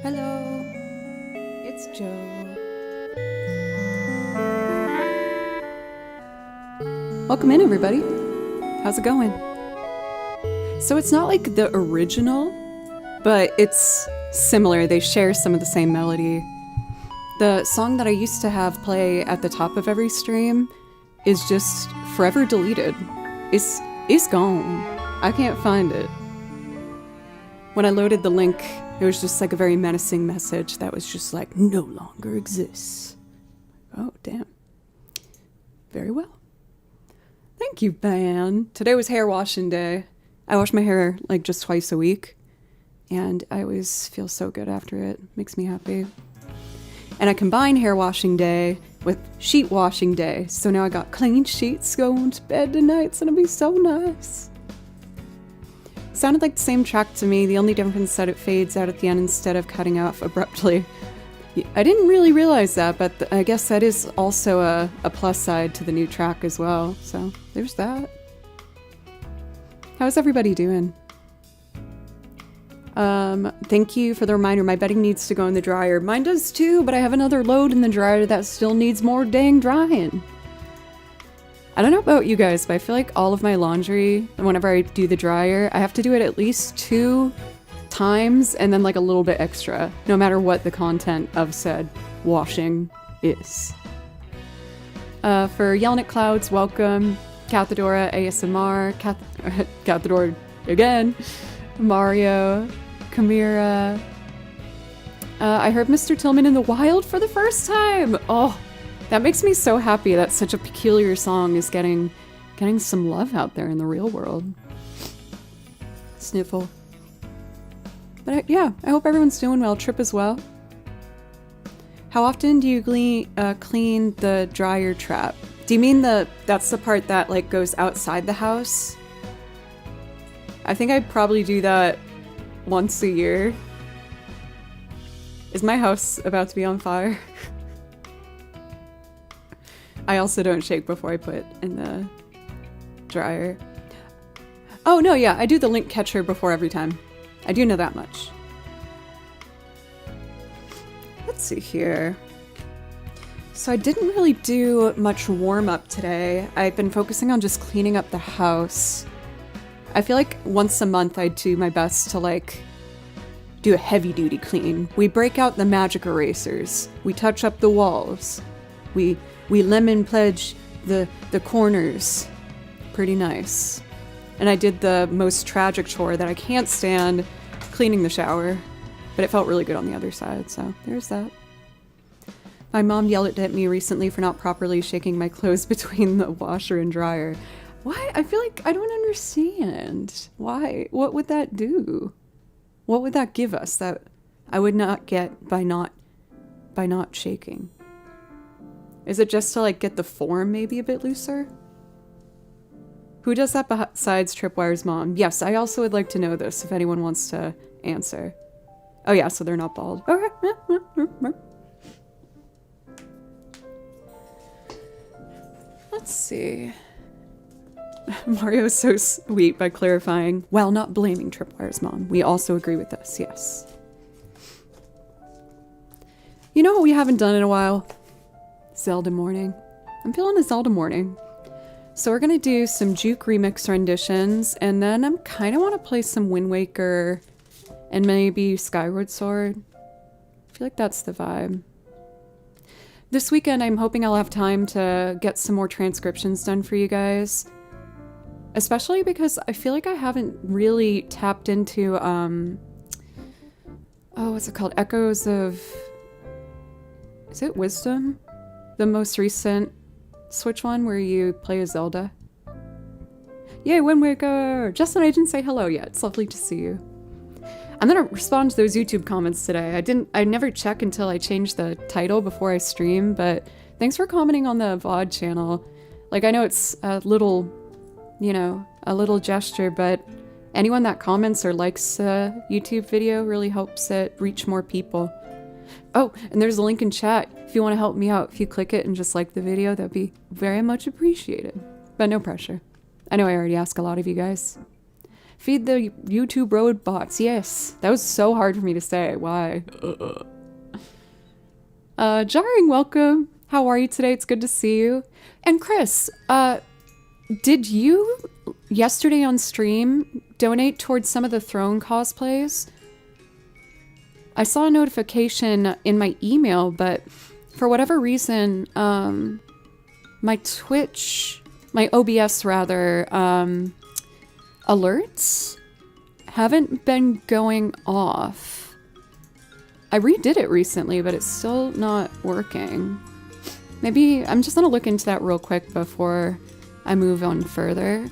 Hello, it's Joe. Welcome in, everybody. How's it going? So it's not like the original, but it's similar. They share some of the same melody. The song that I used to have play at the top of every stream is just forever deleted. It's gone. I can't find it. When I loaded the link, it was just like a very menacing message that was just like, no longer exists. Oh, damn. Very well. Thank you, Ban. Today was hair washing day. I wash my hair like just twice a week, and I always feel so good after it. Makes me happy. And I combine hair washing day with sheet washing day, so now I got clean sheets going to bed tonight. It's gonna be so nice. Sounded like the same track to me. The only difference is that it fades out at the end instead of cutting off abruptly. I didn't really realize that, but I guess that is also a plus side to the new track as well. So there's that. How's everybody doing? Thank you for the reminder. My bedding needs to go in the dryer. Mine does too, but I have another load in the dryer that still needs more dang drying. I don't know about you guys, but I feel like all of my laundry, whenever I do the dryer, I have to do it at least 2 times and then like a little bit extra, no matter what the content of said washing is. For Yelling at Clouds, welcome. Cathedora ASMR, Cathedora again, Mario, Kamira. I heard Mr. Tillman in the wild for the first time. Oh, that makes me so happy that such a peculiar song is getting some love out there in the real world. Sniffle. But yeah, I hope everyone's doing well. Trip as well. How often do you clean the dryer trap? Do you mean that's the part that like goes outside the house? I think I probably do that once a year. Is my house about to be on fire? I also don't shake before I put in the dryer. Oh no, yeah, I do the link catcher before every time. I do know that much. Let's see here. So I didn't really do much warm-up today. I've been focusing on just cleaning up the house. I feel like once a month I do my best to like do a heavy-duty clean. We break out the magic erasers. We touch up the walls. We lemon pledge the corners. Pretty nice. And I did the most tragic chore that I can't stand, cleaning the shower. But it felt really good on the other side, so there's that. My mom yelled at me recently for not properly shaking my clothes between the washer and dryer. Why? I feel like I don't understand. Why? What would that do? What would that give us that I would not get by not shaking? Is it just to like get the form maybe a bit looser? Who does that besides Tripwire's mom? Yes, I also would like to know this if anyone wants to answer. Oh yeah, so they're not bald. Okay. Let's see. Mario's so sweet by clarifying, while not blaming Tripwire's mom. We also agree with this, yes. You know what we haven't done in a while? Zelda morning. I'm feeling a Zelda morning. So we're gonna do some Juke remix renditions, and then I'm kind of want to play some Wind Waker and maybe Skyward Sword. I feel like that's the vibe. This weekend, I'm hoping I'll have time to get some more transcriptions done for you guys. Especially because I feel like I haven't really tapped into, oh, what's it called? Echoes of... Is it Wisdom? The most recent Switch one where you play as Zelda. Yay, Wind Waker! Justin, I didn't say hello yet. It's lovely to see you. I'm gonna respond to those YouTube comments today. I never check until I change the title before I stream, but thanks for commenting on the VOD channel. Like, I know it's a little, you know, a little gesture, but anyone that comments or likes a YouTube video really helps it reach more people. Oh, and there's a link in chat. If you want to help me out, if you click it and just like the video, that'd be very much appreciated. But no pressure. I know I already ask a lot of you guys. Feed the YouTube robots. Yes, that was so hard for me to say. Why? Jarring, welcome. How are you today? It's good to see you. And Chris, did you yesterday on stream donate towards some of the Throne cosplays? I saw a notification in my email, but for whatever reason, my Twitch, my OBS rather, alerts haven't been going off. I redid it recently, but it's still not working. Maybe I'm just gonna look into that real quick before I move on further.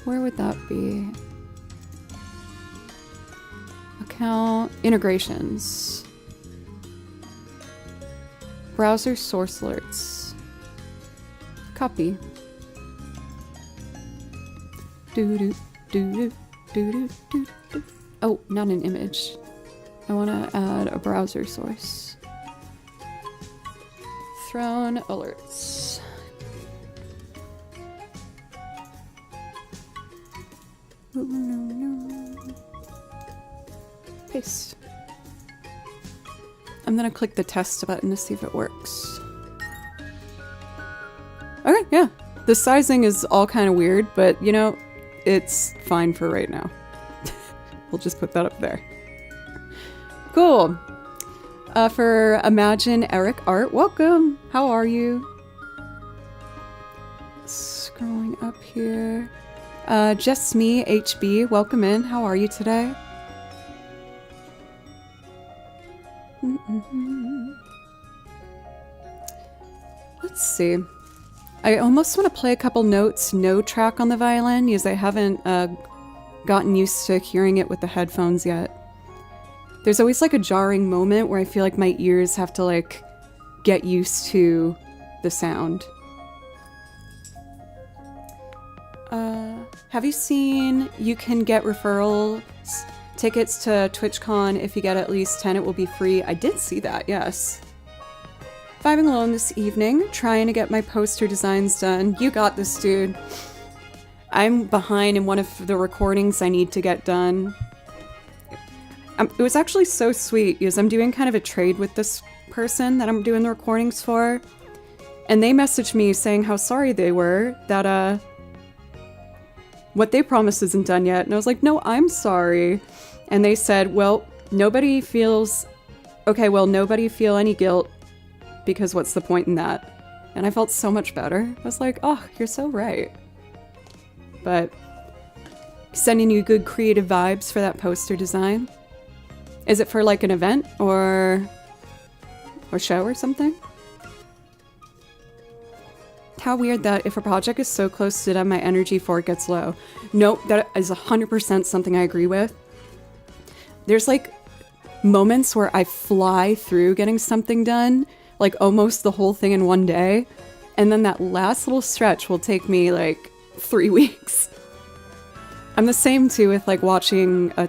Where would that be? Account integrations. Browser source alerts. Copy. Oh, not an image. I want to add a browser source. Throne alerts. Oh, no. Paste. I'm gonna click the test button to see if it works. Okay, yeah. The sizing is all kind of weird, but you know, it's fine for right now. We'll just put that up there. Cool. For Imagine Eric Art, welcome. How are you? Scrolling up here. Just Me HB, welcome in. How are you today? Let's see. I almost want to play a couple notes, no track on the violin, because I haven't gotten used to hearing it with the headphones yet. There's always like a jarring moment where I feel like my ears have to like get used to the sound. Have you seen you can get referrals tickets to TwitchCon if you get at least 10 it will be free? I did see that, yes. Vibing alone this evening, trying to get my poster designs done. You got this, dude. I'm behind in one of the recordings I need to get done. It was actually so sweet because I'm doing kind of a trade with this person that I'm doing the recordings for. And they messaged me saying how sorry they were that what they promised isn't done yet. And I was like, no, I'm sorry. And they said, well, nobody feel any guilt because what's the point in that? And I felt so much better. I was like, oh, you're so right. But sending you good creative vibes for that poster design. Is it for like an event or show or something? How weird that if a project is so close to done, my energy for it gets low. Nope, that is 100% something I agree with. There's like moments where I fly through getting something done, like almost the whole thing in one day. And then that last little stretch will take me like 3 weeks. I'm the same too with like watching a,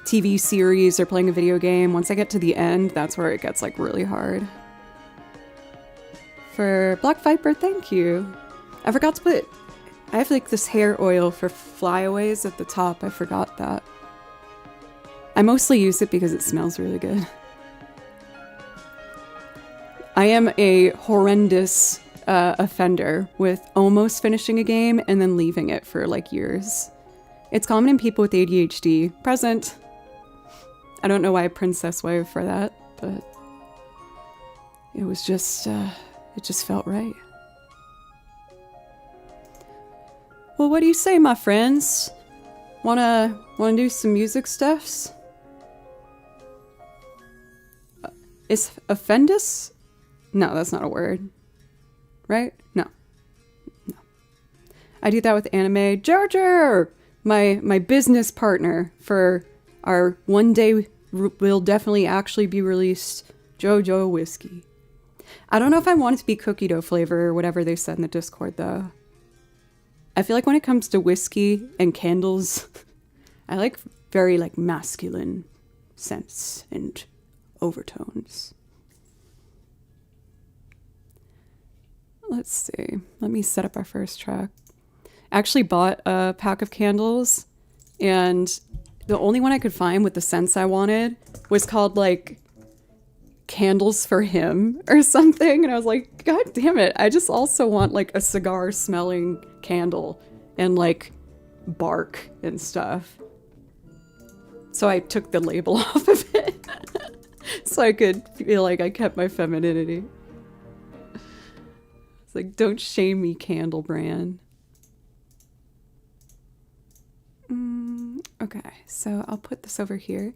TV series or playing a video game. Once I get to the end, that's where it gets like really hard. For Black Viper, thank you. I forgot to put, I have like this hair oil for flyaways at the top. I forgot that. I mostly use it because it smells really good. I am a horrendous offender with almost finishing a game and then leaving it for like years. It's common in people with ADHD. Present. I don't know why I princess wave for that, but it was just, it just felt right. Well, what do you say, my friends? Wanna do some music stuffs? Is offendus? No, that's not a word. Right? No. I do that with anime. Jar, my business partner for our one day will definitely actually be released JoJo whiskey. I don't know if I want it to be cookie dough flavor or whatever they said in the Discord though. I feel like when it comes to whiskey and candles, I like very like masculine scents and overtones. Let's see. Let me set up our first track. I actually bought a pack of candles and the only one I could find with the scents I wanted was called like Candles for Him or something. And I was like, God damn it. I just also want like a cigar smelling candle and like bark and stuff. So I took the label off of it so I could feel like I kept my femininity. It's like, don't shame me, candle brand. Okay, so I'll put this over here.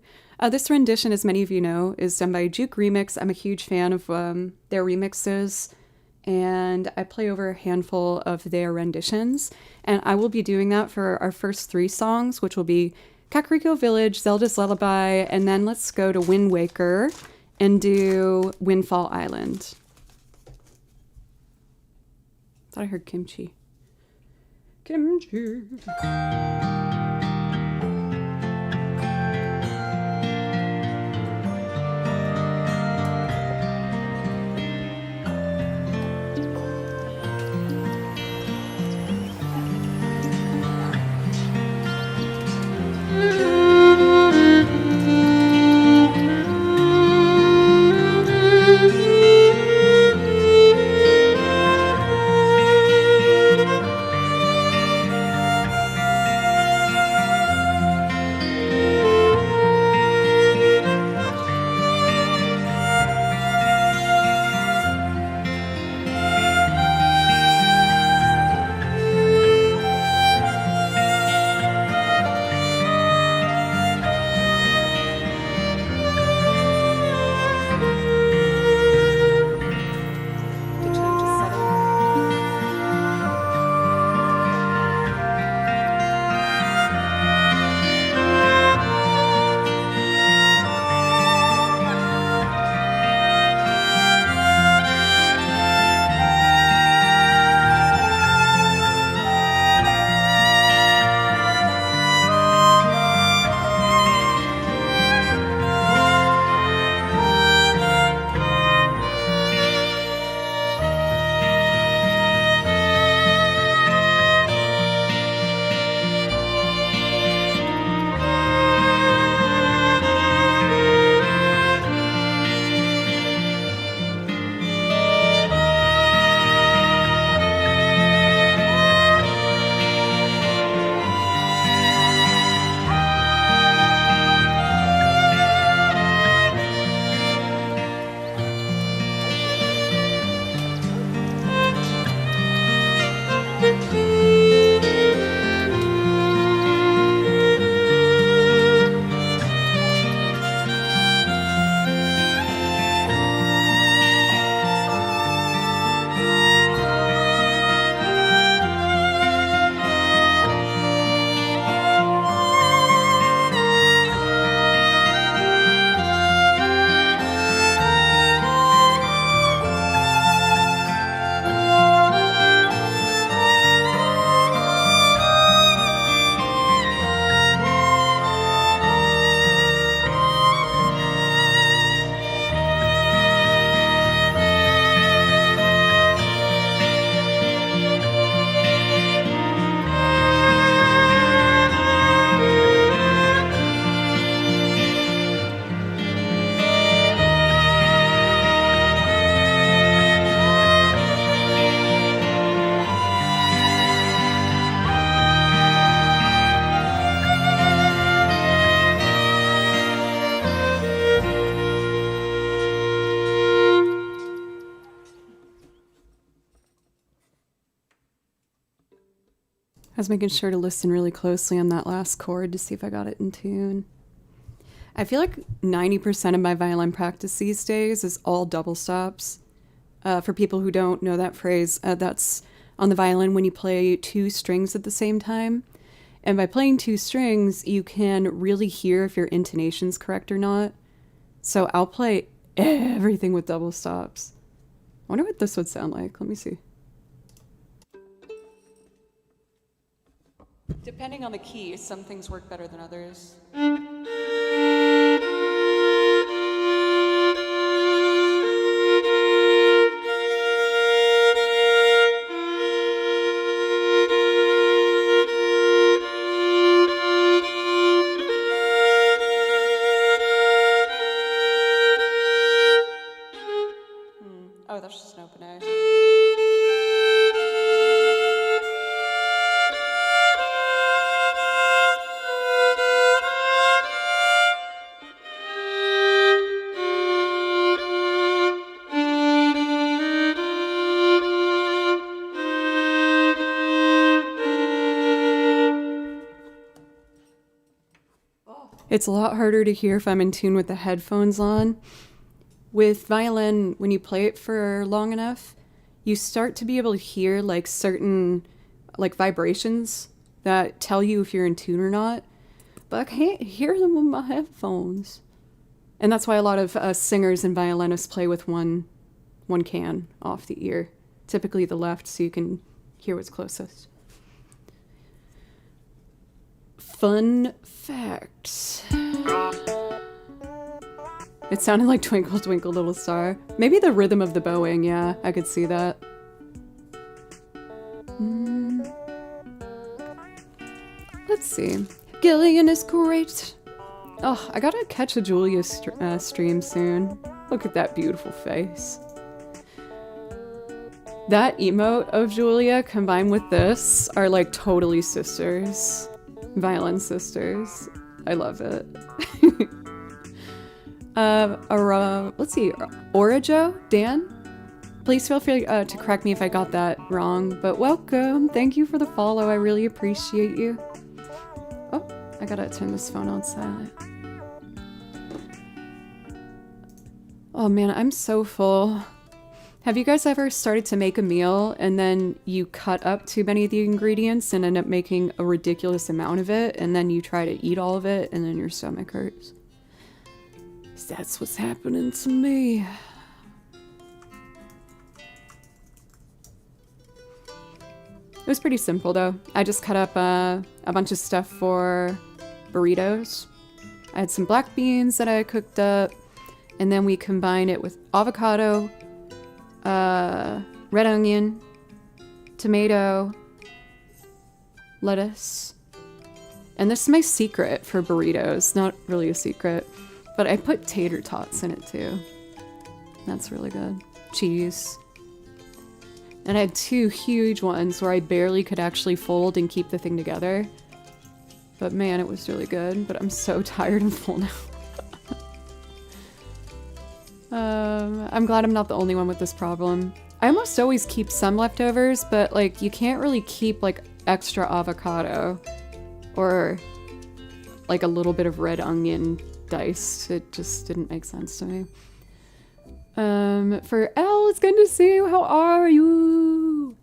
This rendition, as many of you know, is done by Juke Remix. I'm a huge fan of their remixes, and I play over a handful of their renditions. And I will be doing that for our first 3 songs, which will be Kakariko Village, Zelda's Lullaby, and then let's go to Wind Waker and do Windfall Island. Thought I heard kimchi. Kimchi. I was making sure to listen really closely on that last chord to see if I got it in tune. I feel like 90% of my violin practice these days is all double stops. For people who don't know that phrase, that's on the violin when you play two strings at the same time. And by playing two strings, you can really hear if your intonation's correct or not. So I'll play everything with double stops. I wonder what this would sound like. Let me see. Depending on the key, some things work better than others. Oh, that's just an open A. It's a lot harder to hear if I'm in tune with the headphones on. With violin, when you play it for long enough, you start to be able to hear like certain like vibrations that tell you if you're in tune or not, but I can't hear them with my headphones. And that's why a lot of singers and violinists play with one can off the ear, typically the left, so you can hear what's closest. Fun facts. It sounded like Twinkle Twinkle Little Star. Maybe the rhythm of the bowing, yeah, I could see that. Let's see. Gillian is great. Oh, I gotta catch a Julia stream soon. Look at that beautiful face. That emote of Julia combined with this are like totally sisters. Violin sisters. I love it. Let's see. Orijo? Dan? Please feel free to correct me if I got that wrong, but welcome. Thank you for the follow. I really appreciate you. Oh, I gotta turn this phone on silent. Oh man, I'm so full. Have you guys ever started to make a meal and then you cut up too many of the ingredients and end up making a ridiculous amount of it, and then you try to eat all of it and then your stomach hurts? That's what's happening to me. It was pretty simple though. I just cut up a bunch of stuff for burritos. I had some black beans that I cooked up, and then we combined it with avocado, red onion, tomato, lettuce. And this is my secret for burritos. Not really a secret, but I put tater tots in it too. That's really good. Cheese. And I had 2 huge ones where I barely could actually fold and keep the thing together. But man, it was really good. But I'm so tired and full now. I'm glad I'm not the only one with this problem. I almost always keep some leftovers, but like you can't really keep like extra avocado or like a little bit of red onion diced. It just didn't make sense to me. For Elle, it's good to see you. How are you?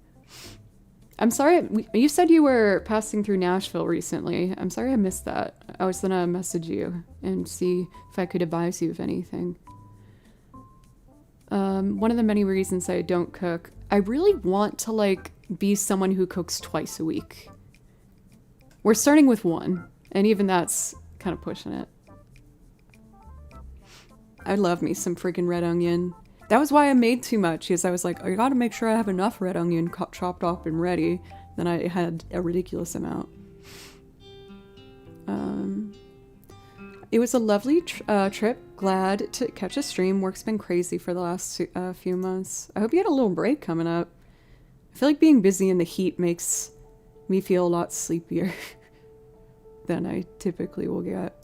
I'm sorry, you said you were passing through Nashville recently. I'm sorry I missed that. I was gonna message you and see if I could advise you of anything. One of the many reasons I don't cook, I really want to like be someone who cooks twice a week. We're starting with 1, and even that's kind of pushing it. I love me some freaking red onion. That was why I made too much, because I was like, I gotta make sure I have enough red onion chopped up and ready. Then I had a ridiculous amount. It was a lovely trip. Glad to catch a stream. Work's been crazy for the last few months. I hope you had a little break coming up. I feel like being busy in the heat makes me feel a lot sleepier than I typically will get.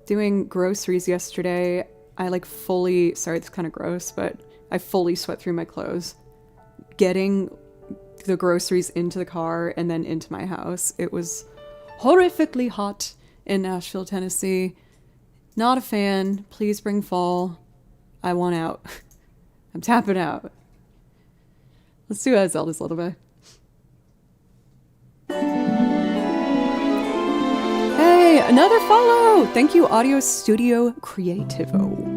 Doing groceries yesterday, I like fully, sorry, it's kind of gross, but I fully sweat through my clothes. Getting the groceries into the car and then into my house. It was horrifically hot in Nashville, Tennessee. Not a fan. Please bring fall. I want out. I'm tapping out. Let's do Zelda's Lullaby. Hey, another follow! Thank you, Audio Studio Creativo.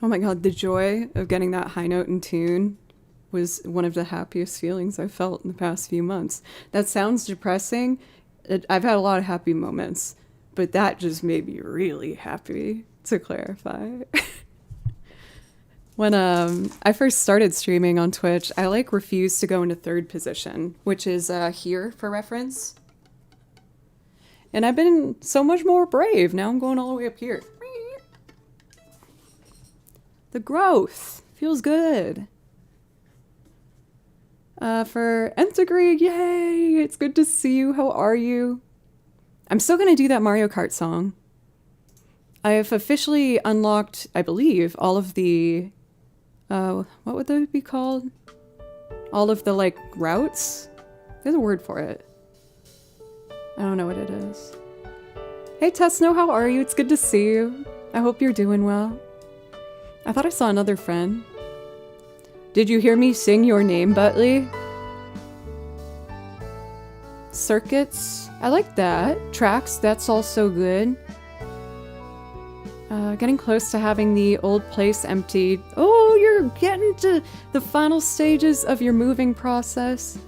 Oh my god, the joy of getting that high note in tune was one of the happiest feelings I've felt in the past few months. That sounds depressing. I've had a lot of happy moments, but that just made me really happy, to clarify. When I first started streaming on Twitch, I like refused to go into third position, which is here for reference. And I've been so much more brave. Now I'm going all the way up here. The growth feels good. For nth degree, yay! It's good to see you. How are you? I'm still gonna do that Mario Kart song. I have officially unlocked, I believe, all of the, what would they be called? All of the, like, routes? There's a word for it. I don't know what it is. Hey Tesno, how are you? It's good to see you. I hope you're doing well. I thought I saw another friend. Did you hear me sing your name, Butley? Circuits. I like that. Tracks, that's also good. Getting close to having the old place emptied. Oh, you're getting to the final stages of your moving process.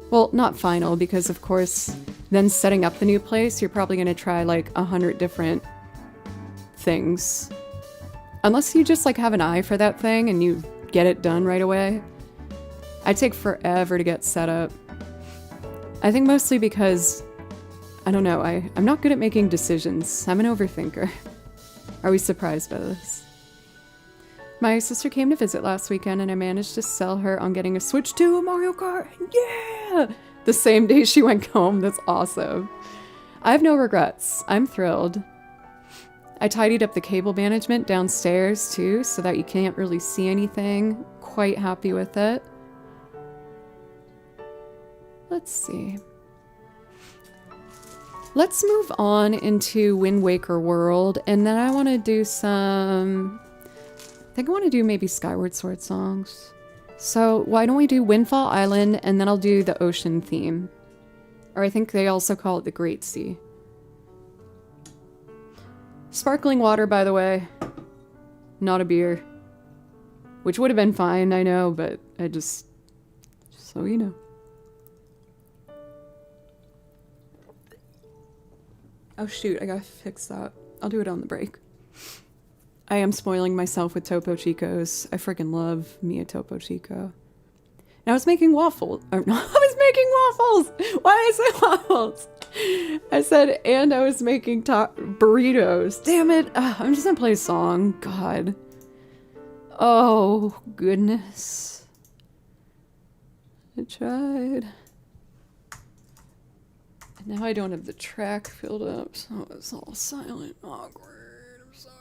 Well, not final, because of course, then setting up the new place, you're probably gonna try like 100 different things. Unless you just like have an eye for that thing and you get it done right away. I take forever to get set up. I think mostly because, I don't know, I'm not good at making decisions. I'm an overthinker. Are we surprised by this? My sister came to visit last weekend and I managed to sell her on getting a Switch 2 of Mario Kart. Yeah! The same day she went home. That's awesome. I have no regrets. I'm thrilled. I tidied up the cable management downstairs too, so that you can't really see anything. Quite happy with it. Let's see. Let's move on into Wind Waker World, and then I want to do some... I think I want to do maybe Skyward Sword songs. So why don't we do Windfall Island, and then I'll do the ocean theme. Or I think they also call it the Great Sea. Sparkling water, by the way. Not a beer. Which would have been fine, I know, but I just so you know. Oh shoot, I gotta fix that. I'll do it on the break. I am spoiling myself with Topo Chicos. I freaking love me a Topo Chico. And I was making waffles. Or no, I was making waffles! Why did I say waffles? I said, and I was making burritos. Damn it. I'm just gonna play a song. God. Oh, goodness. I tried. And now I don't have the track filled up, so it's all silent and awkward. I'm sorry.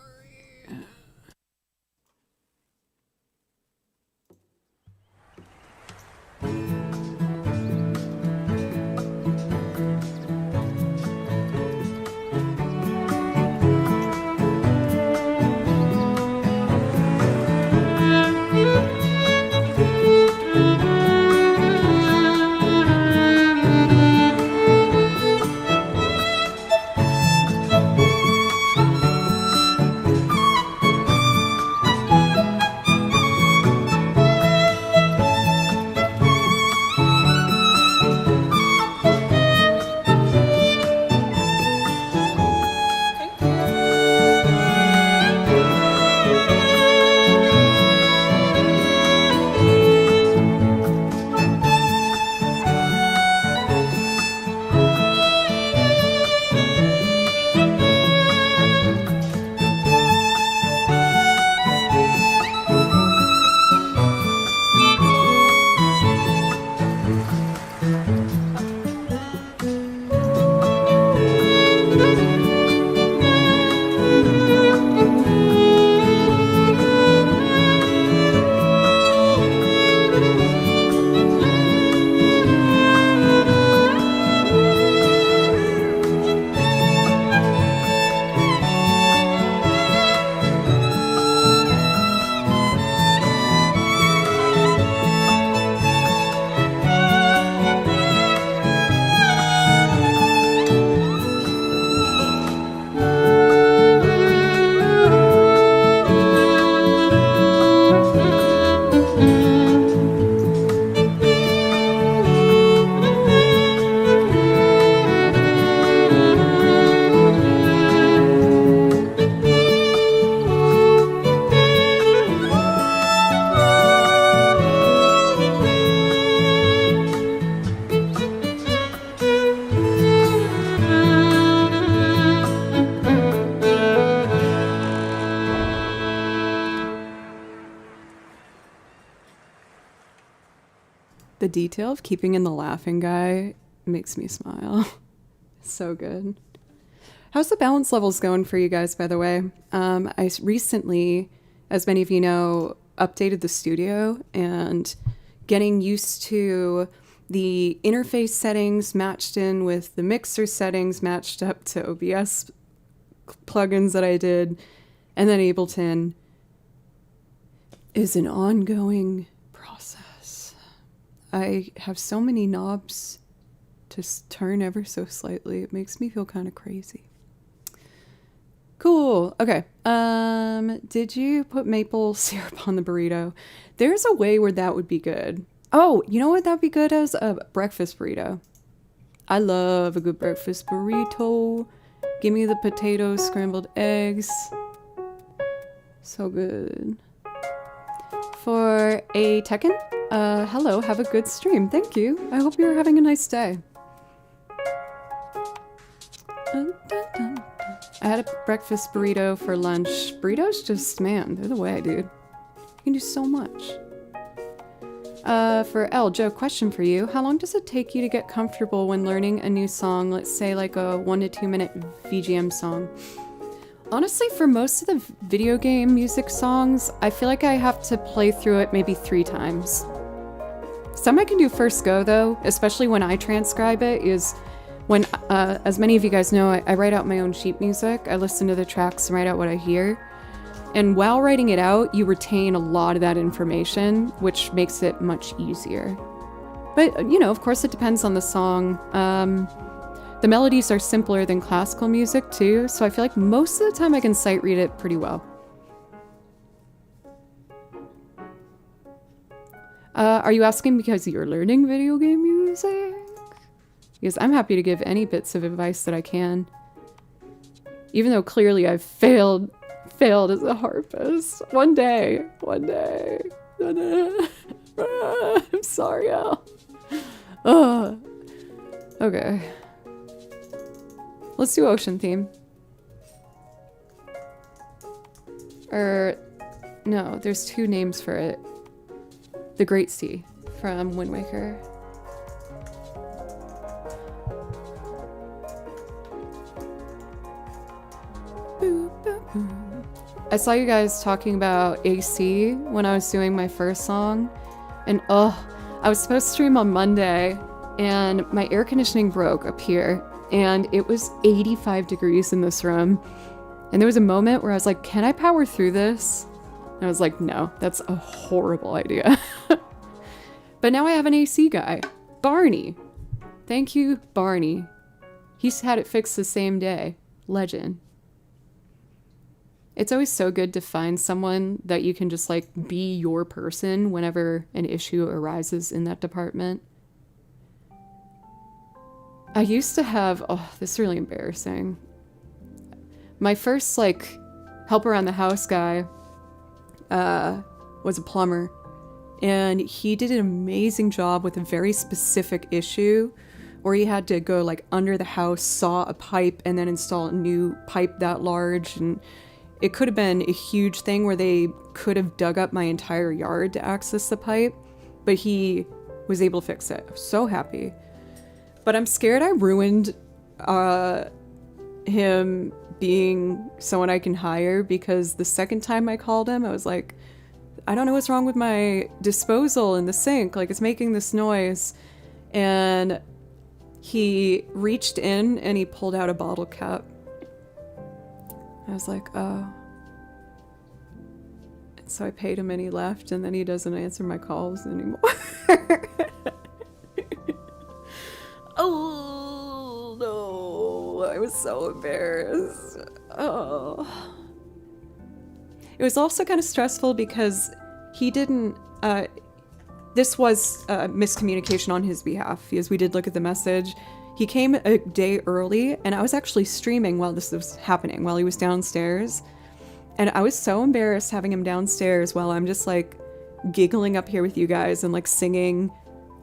The detail of keeping in the laughing guy makes me smile. So good. How's the balance levels going for you guys, by the way? I recently, as many of you know, updated the studio, and getting used to the interface settings matched in with the mixer settings matched up to OBS plugins that I did, and then Ableton is an ongoing process. I have so many knobs to turn ever so slightly. It makes me feel kind of crazy. Cool. Okay. Did you put maple syrup on the burrito? There's a way where that would be good. Oh, you know what that would be good as? A breakfast burrito. I love a good breakfast burrito. Give me the potatoes, scrambled eggs. So good. For a Tekken, hello, have a good stream. Thank you. I hope you're having a nice day. I had a breakfast burrito for lunch. Burritos just, man, they're the way, dude. You can do so much. For L, Joe, question for you. How long does it take you to get comfortable when learning a new song? Let's say like a 1 to 2 minute VGM song. Honestly, for most of the video game music songs, I feel like I have to play through it maybe 3 times. Some I can do first go though, especially when I transcribe it, is when, as many of you guys know, I write out my own sheet music. I listen to the tracks and write out what I hear. And while writing it out, you retain a lot of that information, which makes it much easier. But, you know, of course it depends on the song. The melodies are simpler than classical music too, so I feel like most of the time I can sight read it pretty well. Are you asking because you're learning video game music? Because I'm happy to give any bits of advice that I can. Even though clearly I've failed as a harpist. One day. I'm sorry, Al. Okay. Let's do ocean theme. No, there's 2 names for it. The Great Sea from Wind Waker. I saw you guys talking about AC when I was doing my first song, and I was supposed to stream on Monday, and my air conditioning broke up here, and it was 85 degrees in this room, and there was a moment where I was like, can I power through this? And I was like, no, that's a horrible idea. But now I have an AC guy, Barney. Thank you, Barney. He's had it fixed the same day. Legend. It's always so good to find someone that you can just like be your person whenever an issue arises in that department. I used to have, this is really embarrassing. My first like help around the house guy was a plumber, and he did an amazing job with a very specific issue where he had to go like under the house, saw a pipe, and then install a new pipe that large. And it could have been a huge thing where they could have dug up my entire yard to access the pipe, but he was able to fix it. I was so happy. But I'm scared I ruined him being someone I can hire, because the second time I called him, I was like, I don't know what's wrong with my disposal in the sink. Like, it's making this noise. And he reached in and he pulled out a bottle cap. I was like, oh. And so I paid him and he left, and then he doesn't answer my calls anymore. Oh, no. I was so embarrassed. Oh. It was also kind of stressful because he didn't, this was miscommunication on his behalf, because we did look at the message. He came a day early, and I was actually streaming while this was happening, while he was downstairs. And I was so embarrassed having him downstairs while I'm just like giggling up here with you guys and like singing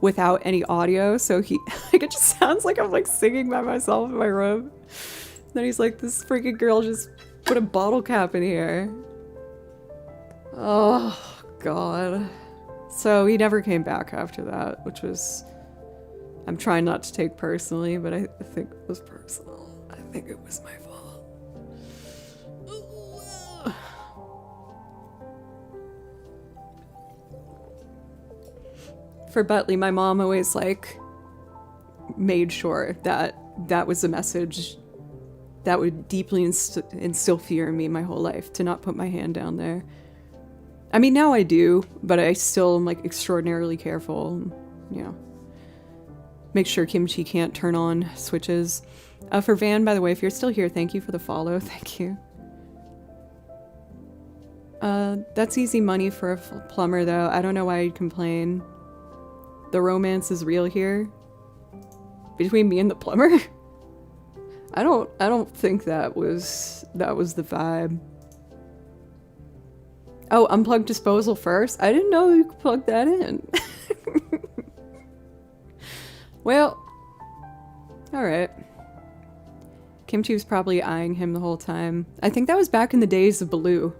without any audio. So he, like, it just sounds like I'm like singing by myself in my room. Then he's like, this freaking girl just put a bottle cap in here. Oh, God. So he never came back after that, which was, I'm trying not to take personally, but I think it was personal. I think it was my fault. For Butley, my mom always like made sure that that was a message that would deeply instill fear in me my whole life, to not put my hand down there. I mean, now I do, but I still am like extraordinarily careful, and, you know, make sure kimchi can't turn on switches. For Van, by the way, if you're still here, thank you for the follow. Thank you. That's easy money for a plumber, though. I don't know why you'd complain. The romance is real here. Between me and the plumber? I don't think that was the vibe. Oh, unplug disposal first? I didn't know you could plug that in. Well, alright. Kimchi was probably eyeing him the whole time. I think that was back in the days of Baloo.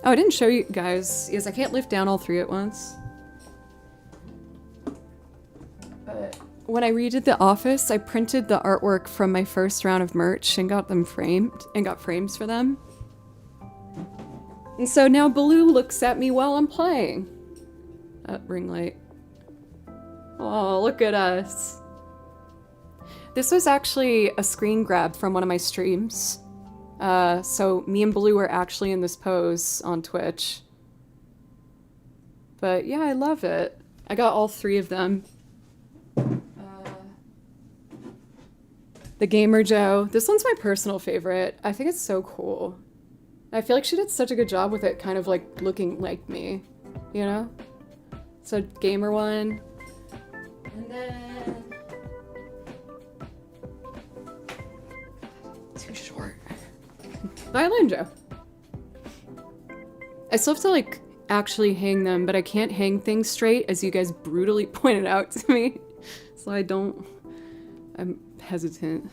Oh, I didn't show you guys. Yes, I can't lift down all three at once. But when I redid The Office, I printed the artwork from my first round of merch and got them framed, and got frames for them. And so now Baloo looks at me while I'm playing. Ring light. Oh, look at us. This was actually a screen grab from one of my streams. So me and Baloo were actually in this pose on Twitch. But yeah, I love it. I got all three of them. The Gamer Joe. This one's my personal favorite. I think it's so cool. I feel like she did such a good job with it, kind of like looking like me, you know? So Gamer one. And then... too short. Violin Joe. I still have to like actually hang them, but I can't hang things straight, as you guys brutally pointed out to me. So I'm hesitant.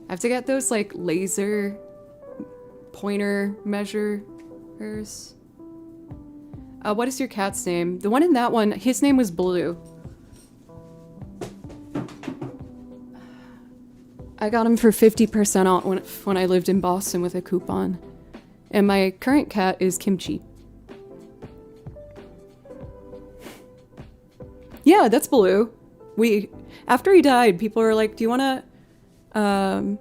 I have to get those like laser pointer measures. What is your cat's name? The one in that one, his name was Blue. I got him for 50% off when I lived in Boston with a coupon. And my current cat is Kimchi. Yeah, that's Baloo. After he died, people were like, do you want to,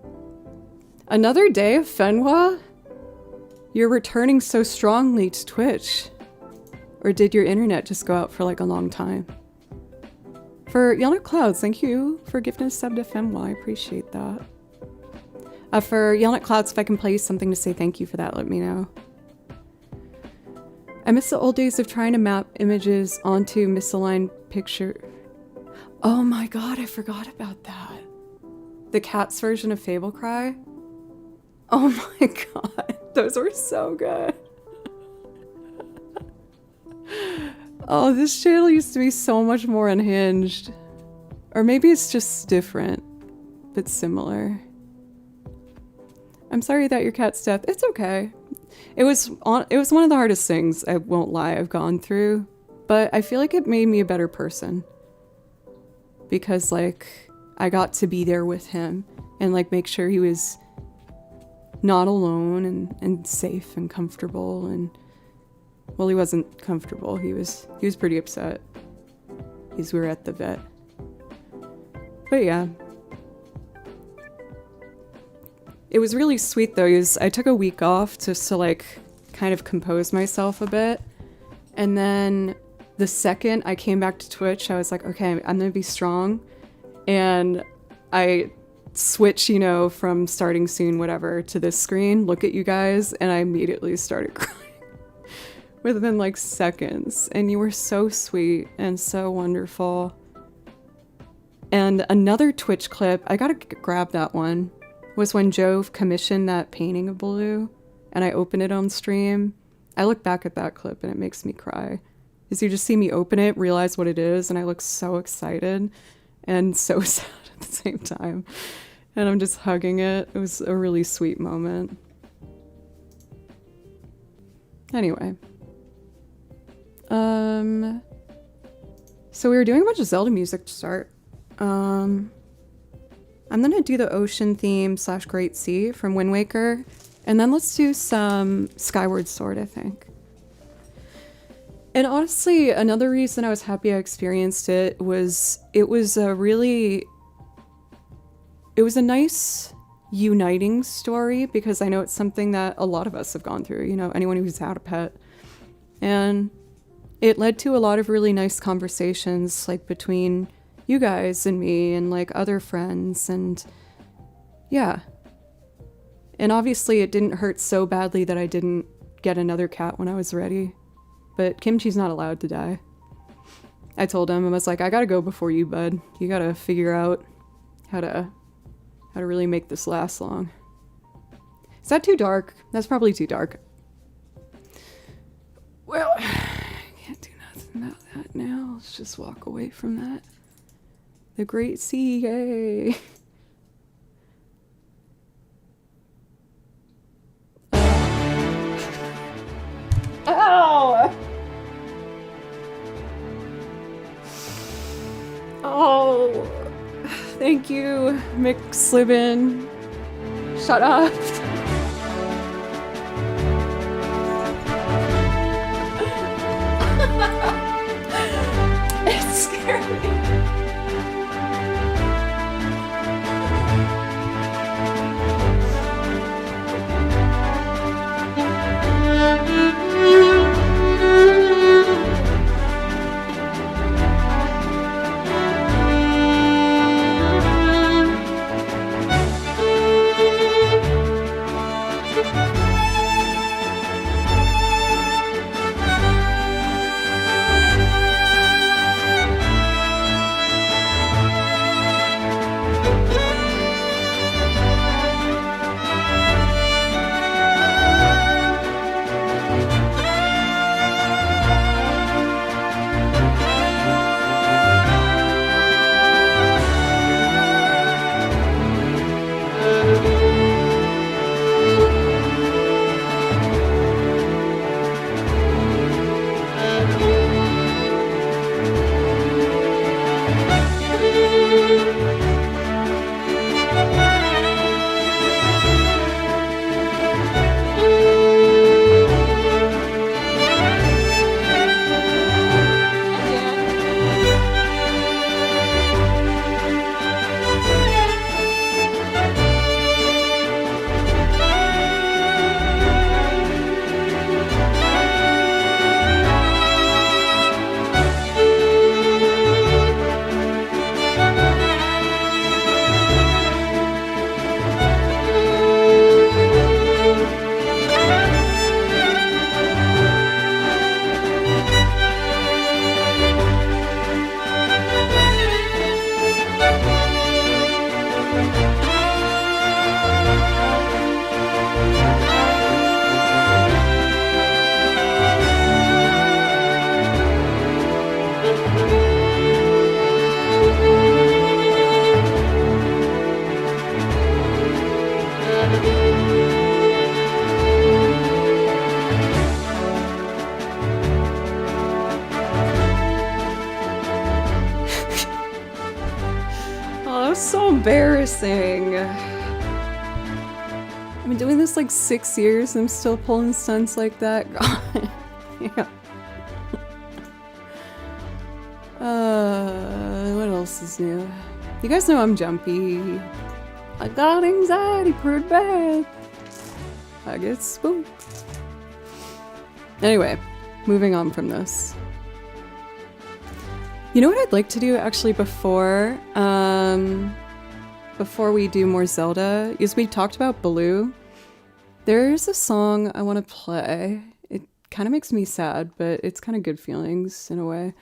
another day of Fenwa? You're returning so strongly to Twitch. Or did your internet just go out for like a long time? For Yellow Clouds, thank you for gifting a sub to Fenwa. I appreciate that. For Yellow Clouds, if I can play something to say thank you for that, let me know. I miss the old days of trying to map images onto misaligned picture. Oh my god, I forgot about that. The cat's version of Fable Cry? Oh my god, those were so good. Oh, this channel used to be so much more unhinged. Or maybe it's just different, but similar. I'm sorry that your cat's death. It's okay. It was one of the hardest things, I won't lie, I've gone through. But I feel like it made me a better person. Because, like, I got to be there with him and, like, make sure he was not alone and safe and comfortable. And, well, he wasn't comfortable. He was pretty upset. Because we were at the vet. But yeah. It was really sweet though. I took a week off just to like kind of compose myself a bit. And then the second I came back to Twitch, I was like, okay, I'm gonna be strong. And I switched, you know, from starting soon, whatever, to this screen, look at you guys, and I immediately started crying. Within like seconds. And you were so sweet and so wonderful. And another Twitch clip, I gotta grab that one, was when Jove commissioned that painting of Baloo, and I opened it on stream. I look back at that clip and it makes me cry. Because you just see me open it, realize what it is, and I look so excited and so sad at the same time. And I'm just hugging it. It was a really sweet moment. Anyway. So we were doing a bunch of Zelda music to start. I'm gonna do the ocean theme / Great Sea from Wind Waker, and then let's do some Skyward Sword, I think. And honestly, another reason I was happy I experienced it was a nice uniting story, because I know it's something that a lot of us have gone through, you know, anyone who's had a pet. And it led to a lot of really nice conversations, like between you guys and me and like other friends, and yeah. And obviously it didn't hurt so badly that I didn't get another cat when I was ready. But Kimchi's not allowed to die. I told him, I was like, I gotta go before you, bud. You gotta figure out how to really make this last long. Is that too dark? That's probably too dark. Well, I can't do nothing about that now. Let's just walk away from that. The Great Sea, yay! Ow! Oh, thank you, Mick Slibin. Shut up. It's scary. Embarrassing. I've been doing this like 6 years and I'm still pulling stunts like that. God. Yeah. What else is new? You guys know I'm jumpy. I got anxiety pretty bad. I get spooked. Anyway, moving on from this. You know what I'd like to do actually before we do more Zelda is we talked about Baloo. There's a song I want to play. It kind of makes me sad, but it's kind of good feelings in a way.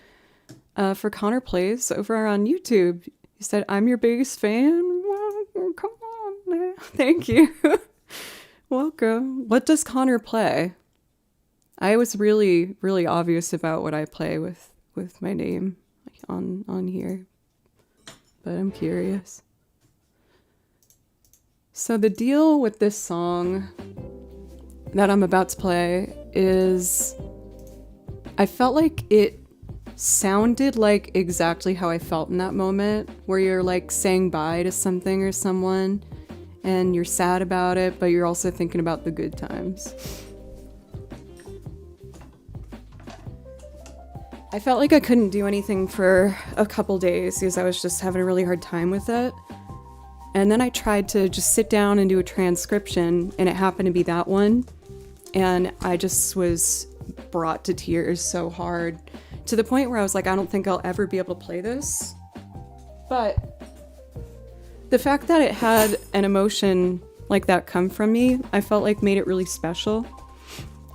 For Connor Plays over on YouTube. He said, "I'm your biggest fan." Well, come on now. Thank you. Welcome. What does Connor play? I was really, really obvious about what I play with my name on here, but I'm curious. So the deal with this song that I'm about to play is I felt like it sounded like exactly how I felt in that moment, where you're like saying bye to something or someone and you're sad about it, but you're also thinking about the good times. I felt like I couldn't do anything for a couple days because I was just having a really hard time with it. And then I tried to just sit down and do a transcription, and it happened to be that one. And I just was brought to tears so hard, to the point where I was like, I don't think I'll ever be able to play this. But the fact that it had an emotion like that come from me, I felt like made it really special.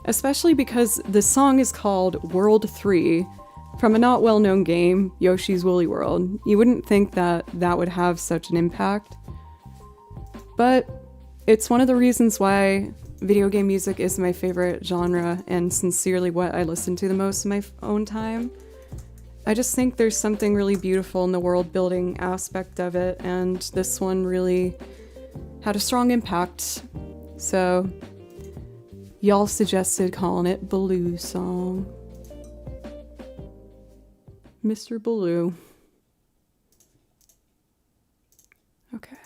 Especially because the song is called World 3, from a not well-known game, Yoshi's Woolly World. You wouldn't think that that would have such an impact. But it's one of the reasons why video game music is my favorite genre and sincerely what I listen to the most in my own time. I just think there's something really beautiful in the world-building aspect of it, and this one really had a strong impact. So, y'all suggested calling it Baloo Song. Mr. Baloo. Okay.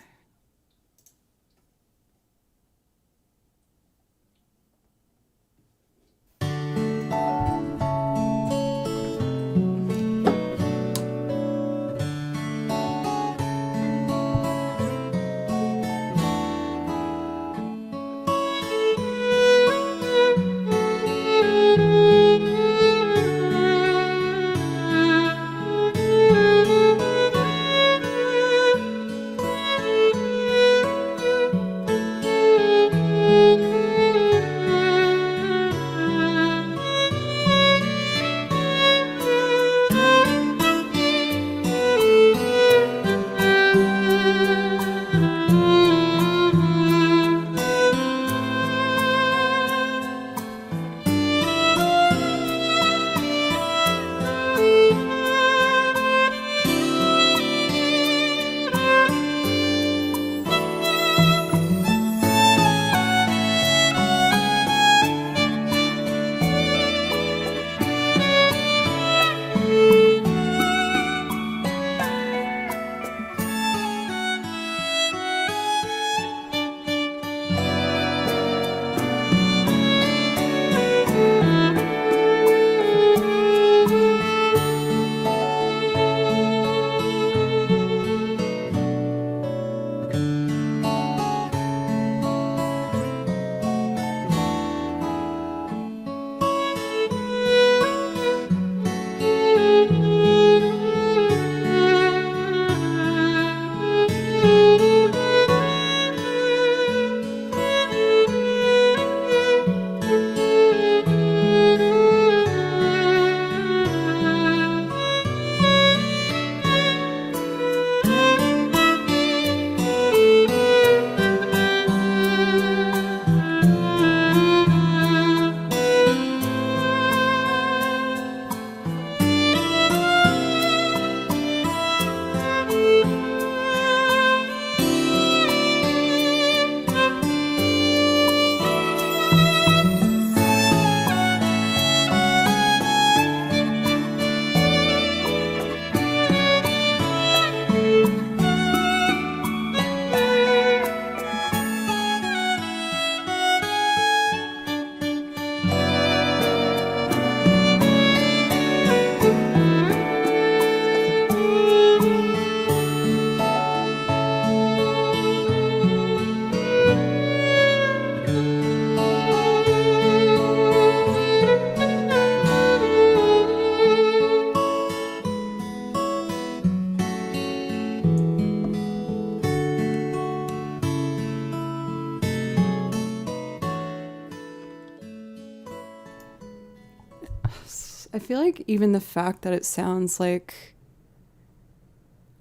I feel like even the fact that it sounds like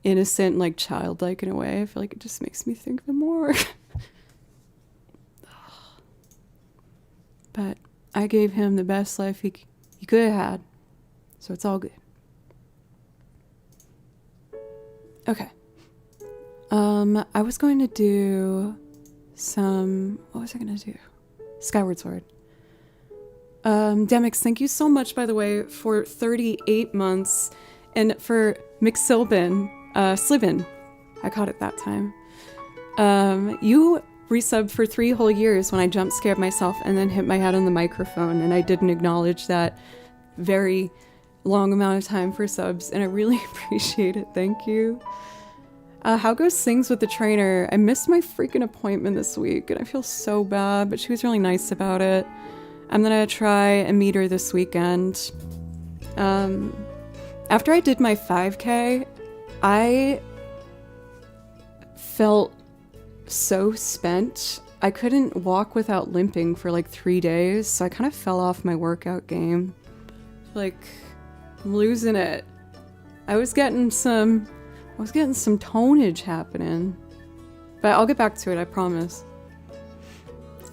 innocent, like childlike in a way, I feel like it just makes me think of it more. But I gave him the best life he could have had, so it's all good. Okay. I was going to do what was I going to do? Skyward Sword. Demix, thank you so much, by the way, for 38 months. And for McSilbin, Slivin, I caught it that time. You resubbed for 3 whole years when I jump scared myself and then hit my head on the microphone, and I didn't acknowledge that very long amount of time for subs, and I really appreciate it. Thank you. How goes things with the trainer? I missed my freaking appointment this week, and I feel so bad, but she was really nice about it. I'm gonna try and meet her this weekend. After I did my 5K, I felt so spent. I couldn't walk without limping for like 3 days, so I kind of fell off my workout game. Like, I'm losing it. I was getting some tonnage happening. But I'll get back to it, I promise.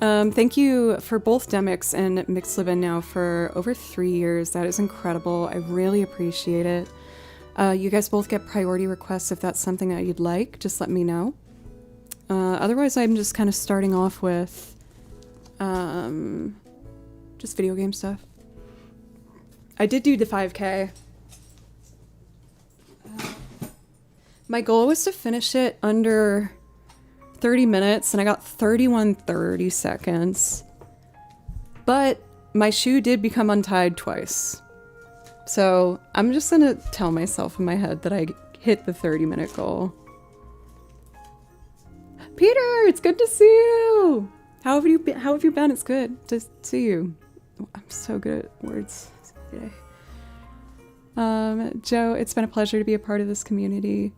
Thank you for both Demix and Mixlibin now for over 3 years. That is incredible. I really appreciate it. You guys both get priority requests if that's something that you'd like. Just let me know. Otherwise, I'm just kind of starting off with just video game stuff. I did do the 5K. My goal was to finish it under 30 minutes, and I got 31:30 seconds. But my shoe did become untied twice. So I'm just gonna tell myself in my head that I hit the 30-minute goal. Peter, it's good to see you! How have you been? It's good to see you. I'm so good at words today. Joe, it's been a pleasure to be a part of this community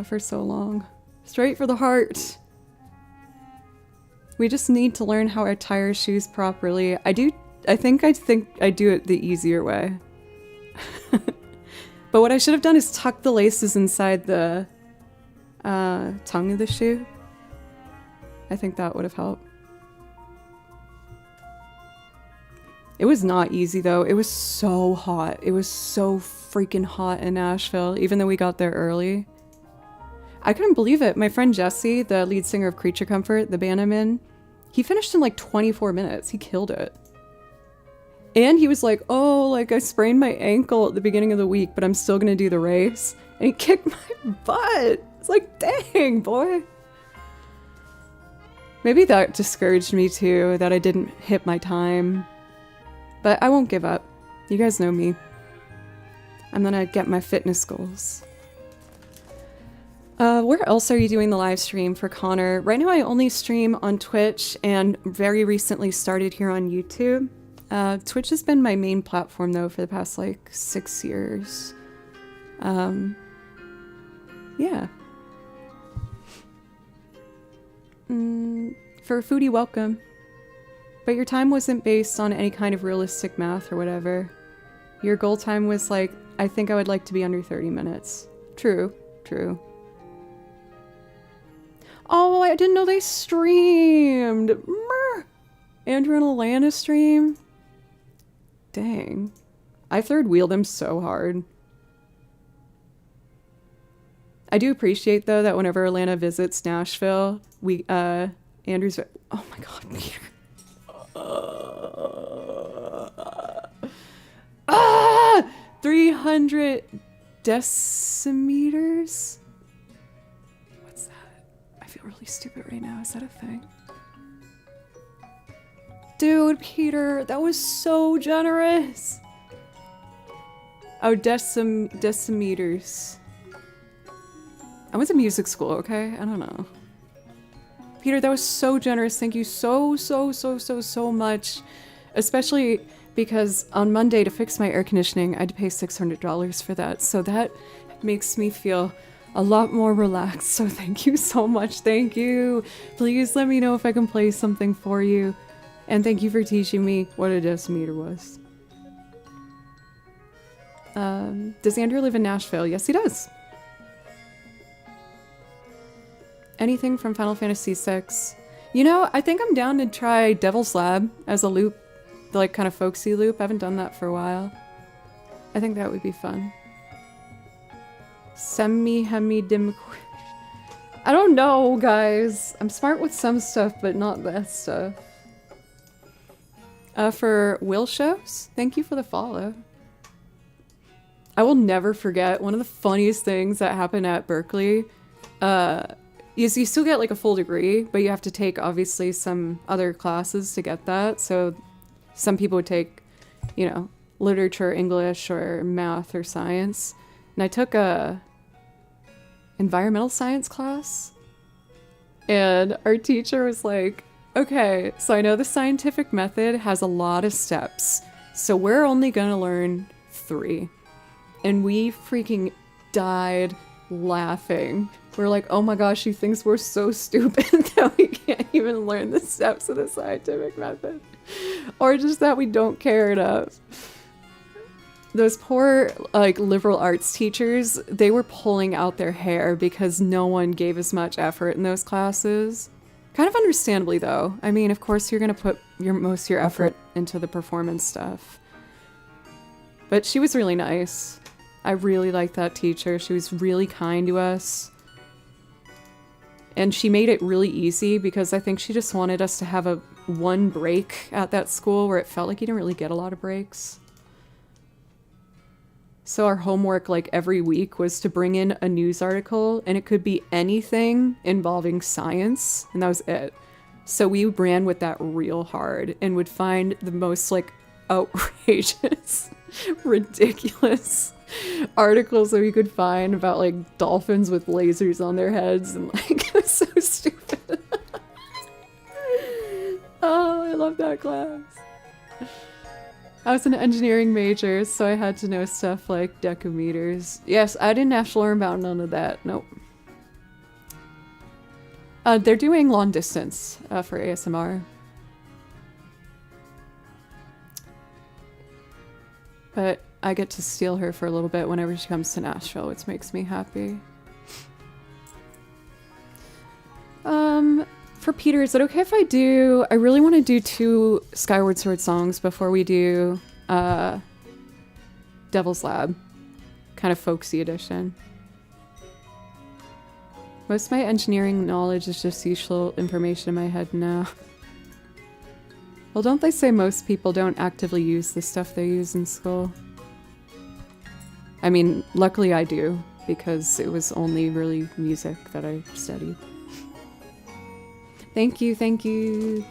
for so long. Straight for the heart. We just need to learn how to tie our shoes properly. I think I do it the easier way. But what I should have done is tuck the laces inside the tongue of the shoe. I think that would have helped. It was not easy though. It was so hot. It was so freaking hot in Nashville, even though we got there early. I couldn't believe it. My friend Jesse, the lead singer of Creature Comfort, the band I'm in, he finished in like 24 minutes. He killed it. And he was like, oh, like I sprained my ankle at the beginning of the week, but I'm still gonna do the race. And he kicked my butt. It's like, dang, boy. Maybe that discouraged me too, that I didn't hit my time. But I won't give up. You guys know me. I'm gonna get my fitness goals. Where else are you doing the live stream for Connor? Right now I only stream on Twitch and very recently started here on YouTube. Twitch has been my main platform though for the past like 6 years. Yeah. For a foodie, welcome. But your time wasn't based on any kind of realistic math or whatever. Your goal time was like, I think I would like to be under 30 minutes. True, true. Oh, I didn't know they streamed. Andrew and Alana stream. Dang. I third wheeled them so hard. I do appreciate though that whenever Alana visits Nashville, Andrew's, oh my god, Peter. 300 decimeters? What's that? I feel really stupid right now. Is that a thing? Dude, Peter, that was so generous. Oh, decimeters. I went to music school, okay? I don't know. Peter, that was so generous. Thank you so much. Especially because on Monday to fix my air conditioning, I had to pay $600 for that. So that makes me feel a lot more relaxed. So thank you so much. Thank you. Please let me know if I can play something for you. And thank you for teaching me what a decimeter was. Does Andrew live in Nashville? Yes, he does. Anything from Final Fantasy VI? You know, I think I'm down to try Devil's Lab as a loop, like kind of folksy loop. I haven't done that for a while. I think that would be fun. Semi-hemi-dim. I don't know, guys. I'm smart with some stuff, but not that stuff. For Will Shows, thank you for the follow. I will never forget one of the funniest things that happened at Berkeley. Is you still get like a full degree, but you have to take obviously some other classes to get that. So some people would take, you know, literature, English, or math or science. And I took a environmental science class. And our teacher was like, okay, so I know the scientific method has a lot of steps. So we're only gonna learn 3. And we freaking died laughing. We're like, oh my gosh, she thinks we're so stupid that we can't even learn the steps of the scientific method. Or just that we don't care enough. Those poor, like, liberal arts teachers, they were pulling out their hair because no one gave as much effort in those classes. Kind of understandably, though. I mean, of course, you're going to put most of your effort into the performance stuff. But she was really nice. I really liked that teacher. She was really kind to us. And she made it really easy because I think she just wanted us to have one break at that school where it felt like you didn't really get a lot of breaks. So our homework, like, every week was to bring in a news article, and it could be anything involving science, and that was it. So we ran with that real hard and would find the most, like, outrageous, ridiculous articles that we could find about, like, dolphins with lasers on their heads, and, like, it was so stupid. Oh, I love that class. I was an engineering major, so I had to know stuff like decameters. Yes, I didn't have to learn about none of that. Nope. They're doing long distance for ASMR. But I get to steal her for a little bit whenever she comes to Nashville, which makes me happy. For Peter, is it okay if I do... I really want to do 2 Skyward Sword songs before we do Devil's Lab. Kind of folksy edition. Most of my engineering knowledge is just useful information in my head now. Well, don't they say most people don't actively use the stuff they use in school? I mean, luckily I do, because it was only really music that I studied. Thank you, thank you.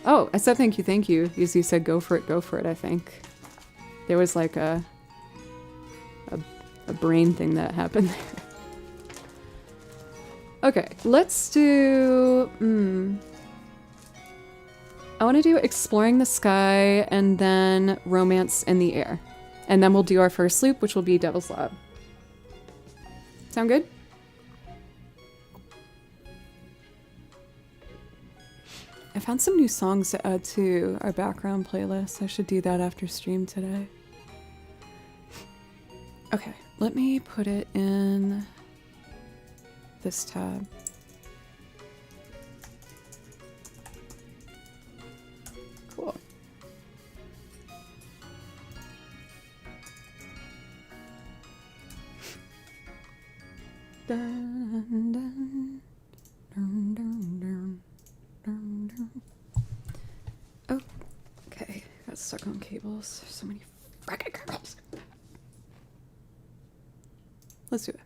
Oh, I said thank you, because you said go for it, I think. There was like a brain thing that happened there. Okay, let's do... I want to do Exploring the Sky and then Romance in the Air. And then we'll do our first loop, which will be Devil's Lab. Sound good? I found some new songs to add to our background playlist. I should do that after stream today. Okay, let me put it in this tab. Cool. Dun, dun, dun, dun, dun. Oh, okay. Got stuck on cables. There's so many frickin' cables. Let's do it.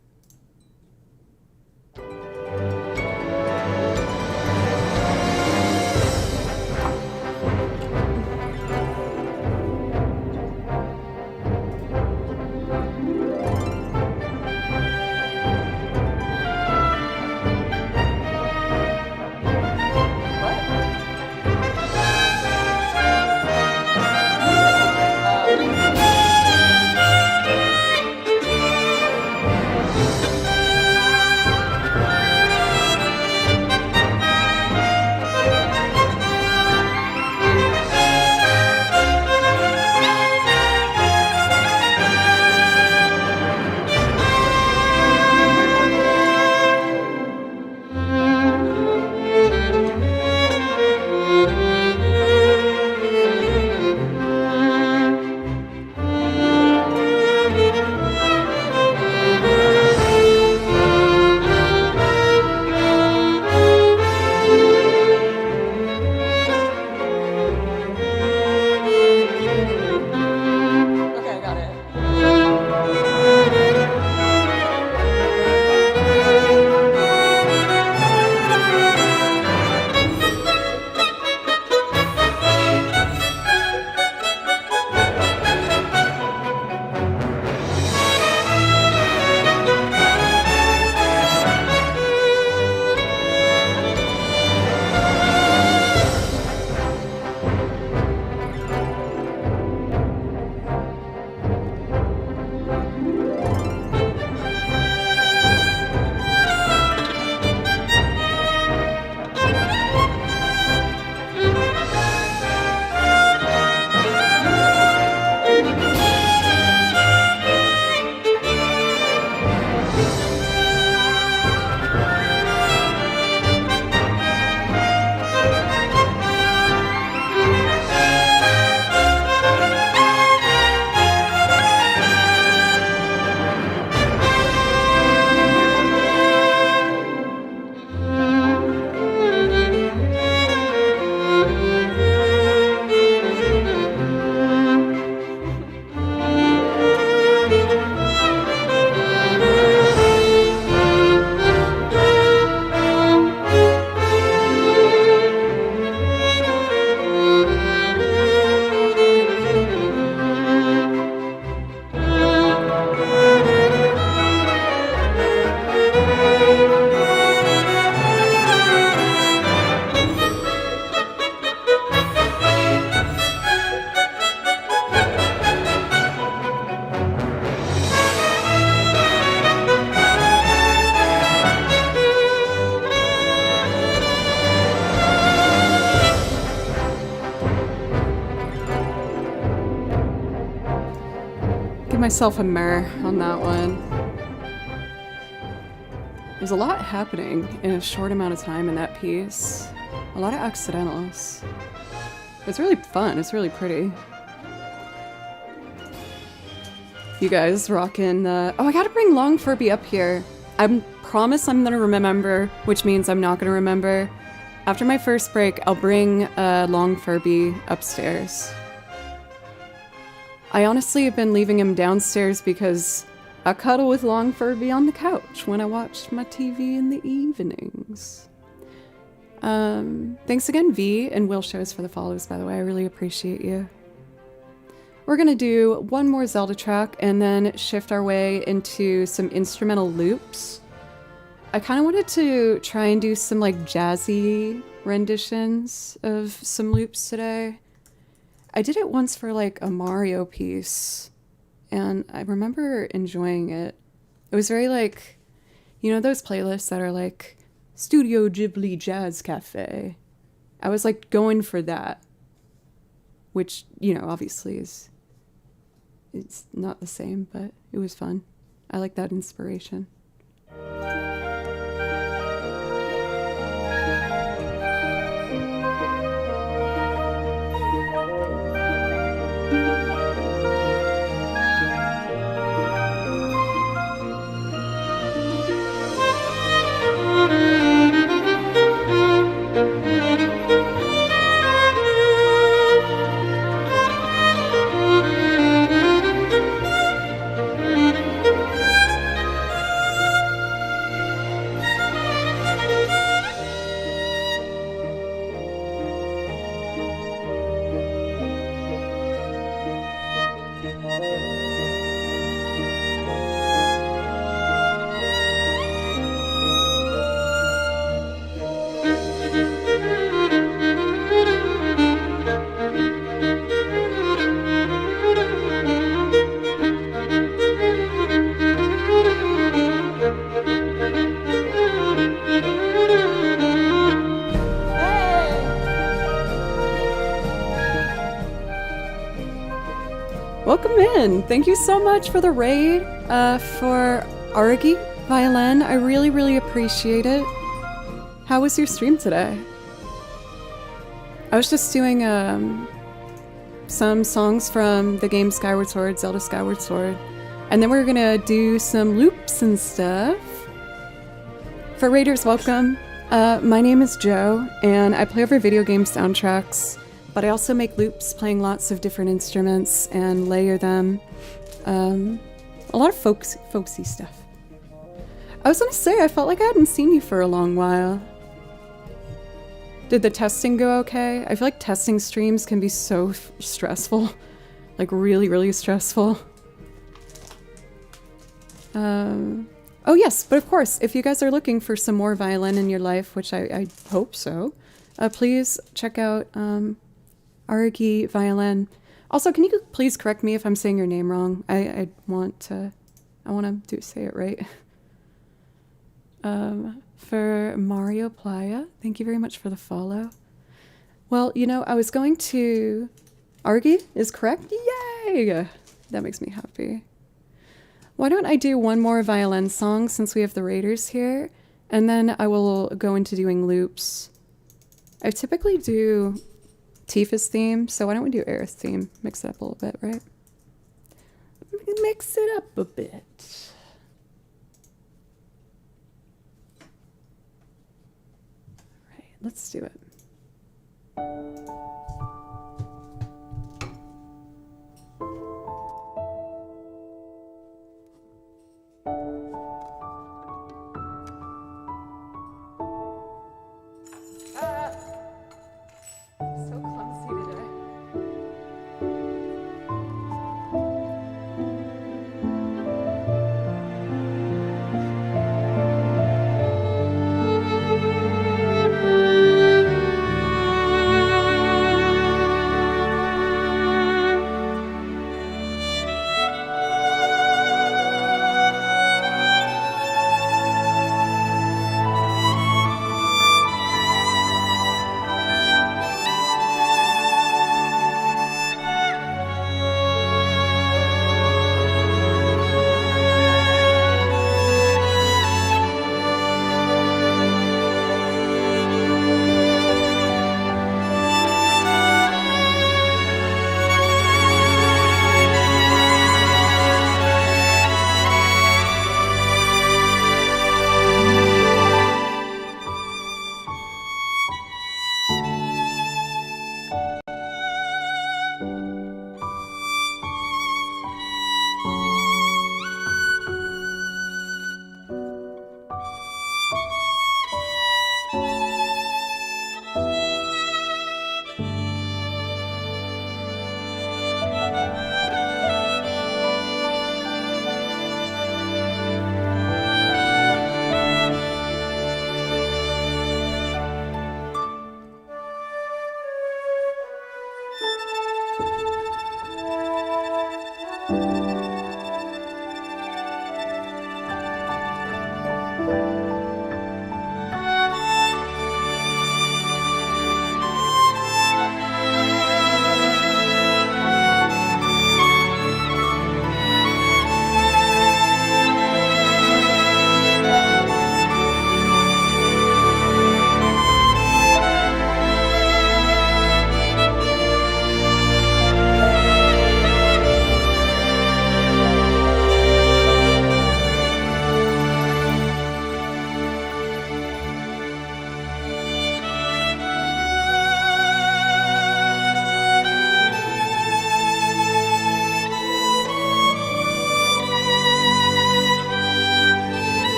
myself a meh on that one. There's a lot happening in a short amount of time in that piece. A lot of accidentals. It's really fun. It's really pretty. You guys rockin' the... Oh, I gotta bring Long Furby up here. I promise I'm gonna remember, which means I'm not gonna remember. After my first break, I'll bring Long Furby upstairs. I honestly have been leaving him downstairs because I cuddle with Long Furby on the couch when I watch my TV in the evenings. Thanks again, V and Will Shows, for the follows, by the way. I really appreciate you. We're gonna do one more Zelda track and then shift our way into some instrumental loops. I kind of wanted to try and do some like jazzy renditions of some loops today. I did it once for like a Mario piece and I remember enjoying it. It was very like, you know those playlists that are like Studio Ghibli Jazz Cafe? I was like going for that, which, you know, obviously it's not the same, but it was fun. I like that inspiration. Welcome in. Thank you so much for the raid, for Argy Violin. I really, really appreciate it. How was your stream today? I was just doing some songs from the game Skyward Sword, Zelda Skyward Sword, and then we're gonna do some loops and stuff. For raiders, welcome. My name is Joe, and I play over video game soundtracks. But I also make loops playing lots of different instruments and layer them. A lot of folksy stuff. I was gonna say, I felt like I hadn't seen you for a long while. Did the testing go okay? I feel like testing streams can be so stressful. Like really, really stressful. Oh yes, but of course, if you guys are looking for some more violin in your life, which I hope so, please check out Argy Violin. Also, can you please correct me if I'm saying your name wrong? I want to say it right. For Mario Playa, thank you very much for the follow. Well, you know, I was going to... Argy is correct? Yay! That makes me happy. Why don't I do one more violin song since we have the raiders here, and then I will go into doing loops. I typically do Tifa's theme, so why don't we do Aerith's theme? Mix it up a little bit, right? Mix it up a bit. Right, let's do it. So clumsy today.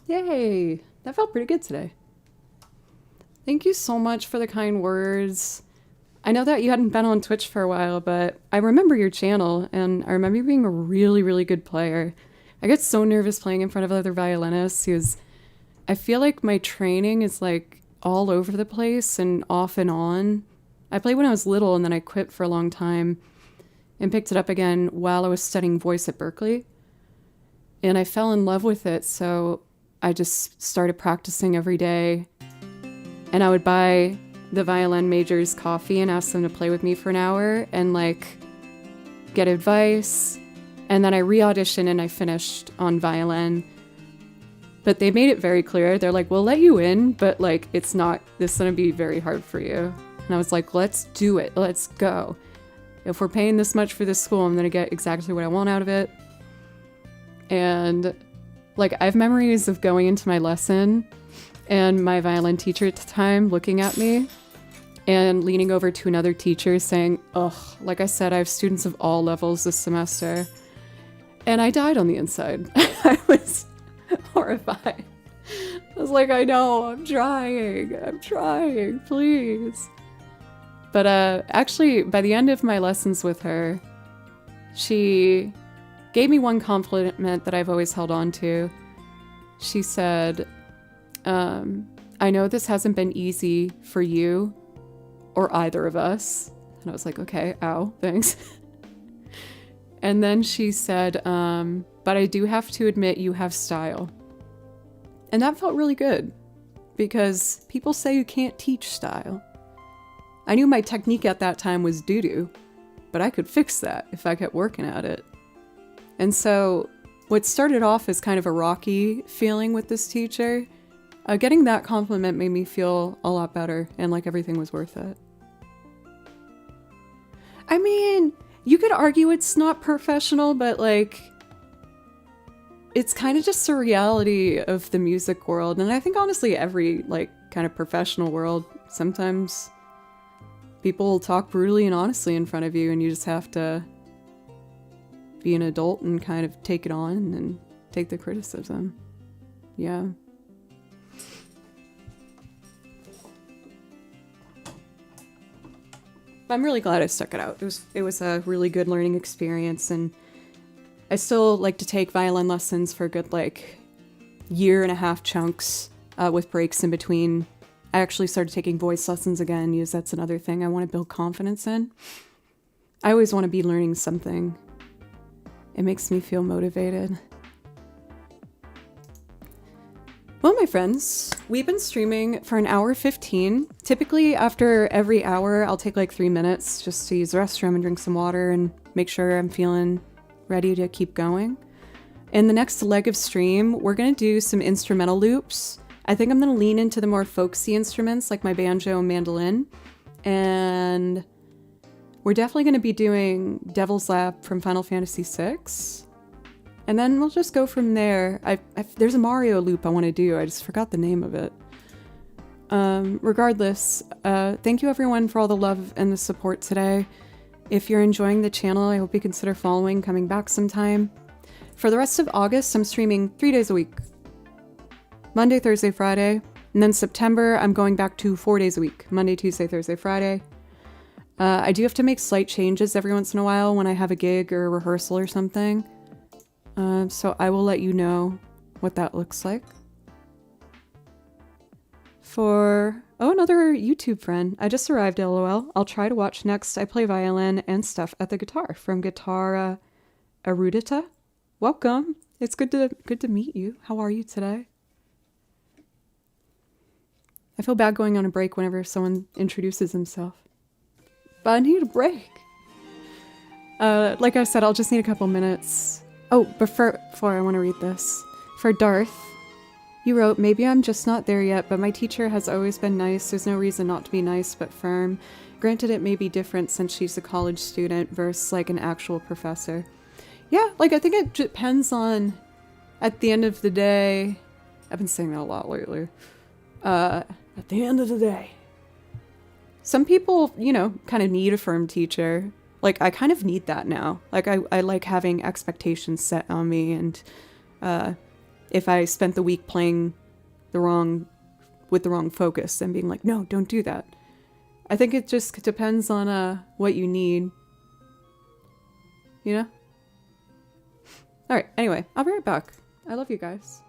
Yay! That felt pretty good today. Thank you so much for the kind words. I know that you hadn't been on Twitch for a while, but I remember your channel, and I remember you being a really, really good player. I get so nervous playing in front of other violinists because I feel like my training is like all over the place and off and on. I played when I was little, and then I quit for a long time and picked it up again while I was studying voice at Berkeley. And I fell in love with it, so I just started practicing every day. And I would buy the violin majors coffee and ask them to play with me for an hour and like get advice. And then I re-auditioned and I finished on violin. But they made it very clear. They're like, we'll let you in, but like, this is gonna be very hard for you. And I was like, let's do it. Let's go. If we're paying this much for this school, I'm gonna get exactly what I want out of it. And like, I have memories of going into my lesson and my violin teacher at the time looking at me and leaning over to another teacher saying, ugh, like I said, I have students of all levels this semester. And I died on the inside. I was horrified. I was like, I know, I'm trying, please. But actually, by the end of my lessons with her, she gave me one compliment that I've always held on to. She said, I know this hasn't been easy for you or either of us. And I was like, okay, ow, thanks. And then she said, but I do have to admit you have style. And that felt really good because people say you can't teach style. I knew my technique at that time was doo-doo, but I could fix that if I kept working at it. And so what started off as kind of a rocky feeling with this teacher, getting that compliment made me feel a lot better and like everything was worth it. I mean, you could argue it's not professional, but like, it's kind of just the reality of the music world. And I think honestly, every like kind of professional world, sometimes people talk brutally and honestly in front of you, and you just have to be an adult and kind of take it on and take the criticism. Yeah. I'm really glad I stuck it out. It was a really good learning experience, and I still like to take violin lessons for a good, like, 1.5 year chunks with breaks in between. I actually started taking voice lessons again, because that's another thing I want to build confidence in. I always want to be learning something. It makes me feel motivated. Well, my friends, we've been streaming for 1:15 hours. Typically, after every hour, I'll take like 3 minutes just to use the restroom and drink some water and make sure I'm feeling ready to keep going. In the next leg of stream, we're going to do some instrumental loops. I think I'm going to lean into the more folksy instruments like my banjo and mandolin. And we're definitely going to be doing Devil's Lap from Final Fantasy VI. And then we'll just go from there. There's a Mario loop I want to do. I just forgot the name of it. Regardless, thank you everyone for all the love and the support today. If you're enjoying the channel, I hope you consider following, coming back sometime. For the rest of August, I'm streaming 3 days a week. Monday, Thursday, Friday. And then September, I'm going back to 4 days a week. Monday, Tuesday, Thursday, Friday. I do have to make slight changes every once in a while when I have a gig or a rehearsal or something. So I will let you know what that looks like. Another YouTube friend. I just arrived, LOL. I'll try to watch next. I play violin and stuff at the guitar from Guitar Erudita. Welcome. It's good to meet you. How are you today? I feel bad going on a break whenever someone introduces himself. But I need a break. Like I said, I'll just need a couple minutes. Oh, before I want to read this. For Darth, you wrote, maybe I'm just not there yet, but my teacher has always been nice. There's no reason not to be nice, but firm. Granted, it may be different since she's a college student versus like an actual professor. Yeah, like I think it depends on, at the end of the day, I've been saying that a lot lately. At the end of the day, some people, you know, kind of need a firm teacher. Like, I kind of need that now. Like, I like having expectations set on me, and if I spent the week playing with the wrong focus and being like, no, don't do that. I think it just depends on what you need. You know? Alright, anyway, I'll be right back. I love you guys.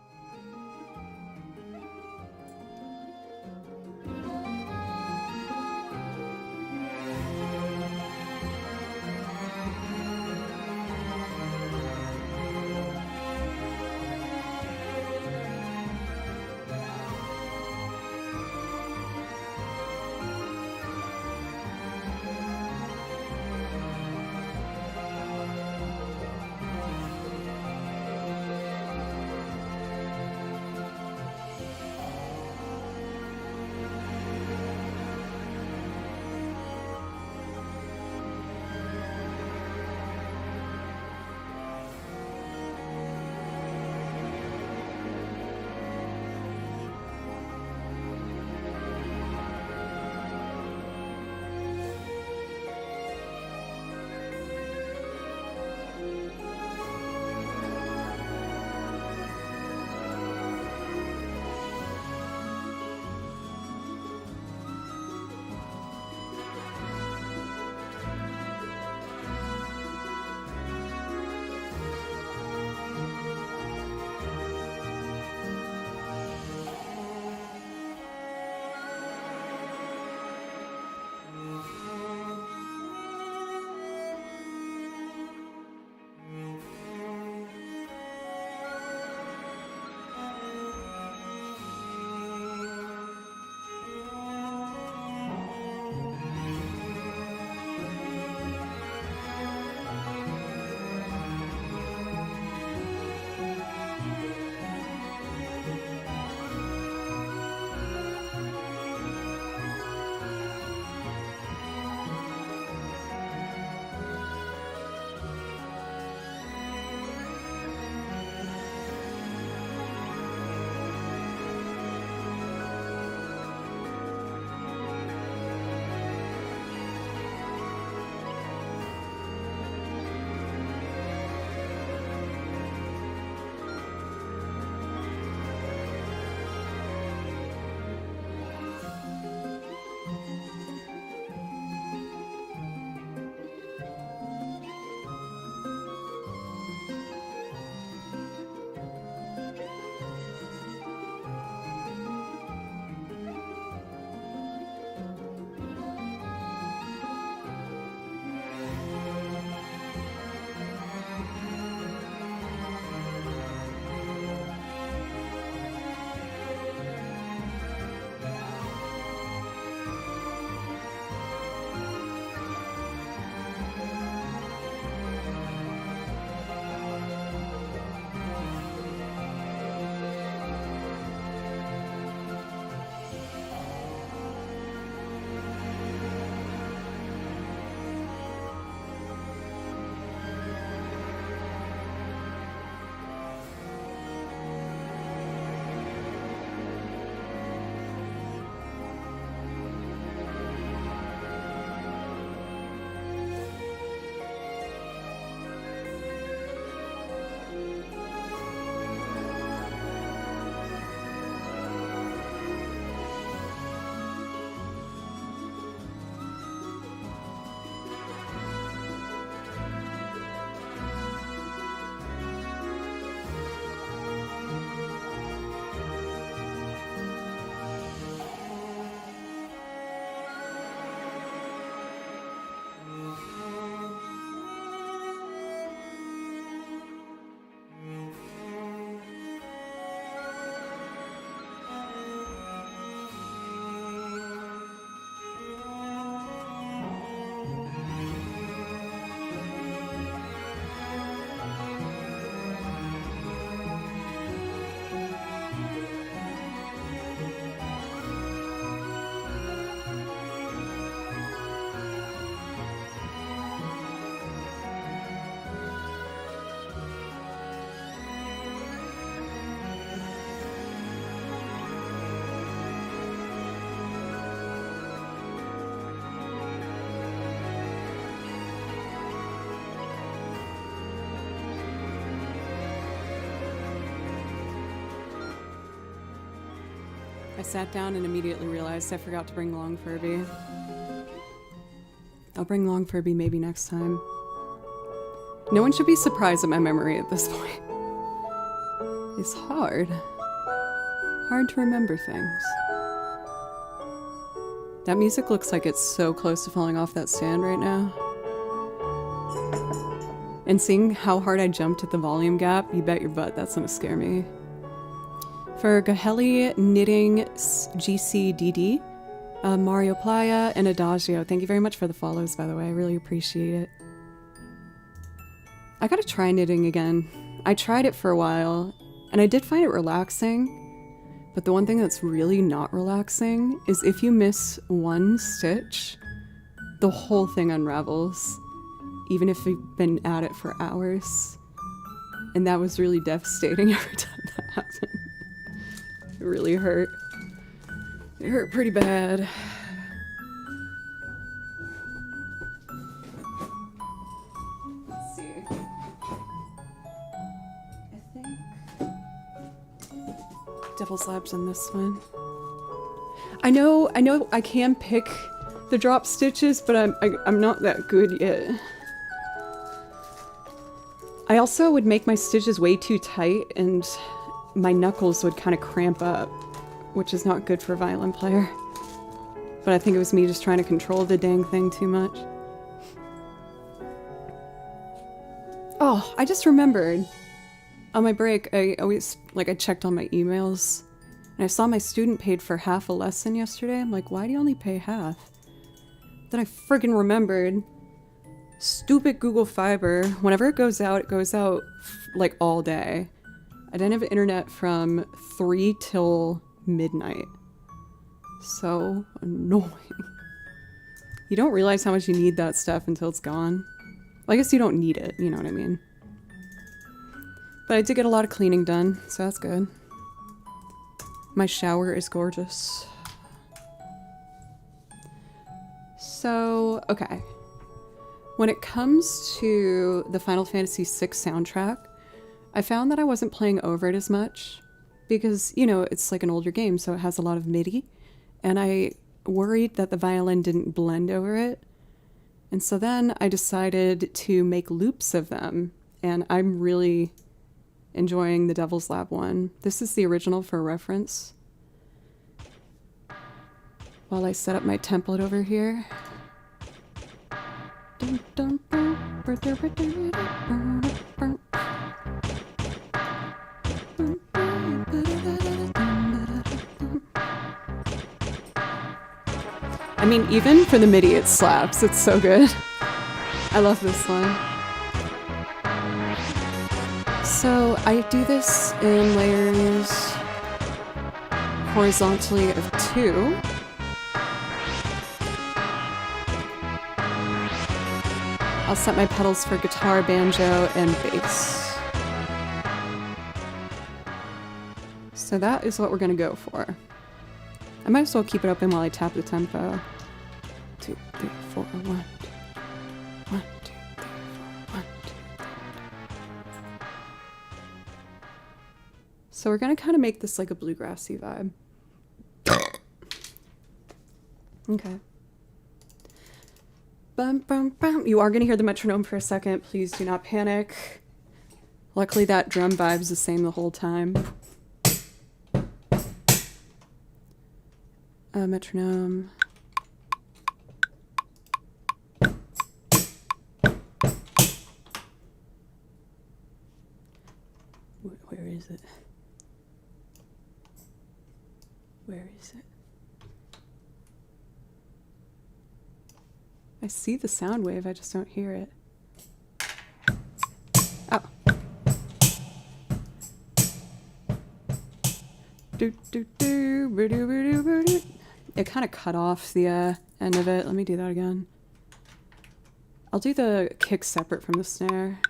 sat down and immediately realized I forgot to bring Long Furby. I'll bring Long Furby maybe next time. No one should be surprised at my memory at this point. It's hard. Hard to remember things. That music looks like it's so close to falling off that stand right now. And seeing how hard I jumped at the volume gap, you bet your butt that's gonna scare me. For Gaheli Knitting GCDD, Mario Playa, and Adagio, thank you very much for the follows, by the way. I really appreciate it. I gotta try knitting again. I tried it for a while, and I did find it relaxing. But the one thing that's really not relaxing is if you miss one stitch, the whole thing unravels, even if you've been at it for hours. And that was really devastating every time that happened. It really hurt. It hurt pretty bad. Let's see. I think Devil's Lab's in this one. I know I can pick the drop stitches, but I'm not that good yet. I also would make my stitches way too tight and my knuckles would kind of cramp up, which is not good for a violin player. But I think it was me just trying to control the dang thing too much. Oh, I just remembered. On my break, I checked on my emails, and I saw my student paid for half a lesson yesterday. I'm like, why do you only pay half? Then I friggin' remembered. Stupid Google Fiber. Whenever it goes out like all day. I didn't have internet from 3 till midnight. So annoying. You don't realize how much you need that stuff until it's gone. Well, I guess you don't need it, you know what I mean. But I did get a lot of cleaning done, so that's good. My shower is gorgeous. So, okay. When it comes to the Final Fantasy VI soundtrack, I found that I wasn't playing over it as much because, you know, it's like an older game, so it has a lot of MIDI, and I worried that the violin didn't blend over it. And so then I decided to make loops of them, and I'm really enjoying the Devil's Lab one. This is the original for reference. While I set up my template over here. I mean, even for the MIDI, it slaps. It's so good. I love this one. So I do this in layers horizontally of 2. I'll set my pedals for guitar, banjo, and bass. So that is what we're gonna go for. I might as well keep it open while I tap the tempo. 2, 3, 4, 1, 2, 1, 2, 3, 4, 1, 2. So we're gonna kind of make this like a bluegrassy vibe. Okay. Bum, bum, bum. You are gonna hear the metronome for a second. Please do not panic. Luckily that drum vibe's the same the whole time. Metronome. Where is it? Where is it? I see the sound wave, I just don't hear it. Oh. Do do do do do do do. It kind of cut off the end of it. Let me do that again. I'll do the kick separate from the snare.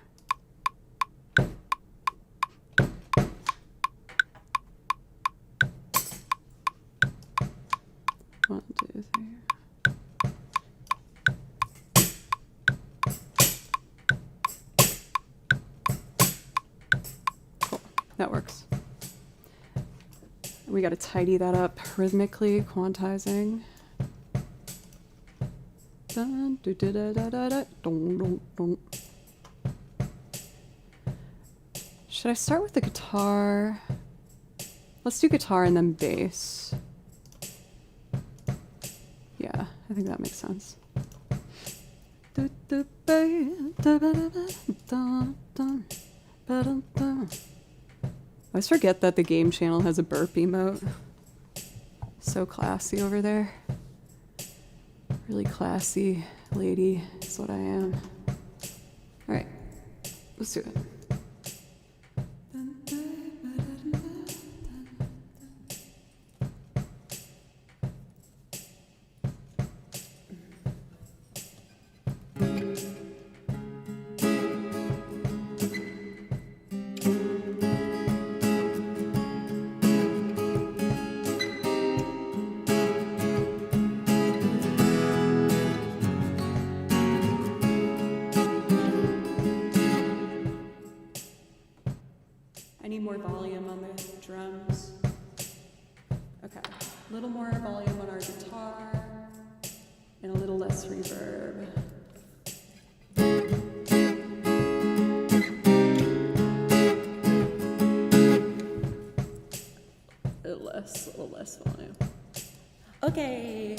1, 2, 3. Cool. That works. We gotta tidy that up rhythmically, quantizing. Dun, do, da, da, da, da, da, dun, dun, dun. Should I start with the guitar? Let's do guitar and then bass. Yeah, I think that makes sense. I always forget that the game channel has a burp emote. So classy over there. Really classy lady is what I am. All right, let's do it. I need more volume on the drums. Okay, a little more volume on our guitar and a little less reverb. A little less volume. Okay.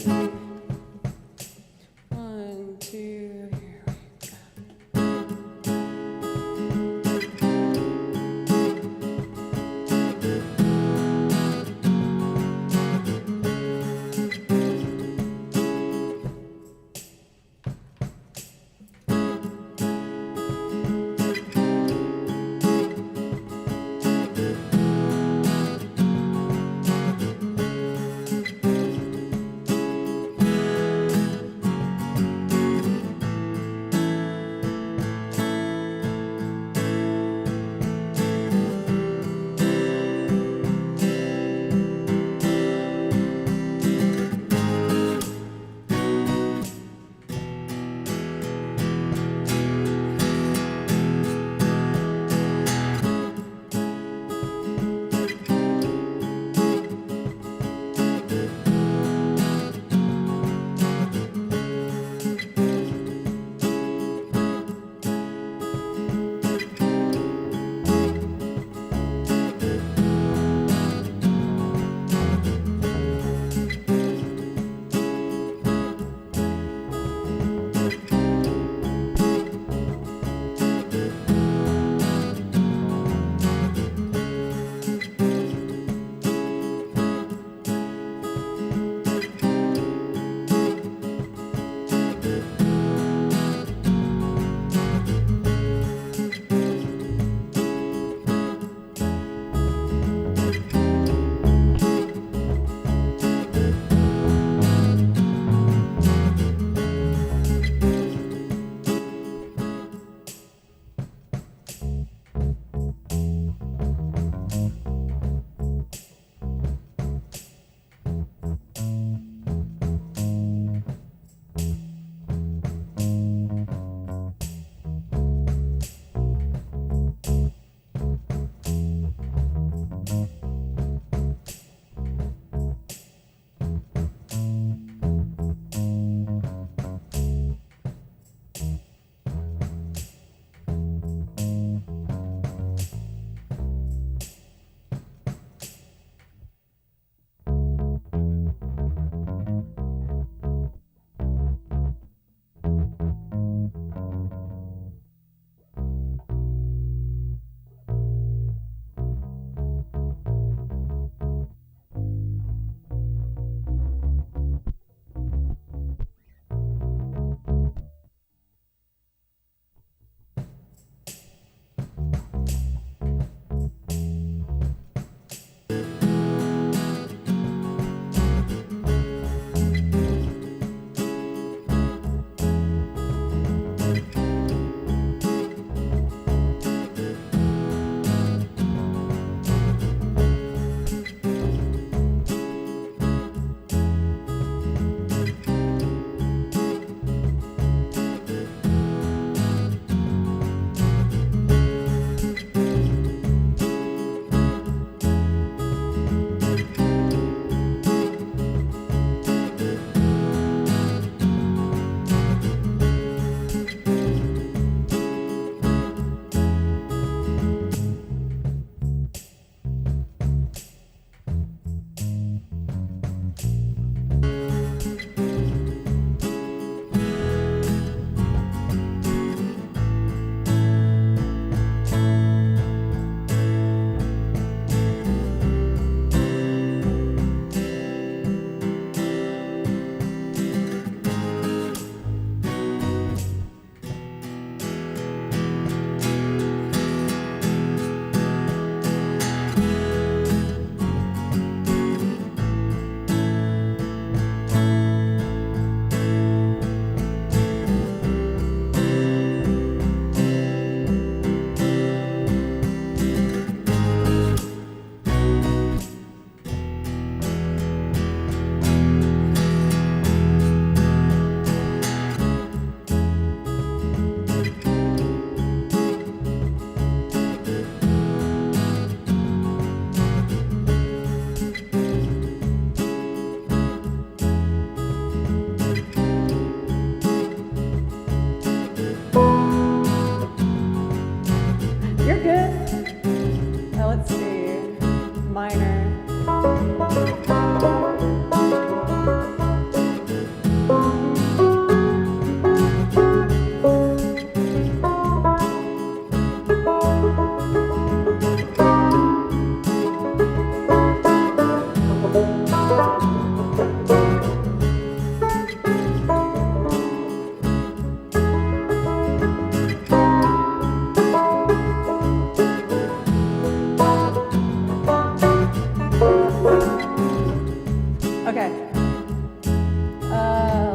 1, 2, here we go.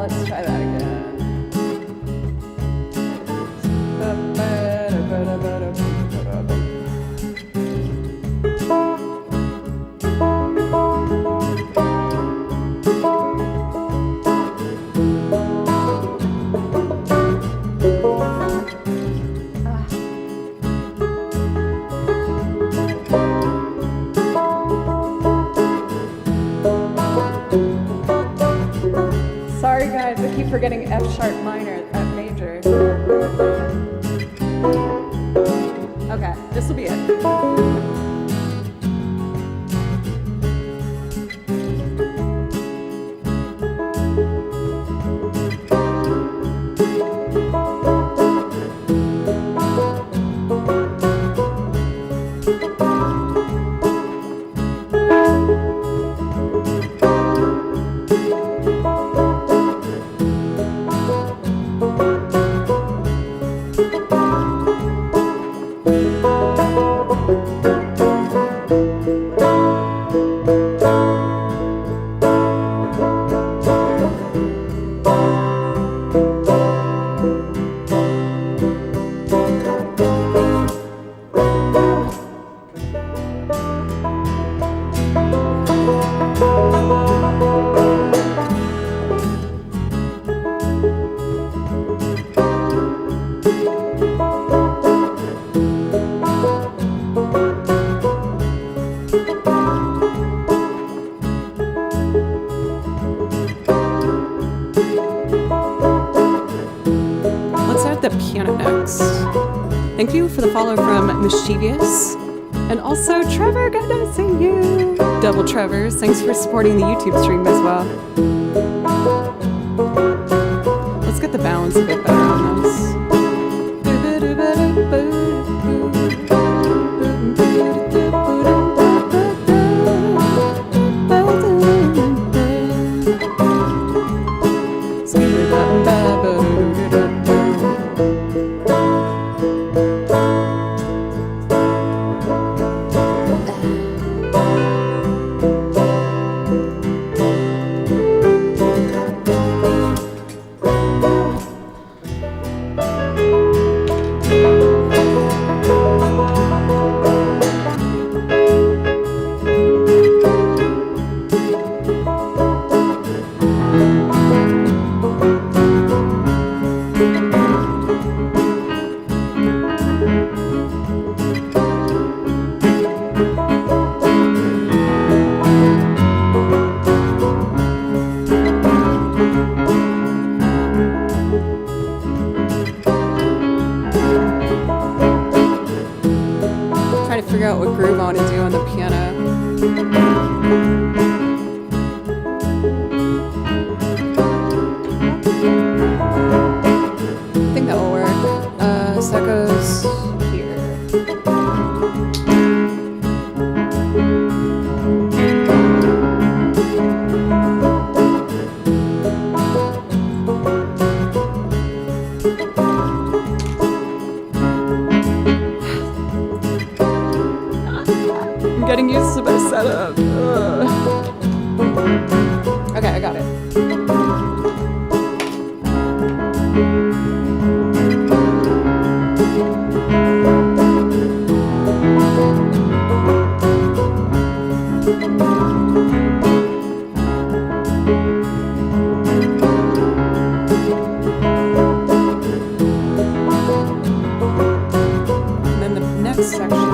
let's try that again. Sorry guys, I keep forgetting F sharp minor, F major. Okay, this will be it. The piano next. Thank you for the follow from Mischievous. And also, Trevor, good to see you. Double Trevors, thanks for supporting the YouTube stream as well. Let's get the balance a bit better on this. Figure out what groove I want to do on the piano. I think that will work. So that goes here. Getting used to my setup. Okay, I got it. And then the next section.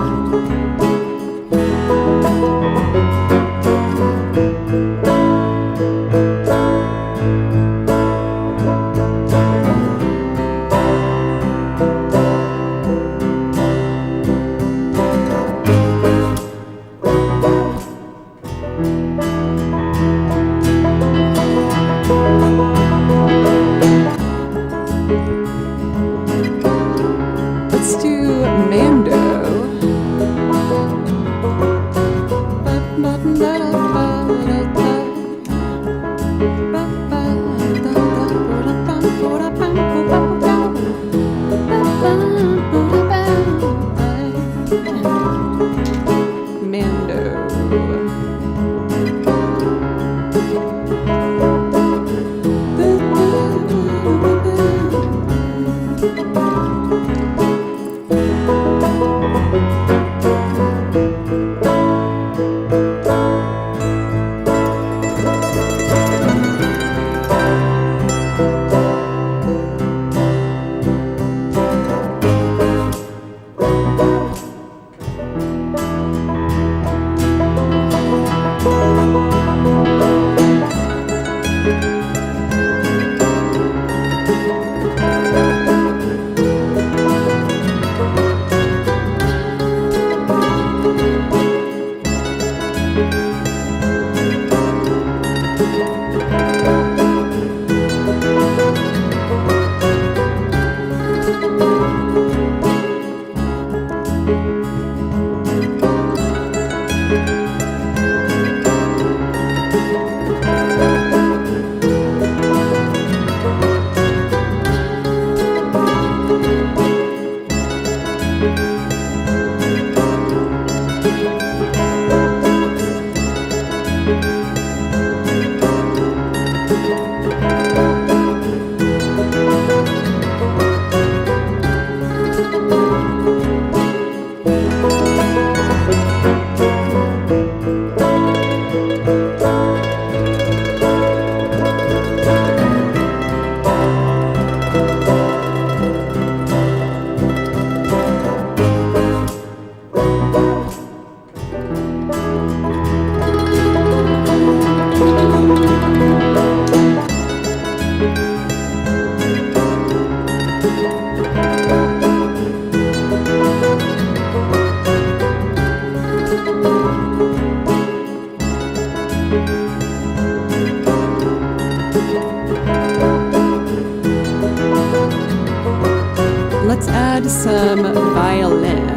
Let's add some violin.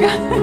guys.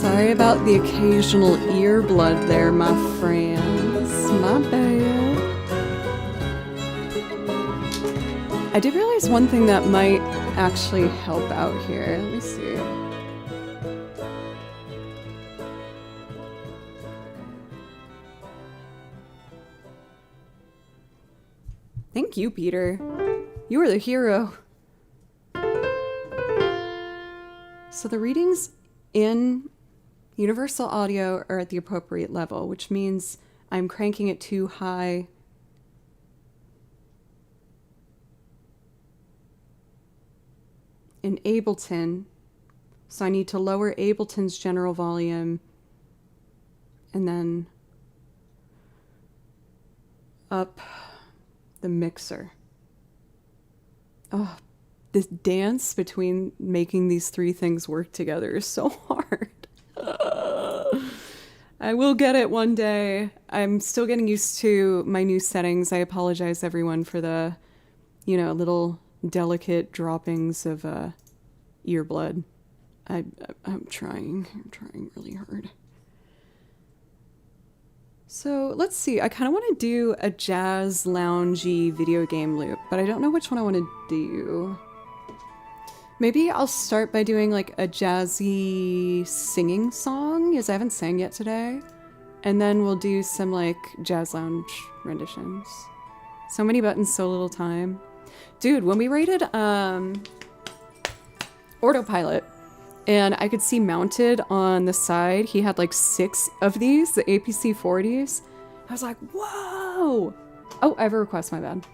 Sorry about the occasional ear blood there, my friends. My bad. I did realize one thing that might actually help out here. Let me see. Thank you, Peter. You are the hero. So the readings in Universal Audio are at the appropriate level, which means I'm cranking it too high. In Ableton, so I need to lower Ableton's general volume and then up the mixer. Oh, this dance between making these three things work together is so hard. I will get it one day. I'm still getting used to my new settings. I apologize, everyone, for the, little delicate droppings of ear blood. I'm trying really hard. So let's see. I kind of want to do a jazz loungy video game loop, but I don't know which one I want to do. Maybe I'll start by doing like a jazzy singing song, as I haven't sang yet today. And then we'll do some like jazz lounge renditions. So many buttons, so little time. Dude, when we rated Autopilot, and I could see mounted on the side, he had like 6 of these, the APC 40s. I was like, whoa! Oh, I have a request, my bad.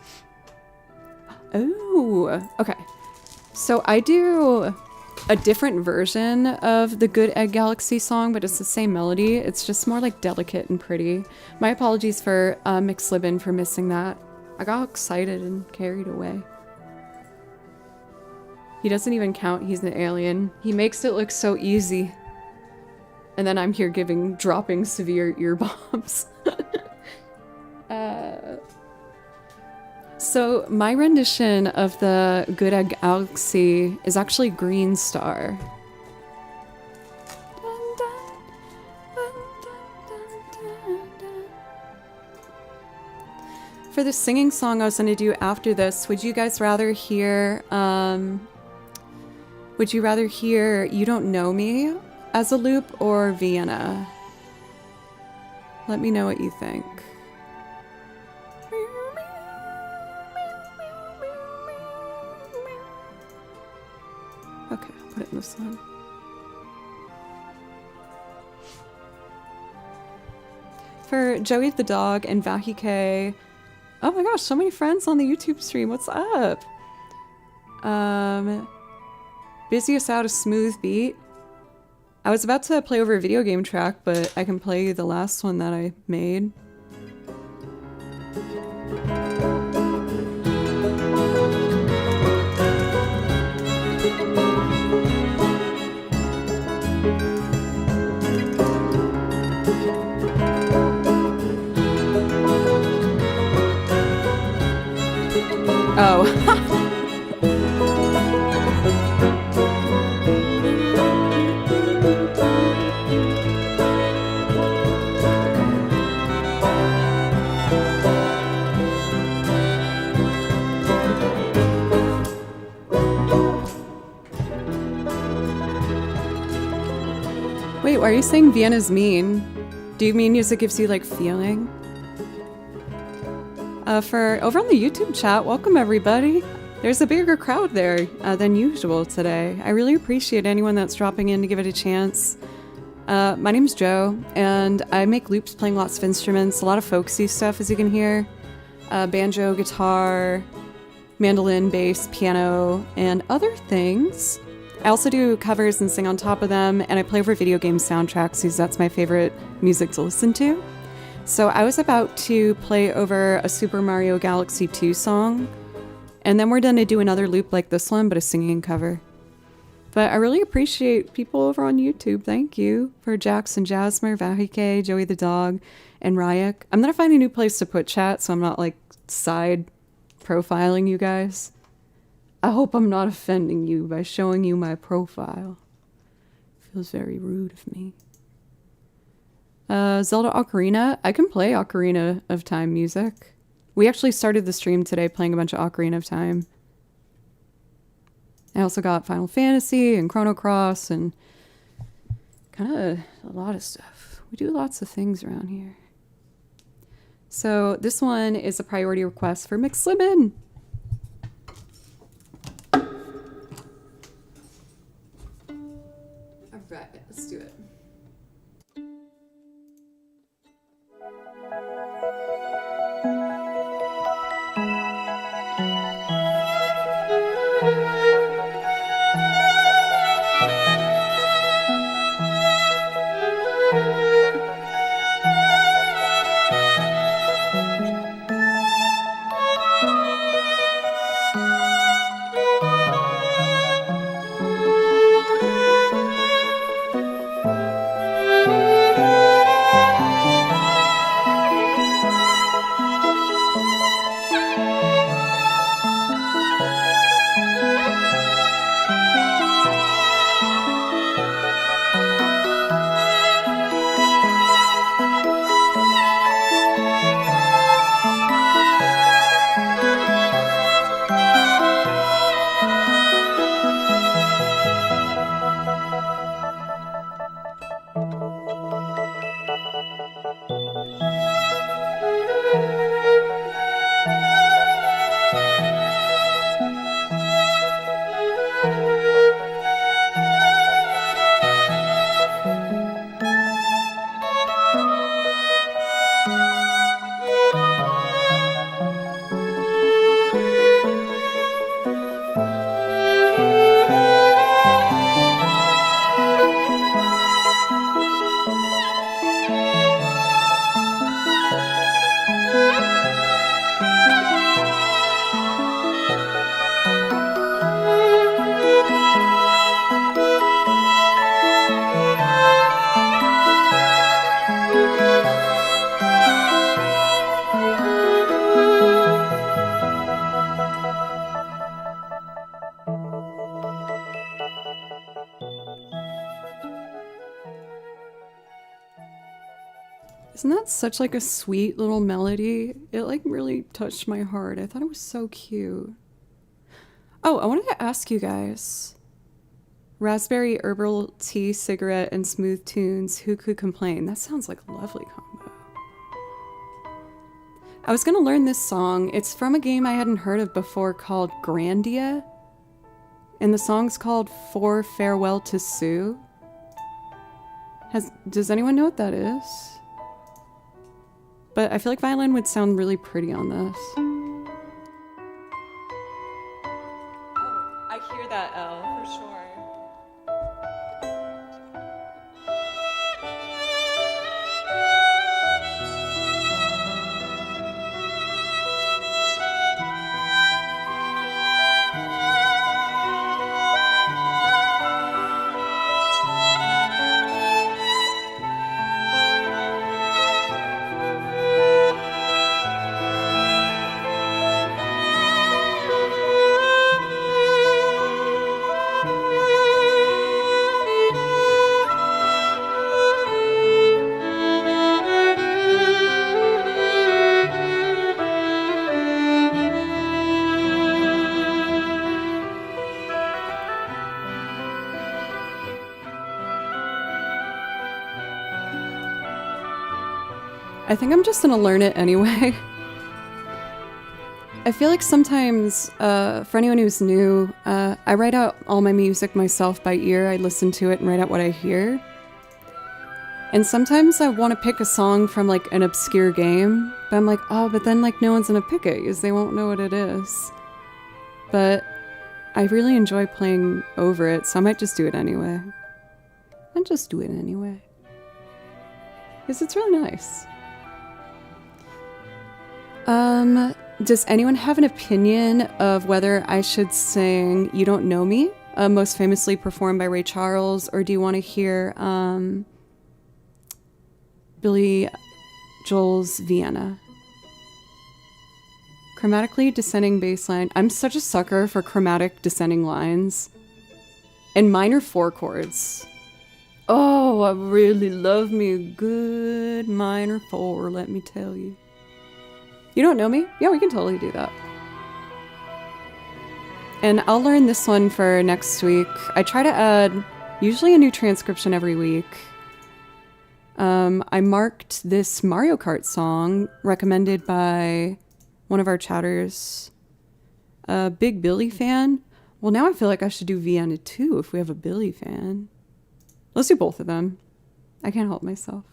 Oh, okay. So I do a different version of the Good Egg Galaxy song, but it's the same melody. It's just more like delicate and pretty. My apologies for McSlibbin for missing that. I got excited and carried away. He doesn't even count, he's an alien. He makes it look so easy. And then I'm here dropping severe ear bombs. So my rendition of the Good Egg Galaxy is actually Green Star. For the singing song I was going to do after this, would you guys rather hear, You Don't Know Me as a loop or Vienna? Let me know what you think. Okay, I'll put it in this one. For Joey the dog and Vahi K. Oh my gosh, so many friends on the YouTube stream. What's up? Busiest out a smooth beat. I was about to play over a video game track, but I can play the last one that I made. Oh. Wait, why are you saying Vienna's mean? Do you mean music gives you like feeling? For over on the YouTube chat, welcome everybody. There's a bigger crowd there than usual today. I really appreciate anyone that's dropping in to give it a chance. My name's Joe, and I make loops playing lots of instruments, a lot of folksy stuff as you can hear. Banjo, guitar, mandolin, bass, piano, and other things. I also do covers and sing on top of them, and I play over video game soundtracks because that's my favorite music to listen to. So I was about to play over a Super Mario Galaxy 2 song, and then we're going to do another loop like this one, but a singing cover. But I really appreciate people over on YouTube. Thank you for Jackson Jasmer, Vahike, Joey the Dog, and Ryak. I'm going to find a new place to put chat so I'm not like side profiling you guys. I hope I'm not offending you by showing you my profile. Feels very rude of me. Zelda Ocarina. I can play Ocarina of Time music. We actually started the stream today playing a bunch of Ocarina of Time. I also got Final Fantasy and Chrono Cross and kind of a lot of stuff. We do lots of things around here. So this one is a priority request for McSlibbin. All right, let's do it. Isn't that such like a sweet little melody? It like really touched my heart. I thought it was so cute. Oh, I wanted to ask you guys. Raspberry herbal tea, cigarette, and smooth tunes. Who could complain? That sounds like a lovely combo. I was gonna learn this song. It's from a game I hadn't heard of before called Grandia. And the song's called For Farewell to Sue. Does anyone know what that is? But I feel like violin would sound really pretty on this. Oh, I hear that L for sure. I think I'm just gonna learn it anyway. I feel like sometimes, for anyone who's new, I write out all my music myself by ear. I listen to it and write out what I hear. And sometimes I want to pick a song from like an obscure game, but I'm like, oh, but then like no one's gonna pick it because they won't know what it is. But I really enjoy playing over it, so I might just do it anyway. I'll just do it anyway. Because it's really nice. Does anyone have an opinion of whether I should sing You Don't Know Me, most famously performed by Ray Charles, or do you want to hear Billy Joel's Vienna? Chromatically descending bass line. I'm such a sucker for chromatic descending lines. And minor four chords. Oh, I really love me a good minor four, let me tell you. You don't know me? Yeah, we can totally do that. And I'll learn this one for next week. I try to add usually a new transcription every week. I marked this Mario Kart song recommended by one of our chatters, a big Billy fan. Well, now I feel like I should do Vienna too if we have a Billy fan. Let's do both of them. I can't help myself.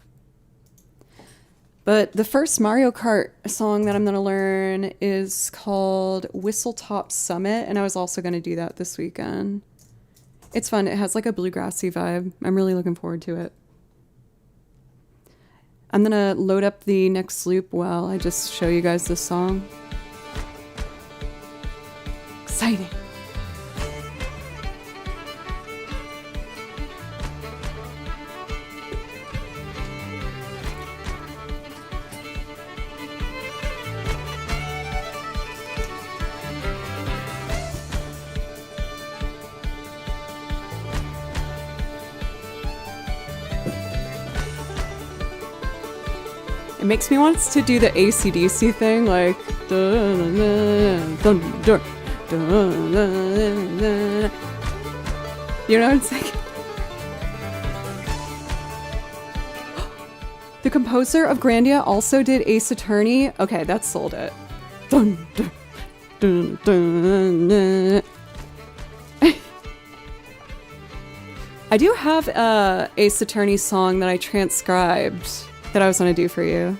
But the first Mario Kart song that I'm going to learn is called Whistletop Summit, and I was also going to do that this weekend. It's fun. It has like a bluegrassy vibe. I'm really looking forward to it. I'm going to load up the next loop while I just show you guys this song. Exciting. It makes me want to do the AC/DC thing, like you know what I'm saying? The composer of Grandia also did Ace Attorney. Okay, that sold it. I do have a Ace Attorney song that I transcribed that I was going to do for you.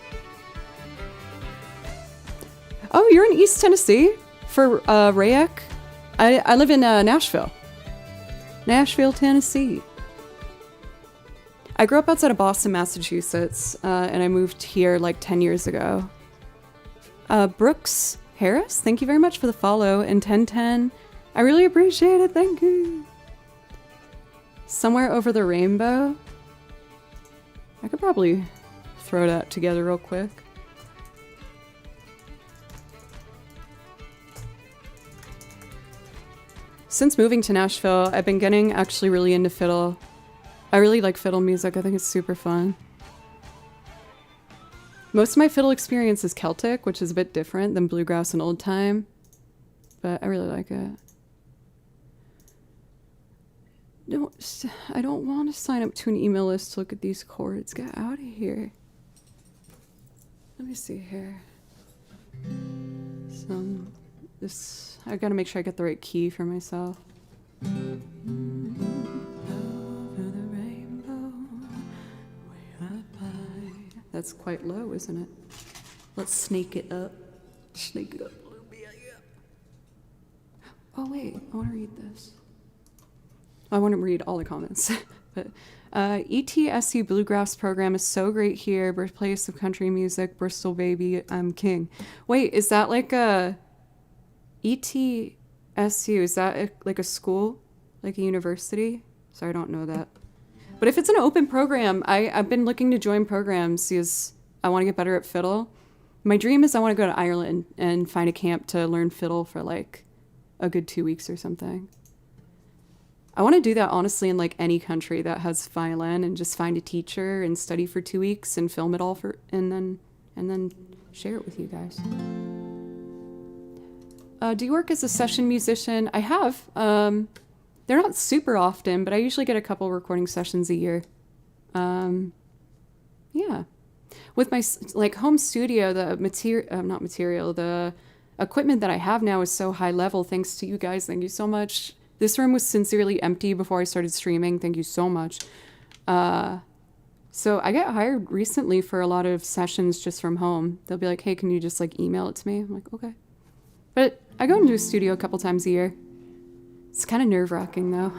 Oh, you're in East Tennessee for Rayek? I live in Nashville. Nashville, Tennessee. I grew up outside of Boston, Massachusetts, and I moved here like 10 years ago. Brooks Harris, thank you very much for the follow, and 1010. I really appreciate it, thank you. Somewhere Over the Rainbow. I could probably throw that together real quick. Since moving to Nashville, I've been getting actually really into fiddle. I really like fiddle music. I think it's super fun. Most of my fiddle experience is Celtic, which is a bit different than bluegrass and old time, but I really like it. I don't want to sign up to an email list to look at these chords. Get out of here. Let me see here. I gotta make sure I get the right key for myself. Over the rainbow, way up high. That's quite low, isn't it? Let's snake it up. Snake it up a little bit, yeah. Oh wait, I want to read this. I want to read all the comments. But ETSU Bluegrass program is so great here. Birthplace of country music, Bristol baby, I'm king. Wait, is that like a ETSU? Is that like a school, like a university? Sorry, I don't know that. But if it's an open program, I've been looking to join programs because I want to get better at fiddle. My dream is I want to go to Ireland and find a camp to learn fiddle for like a good 2 weeks or something. I want to do that honestly in like any country that has violin and just find a teacher and study for 2 weeks and film it all and then share it with you guys. Do you work as a session musician? I have. They're not super often, but I usually get a couple recording sessions a year. Yeah. with my like home studio, the the equipment that I have now is so high level. Thanks to you guys. Thank you so much. This room was sincerely empty before I started streaming. Thank you so much. So I got hired recently for a lot of sessions just from home. They'll be like, hey, can you just like email it to me? I'm like, okay. But I go into a studio a couple times a year. It's kind of nerve-wracking though.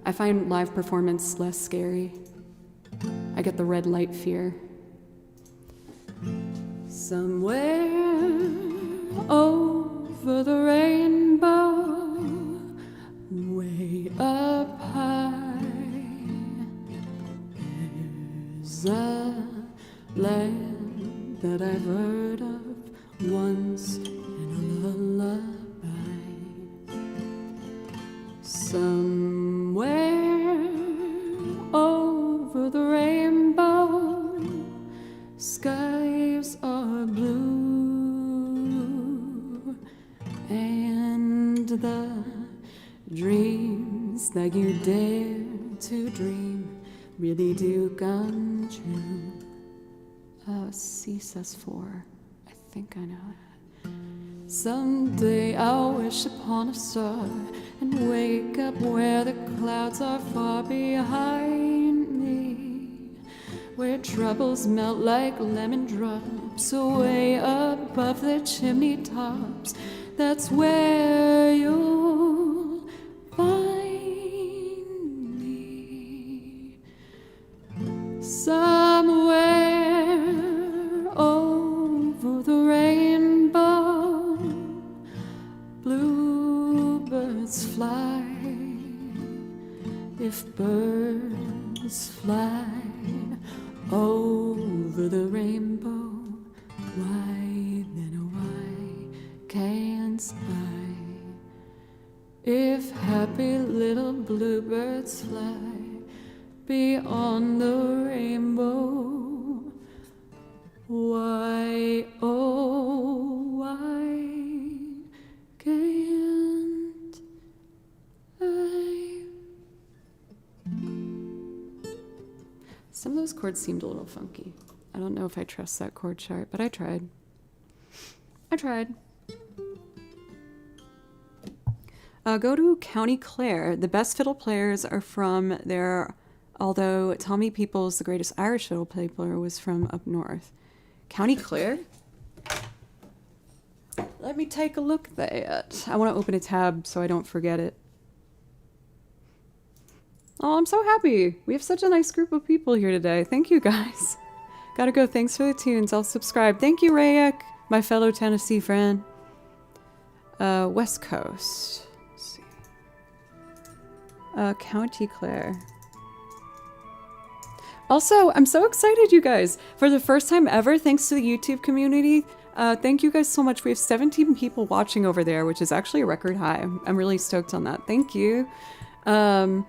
I find live performance less scary. I get the red light fear. Somewhere over the rainbow, way up high, there's a land that I've heard of once in a lullaby. Somewhere over the rainbow, skies are blue, and the dreams that you dare to dream really do come true. C says 4. I think I know that. Someday I'll wish upon a star and wake up where the clouds are far behind me, where troubles melt like lemon drops away above the chimney tops. That's where you'll find me. Somewhere over the rainbow, bluebirds fly. If birds fly over the rainbow, why then why can't I? If happy little bluebirds fly beyond the rainbow, why, oh, why can't I? Some of those chords seemed a little funky. I don't know if I trust that chord chart, but I tried. Go to County Clare. The best fiddle players are from there, although Tommy Peoples, the greatest Irish fiddle player, was from up north. County Clare? Let me take a look at that. I want to open a tab so I don't forget it. Oh, I'm so happy. We have such a nice group of people here today. Thank you, guys. Gotta go. Thanks for the tunes. I'll subscribe. Thank you, Rayek, my fellow Tennessee friend. West Coast. Let's see. County Clare. Also, I'm so excited, you guys. For the first time ever, thanks to the YouTube community, thank you guys so much. We have 17 people watching over there, which is actually a record high. I'm really stoked on that. Thank you. I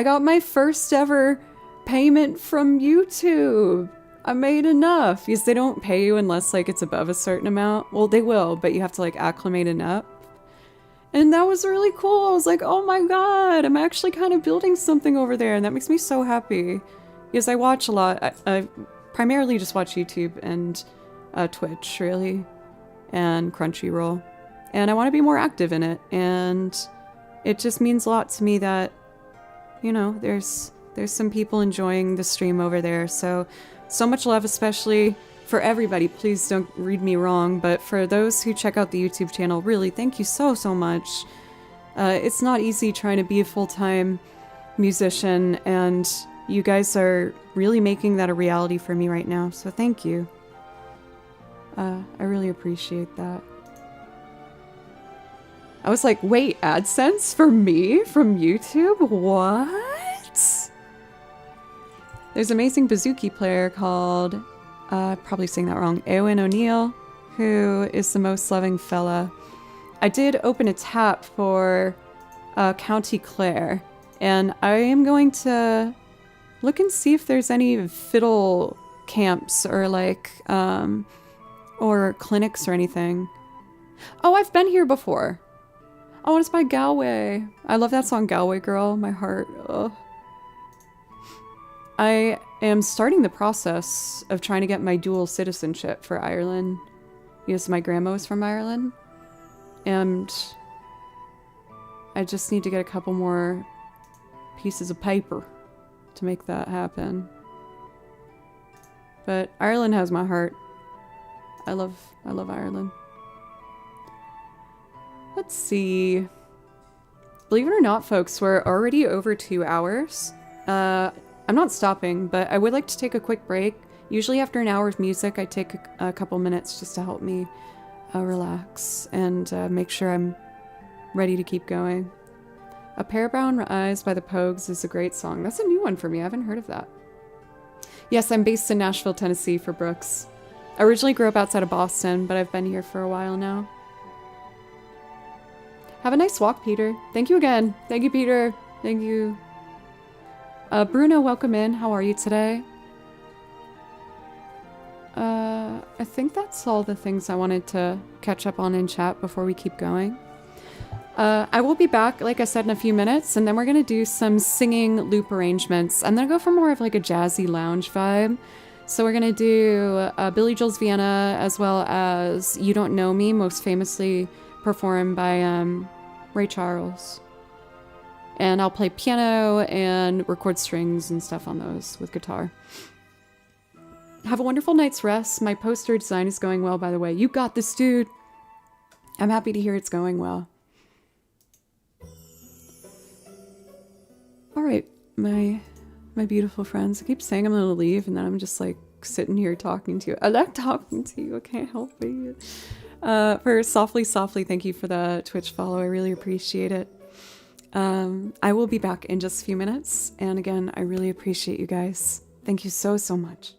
got my first ever payment from YouTube. I made enough, because they don't pay you unless like it's above a certain amount. Well, they will, but you have to like acclimate enough. And that was really cool. I was like, oh my god, I'm actually kind of building something over there, and that makes me so happy. Because I watch a lot. I primarily just watch YouTube and Twitch, really, and Crunchyroll. And I want to be more active in it, and it just means a lot to me that, you know, there's some people enjoying the stream over there. So much love, especially for everybody. Please don't read me wrong, but for those who check out the YouTube channel, really, thank you so much. It's not easy trying to be a full-time musician, and you guys are really making that a reality for me right now, so thank you. I really appreciate that. I was like, wait, AdSense for me from YouTube? What? There's an amazing bouzouki player called, probably saying that wrong, Eowyn O'Neill, who is the most loving fella. I did open a tap for County Clare, and I am going to look and see if there's any fiddle camps or like, or clinics or anything. Oh, I've been here before. Oh, it's by Galway. I love that song, Galway Girl, my heart. Ugh. I am starting the process of trying to get my dual citizenship for Ireland. Yes, my grandma was from Ireland. And I just need to get a couple more pieces of paper to make that happen. But Ireland has my heart. I love Ireland. Let's see. Believe it or not, folks, we're already over 2 hours. I'm not stopping, but I would like to take a quick break. Usually after an hour of music, I take a couple minutes just to help me relax and make sure I'm ready to keep going. A Pair of Brown Eyes by the Pogues is a great song. That's a new one for me. I haven't heard of that. Yes, I'm based in Nashville, Tennessee for Brooks. I originally grew up outside of Boston, but I've been here for a while now. Have a nice walk, Peter. Thank you again. Thank you, Peter. Thank you. Bruno, welcome in. How are you today? I think that's all the things I wanted to catch up on in chat before we keep going. I will be back, like I said, in a few minutes, and then we're going to do some singing loop arrangements. I'm going to go for more of like a jazzy lounge vibe. So we're going to do Billy Joel's Vienna, as well as You Don't Know Me, most famously performed by Ray Charles. And I'll play piano and record strings and stuff on those with guitar. Have a wonderful night's rest. My poster design is going well, by the way. You got this, dude. I'm happy to hear it's going well. All right, my beautiful friends. I keep saying I'm going to leave, and then I'm just like sitting here talking to you. I like talking to you. I can't help it. For Softly, thank you for the Twitch follow. I really appreciate it. I will be back in just a few minutes. And again, I really appreciate you guys. Thank you so, so much.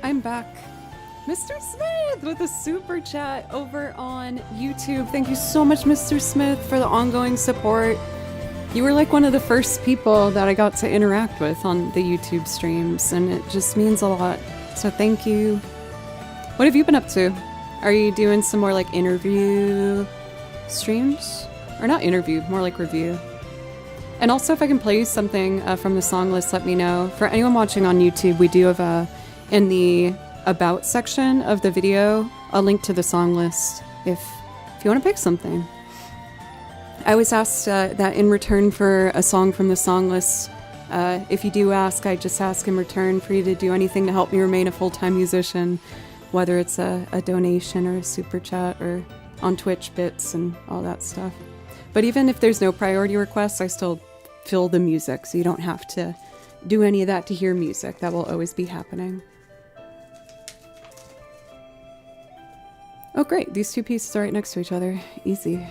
I'm back. Mr. Smith with a super chat over on YouTube. Thank you so much, Mr. Smith, for the ongoing support. You were like one of the first people that I got to interact with on the YouTube streams, and it just means a lot. So thank you. What have you been up to? Are you doing some more like interview streams? Or not interview, more like review. And also if I can play you something from the song list, let me know. For anyone watching on YouTube, we do have in the About section of the video a link to the song list if you want to pick something. I always ask that in return for a song from the song list, if you do ask, I just ask in return for you to do anything to help me remain a full-time musician, whether it's a donation or a super chat or on Twitch bits and all that stuff. But even if there's no priority requests, I still fill the music, so you don't have to do any of that to hear music. That will always be happening. Oh great, these two pieces are right next to each other. Easy.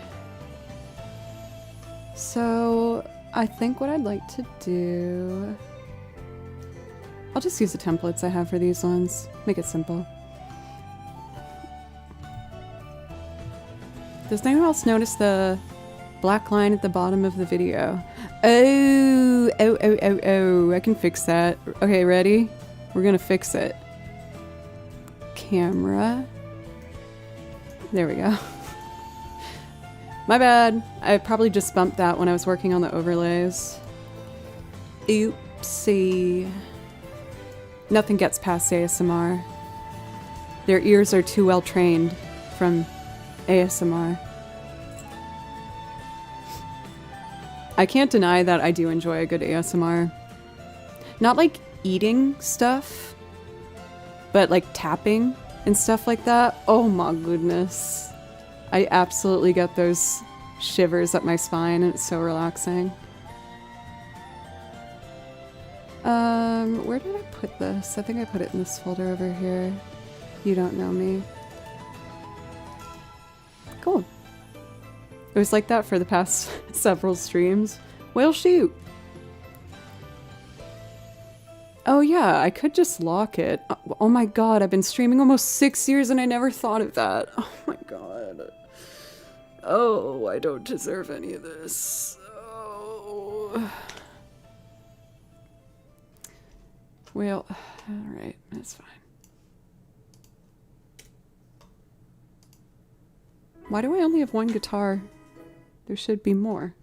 So, I think what I'd like to do... I'll just use the templates I have for these ones. Make it simple. Does anyone else notice the black line at the bottom of the video? Oh, I can fix that. Okay, ready? We're gonna fix it. Camera. There we go. My bad. I probably just bumped that when I was working on the overlays. Oopsie. Nothing gets past ASMR. Their ears are too well trained from ASMR. I can't deny that I do enjoy a good ASMR. Not like eating stuff, but like tapping and stuff like that. Oh my goodness. I absolutely get those shivers up my spine and it's so relaxing. Where did I put this? I think I put it in this folder over here. You don't know me. Cool. It was like that for the past several streams. Well, shoot. Oh yeah, I could just lock it. Oh my god, I've been streaming almost 6 years and I never thought of that. Oh my god. Oh, I don't deserve any of this. Oh. Well, alright, that's fine. Why do I only have one guitar? There should be more.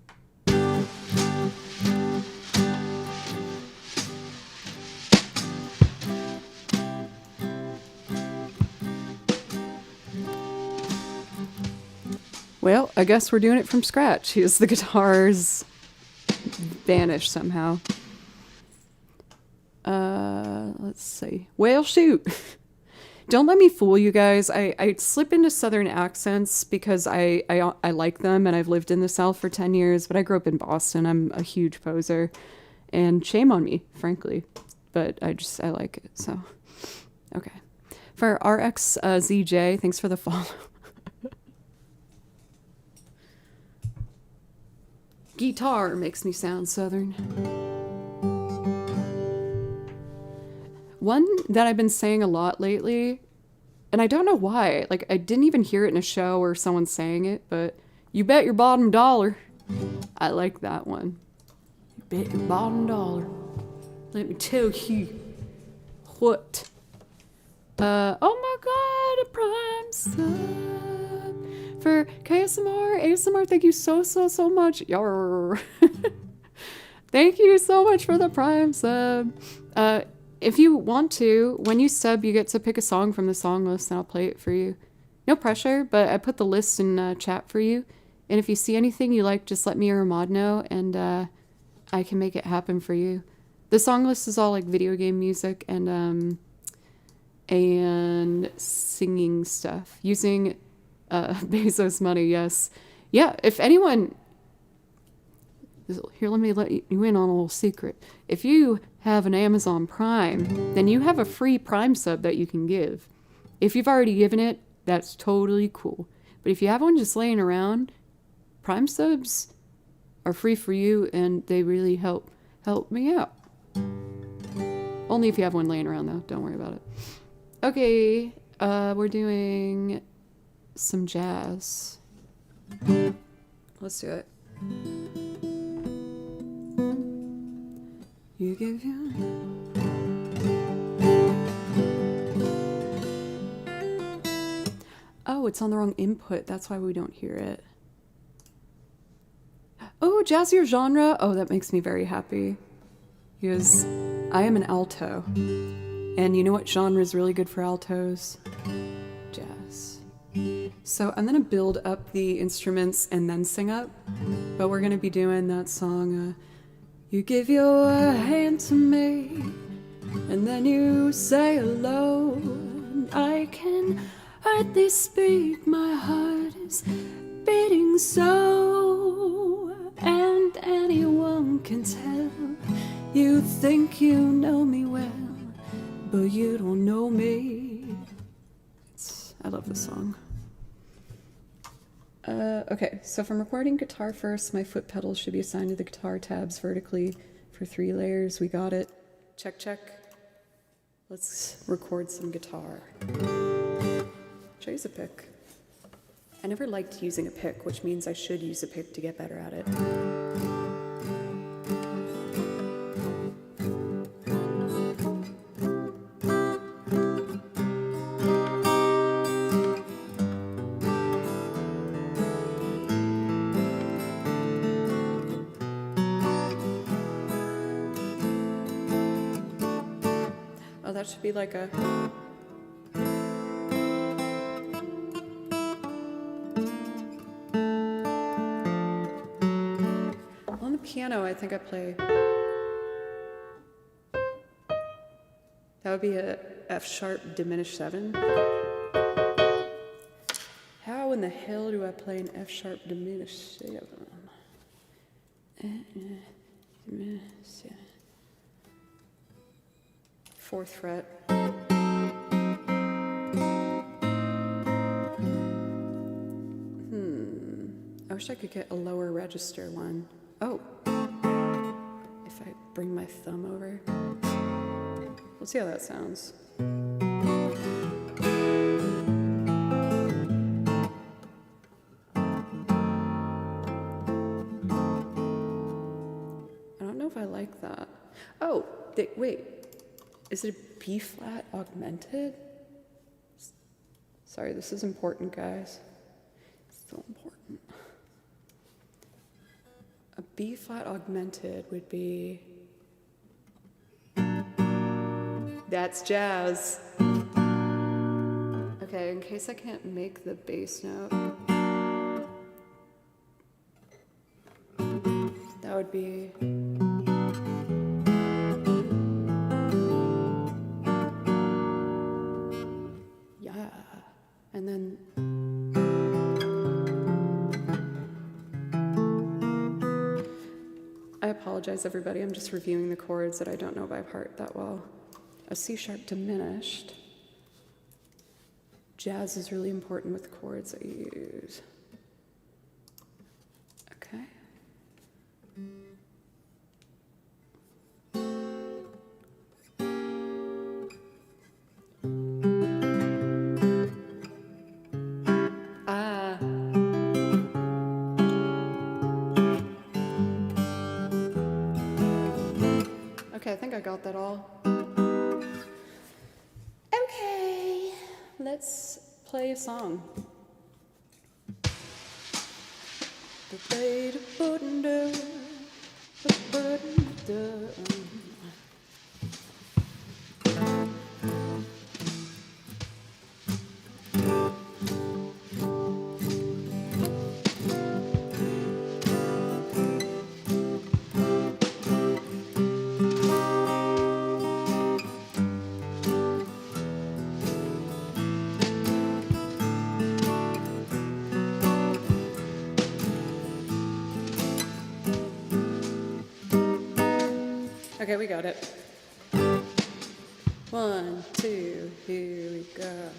Well, I guess we're doing it from scratch. Here's the guitars vanish somehow. Let's see. Well, shoot. Don't let me fool you guys. I slip into southern accents because I like them and I've lived in the South for 10 years, but I grew up in Boston. I'm a huge poser and shame on me, frankly, but I like it. So, okay. For RXZJ, thanks for the follow. Guitar makes me sound southern. One that I've been saying a lot lately, and I don't know why, like I didn't even hear it in a show or someone saying it, but you bet your bottom dollar. I like that one. You bet your bottom dollar. Let me tell you what. Oh my god, a prime sub for KSMR. ASMR, thank you so much. Yarr. Thank you so much for the prime sub. If you want to, when you sub, you get to pick a song from the song list and I'll play it for you. No pressure, but I put the list in chat for you. And if you see anything you like, just let me or Ahmad know and I can make it happen for you. The song list is all like video game music and singing stuff. Using Bezos money, yes. Yeah, if anyone... Here, let me let you in on a little secret. If you have an Amazon Prime, then you have a free Prime sub that you can give. If you've already given it, that's totally cool. But if you have one just laying around, Prime subs are free for you and they really help me out. Only if you have one laying around though, don't worry about it. Okay, we're doing some jazz. Let's do it. You give your... Oh, it's on the wrong input. That's why we don't hear it. Oh, jazzier genre. Oh, that makes me very happy. Because I am an alto. And you know what genre is really good for altos? Jazz. So I'm going to build up the instruments and then sing up. But we're going to be doing that song, you give your hand to me, and then you say hello. And I can hardly speak, my heart is beating so. And anyone can tell, you think you know me well, but you don't know me. I love this song. Okay, so if I'm recording guitar first, my foot pedals should be assigned to the guitar tabs vertically for 3 layers. We got it. Check, check. Let's record some guitar. Should I use a pick? I never liked using a pick, which means I should use a pick to get better at it. Oh, that should be like a... On the piano, I think I play... That would be a F sharp diminished 7. How in the hell do I play an F sharp diminished 7? Diminished 7. 4th fret. I wish I could get a lower register one. Oh, if I bring my thumb over. Let's see how that sounds. I don't know if I like that. Oh, wait. Is it a B flat augmented? Sorry, this is important, guys. It's so important. A B flat augmented would be... That's jazz. Okay, in case I can't make the bass note, that would be... Yeah. And then... I apologize, everybody. I'm just reviewing the chords that I don't know by heart that well. A C sharp diminished. Jazz is really important with the chords I use. Okay. Okay, I think I got that all. Okay, let's play a song. Okay, we got it. 1, 2, here we go.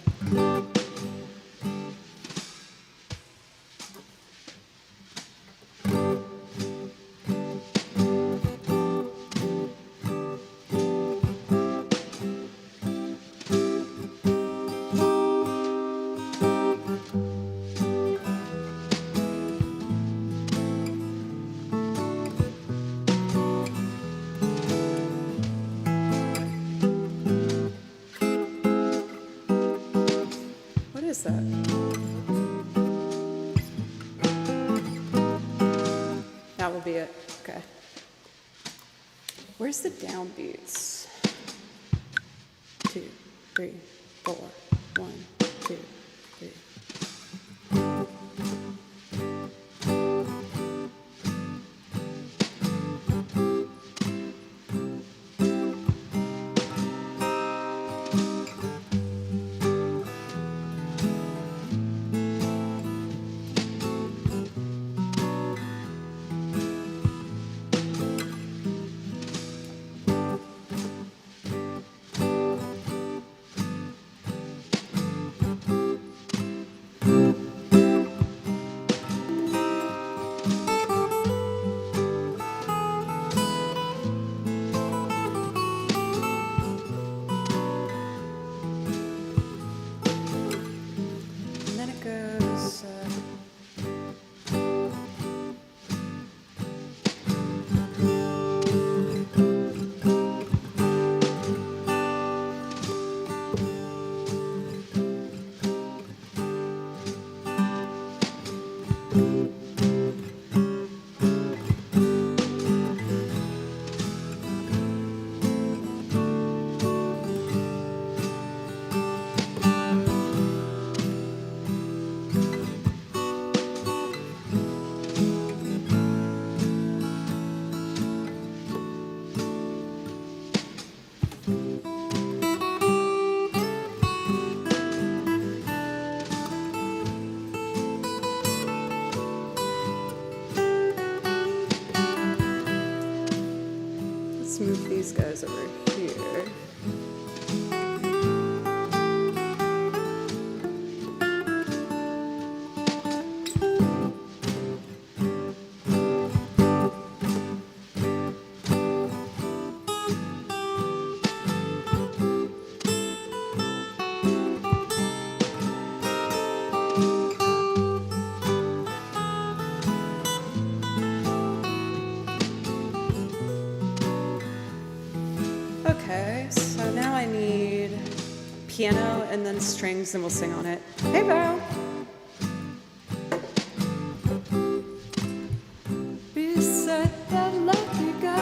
That will be it. Okay. Where's the downbeats? 2, 3, 4. 1, 2, 3. Move these guys over here. Okay, so now I need piano and then strings, and we'll sing on it. Hey, Val. Beside that lucky guy,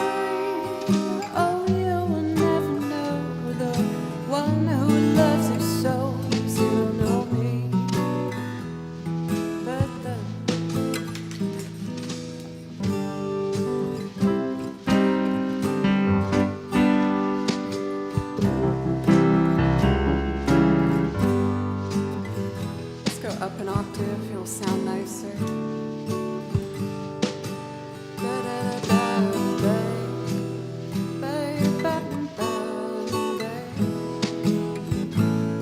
oh, you will never know the one who loves you so. You'll know me, but up an octave, it'll sound nicer.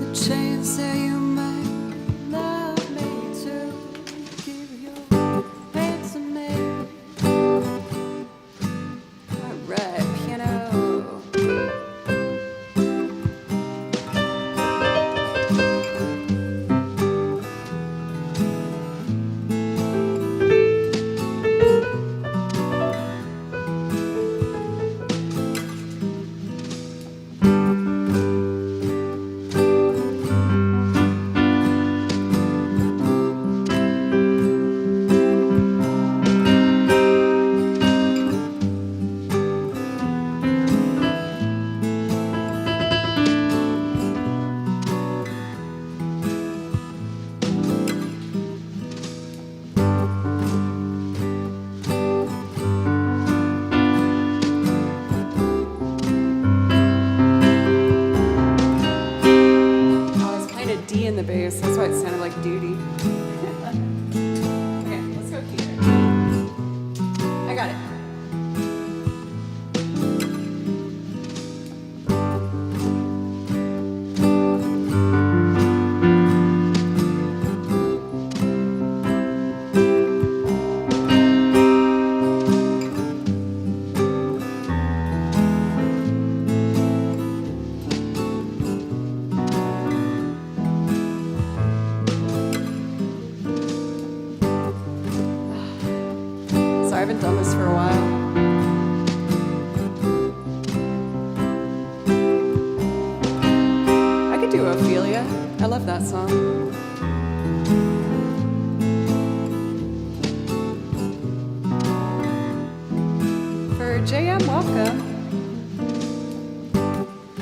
The chains say you might love me to give your hands to me. Alright, piano. D in the bass, that's why it sounded like duty. Okay, let's go here. I got it. I haven't done this for a while. I could do Ophelia. I love that song. VGM, welcome.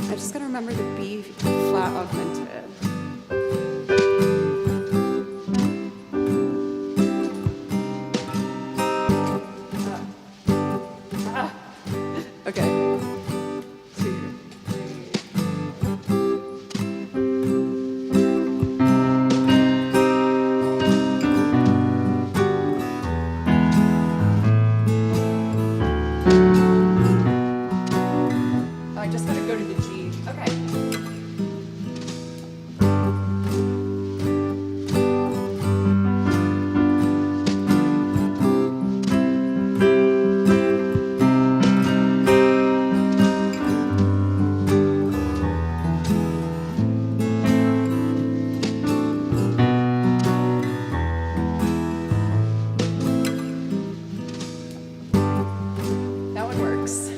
I just gotta remember the B flat augmented. Okay. 2, 3. Oh, I just gotta go to the G. Okay. That one works.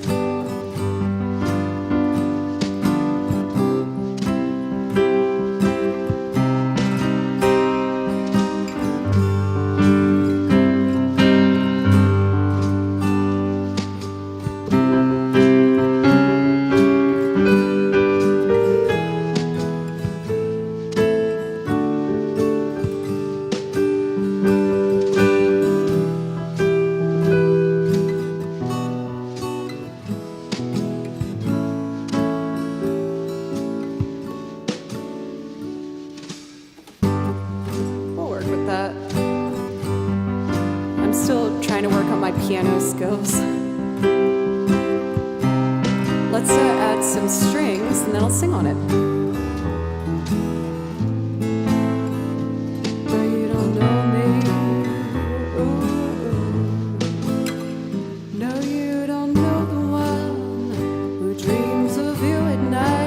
We'll work with that. I'm still trying to work on my piano skills. Let's add some strings and then I'll sing on it. But you don't know me. Ooh. No, you don't know the one who dreams of you at night.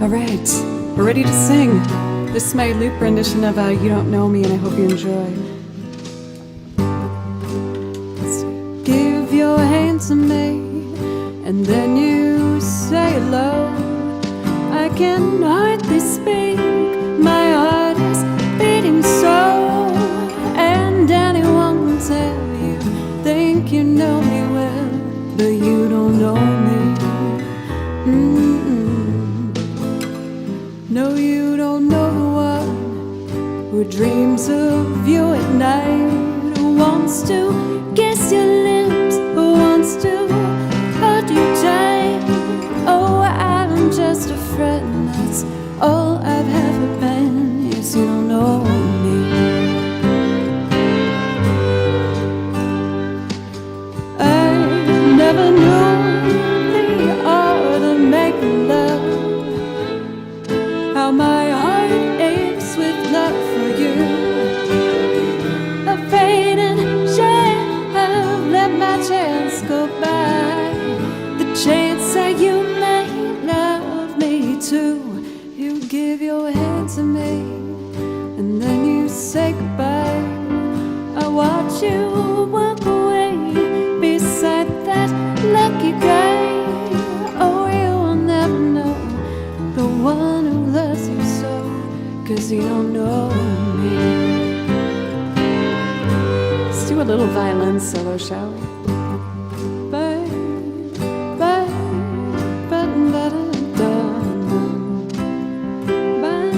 Alright, we're ready to sing. This is my loop rendition of You Don't Know Me, and I hope you enjoy. Let's give your hand to me, and then you say hello. I can hardly speak, my heart is beating so, and anyone will tell you, think you know me well, but you don't know me. who dreams of you at night, who wants to kiss your lips, who wants to hold you tight. Oh, I'm just a friend, that's all I've ever been. Yes, you don't know me. I never knew the art of making love, how my heart aches with love for you. A fading shade, I've let my chance go by. The chance that you may love me too. You give your hand to me, and then you say goodbye. I watch you walk away beside that lucky guy. Oh, you will never know the one who loves you so, 'cause you don't know me. Let's do a little violin solo, shall we? Bye, bye, bye, da, da, da. Bye,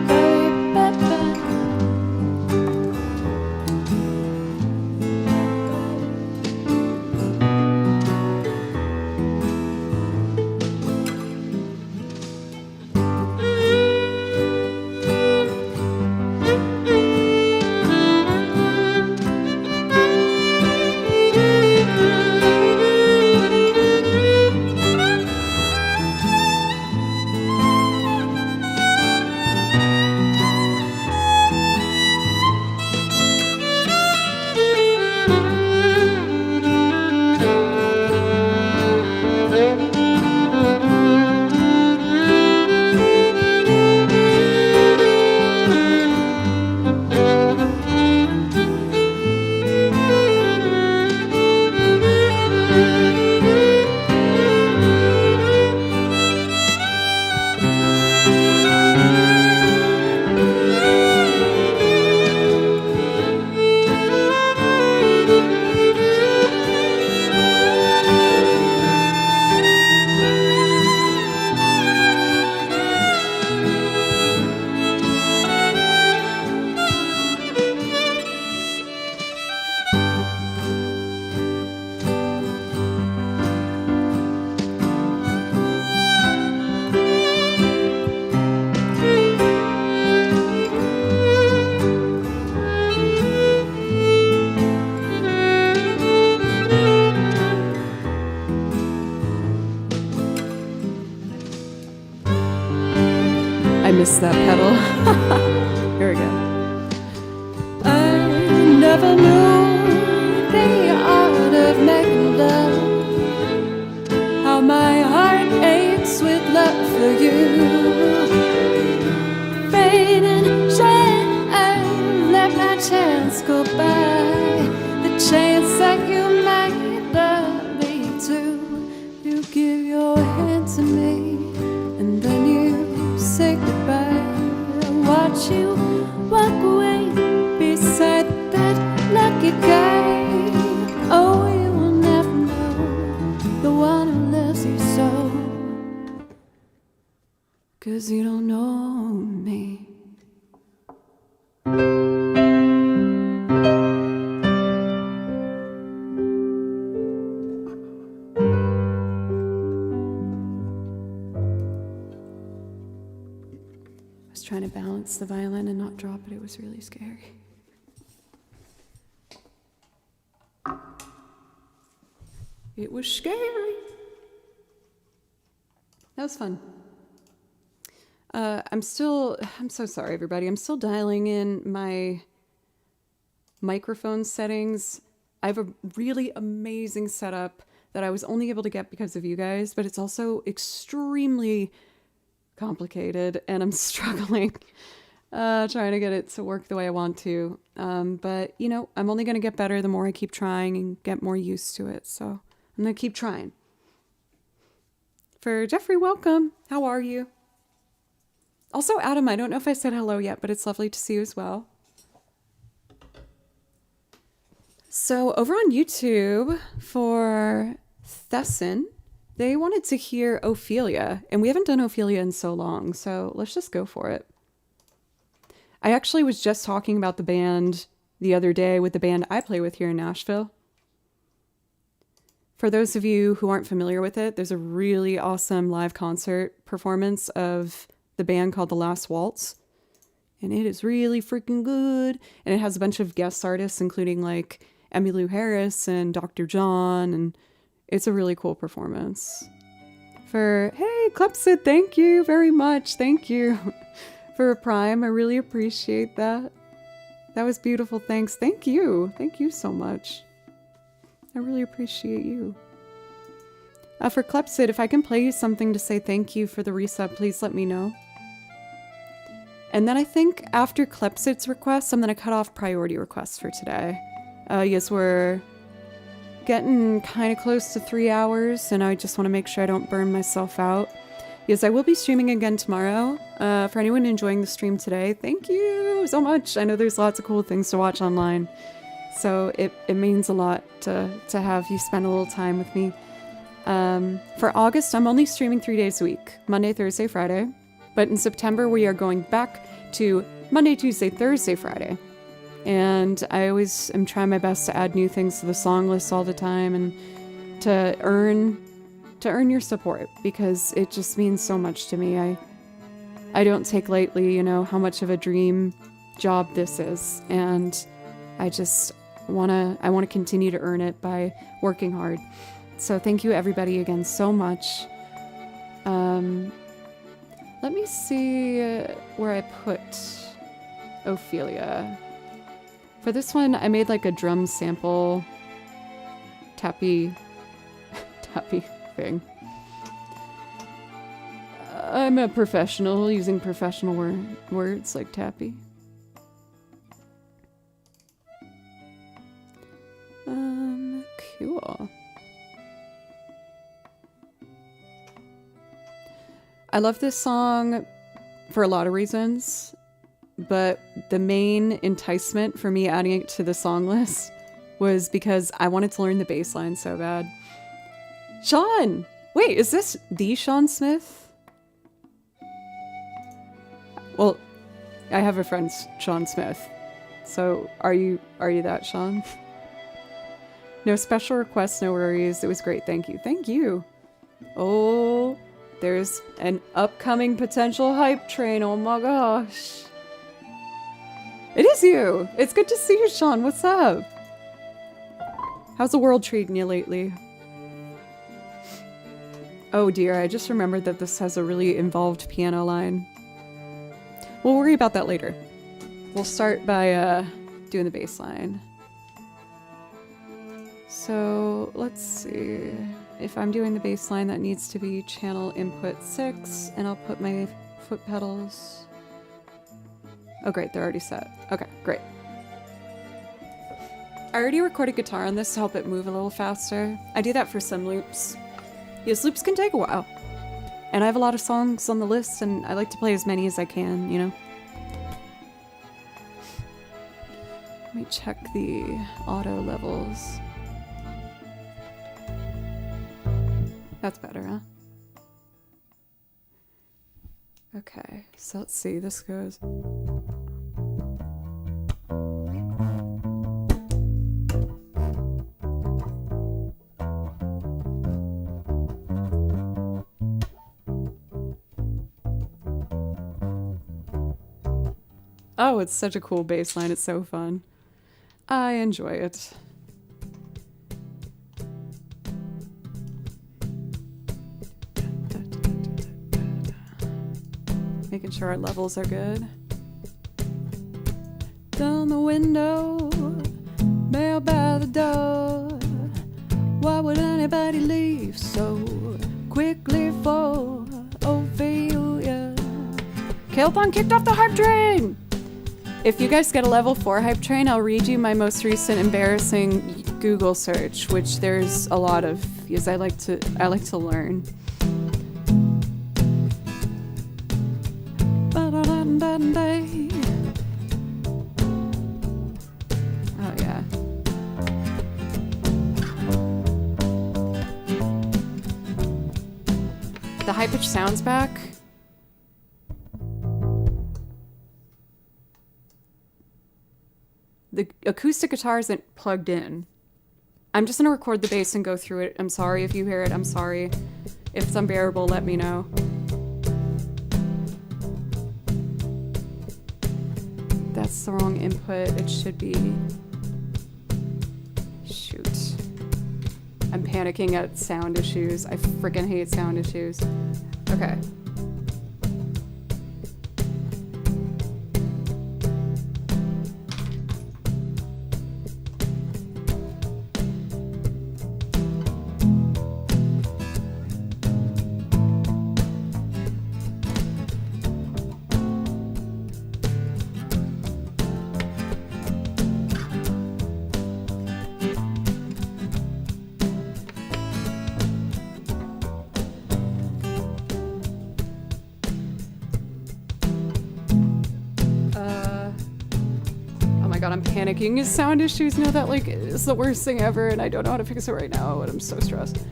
bye, bye, bye. I missed that pedal. Here we go. I never knew the art of making love, how my heart aches with love for you. Fading shade, I've let my chance go by. The chance that you might love me too. You give your hand to me, and then you say goodbye. I watch you walk away beside that lucky guy. Oh, you will never know the one who loves you so, 'cause you don't know me. Trying to balance the violin and not drop it. It was really scary. It was scary. That was fun. I'm so sorry, everybody. I'm still dialing in my microphone settings. I have a really amazing setup that I was only able to get because of you guys, but it's also extremely complicated, and I'm struggling trying to get it to work the way I want to. But, you know, I'm only going to get better the more I keep trying and get more used to it. So I'm going to keep trying. For Jeffrey, welcome. How are you? Also, Adam, I don't know if I said hello yet, but it's lovely to see you as well. So over on YouTube for Thesson, they wanted to hear Ophelia, and we haven't done Ophelia in so long, so let's just go for it. I actually was just talking about the band the other day with the band I play with here in Nashville. For those of you who aren't familiar with it, there's a really awesome live concert performance of the band called The Last Waltz. And it is really freaking good. And it has a bunch of guest artists, including like Emmylou Harris and Dr. John. And it's a really cool performance. Hey, Klepsid, thank you very much. Thank you for a Prime. I really appreciate that. That was beautiful. Thanks. Thank you. Thank you so much. I really appreciate you. For Klepsid, if I can play you something to say thank you for the resub, please let me know. And then I think after Klepsid's request, I'm going to cut off priority requests for today. Yes, we're getting kind of close to 3 hours, and I just want to make sure I don't burn myself out. Yes, I will be streaming again tomorrow. For anyone enjoying the stream today, thank you so much. I know there's lots of cool things to watch online. So it means a lot to have you spend a little time with me. For August, I'm only streaming 3 days a week, Monday, Thursday, Friday. But in September, we are going back to Monday, Tuesday, Thursday, Friday. And I always am trying my best to add new things to the song list all the time and to earn your support, because it just means so much to me. I don't take lightly, you know, how much of a dream job this is. And I just want to continue to earn it by working hard. So thank you everybody again so much. Let me see where I put Ophelia. For this one, I made like a drum sample tappy thing. I'm a professional using professional words like tappy. Cool. I love this song for a lot of reasons, but the main enticement for me adding it to the song list was because I wanted to learn the bass line so bad. Sean! Wait, is this the Sean Smith? Well, I have a friend, Sean Smith. So, are you that Sean? No special requests, no worries. It was great, thank you. Thank you! Oh, there's an upcoming potential hype train, oh my gosh. It is you! It's good to see you, Sean, what's up? How's the world treating you lately? Oh dear, I just remembered that this has a really involved piano line. We'll worry about that later. We'll start by doing the bass line. So let's see. If I'm doing the bass line, that needs to be channel input 6, and I'll put my foot pedals. Oh great, they're already set. Okay, great. I already recorded guitar on this to help it move a little faster. I do that for some loops. Yes, loops can take a while. And I have a lot of songs on the list, and I like to play as many as I can, you know? Let me check the auto levels. That's better, huh? Okay, so let's see, this goes... Oh, it's such a cool bass line. It's so fun. I enjoy it. Making sure our levels are good. Down the window, mail by the door. Why would anybody leave so quickly for Ophelia? Kalethon kicked off the hype train! If you guys get a level 4 hype train, I'll read you my most recent embarrassing Google search, which there's a lot of, because I like to learn. Oh yeah. The high pitch sounds back. the acoustic guitar isn't plugged in. I'm just gonna record the bass and go through it. I'm sorry if you hear it. I'm sorry. If it's unbearable, let me know. That's the wrong input. It should be... Shoot. I'm panicking at sound issues. I freaking hate sound issues. Okay. I'm panicking. Is sound issues? No, that like is the worst thing ever, and I don't know how to fix it right now, and I'm so stressed.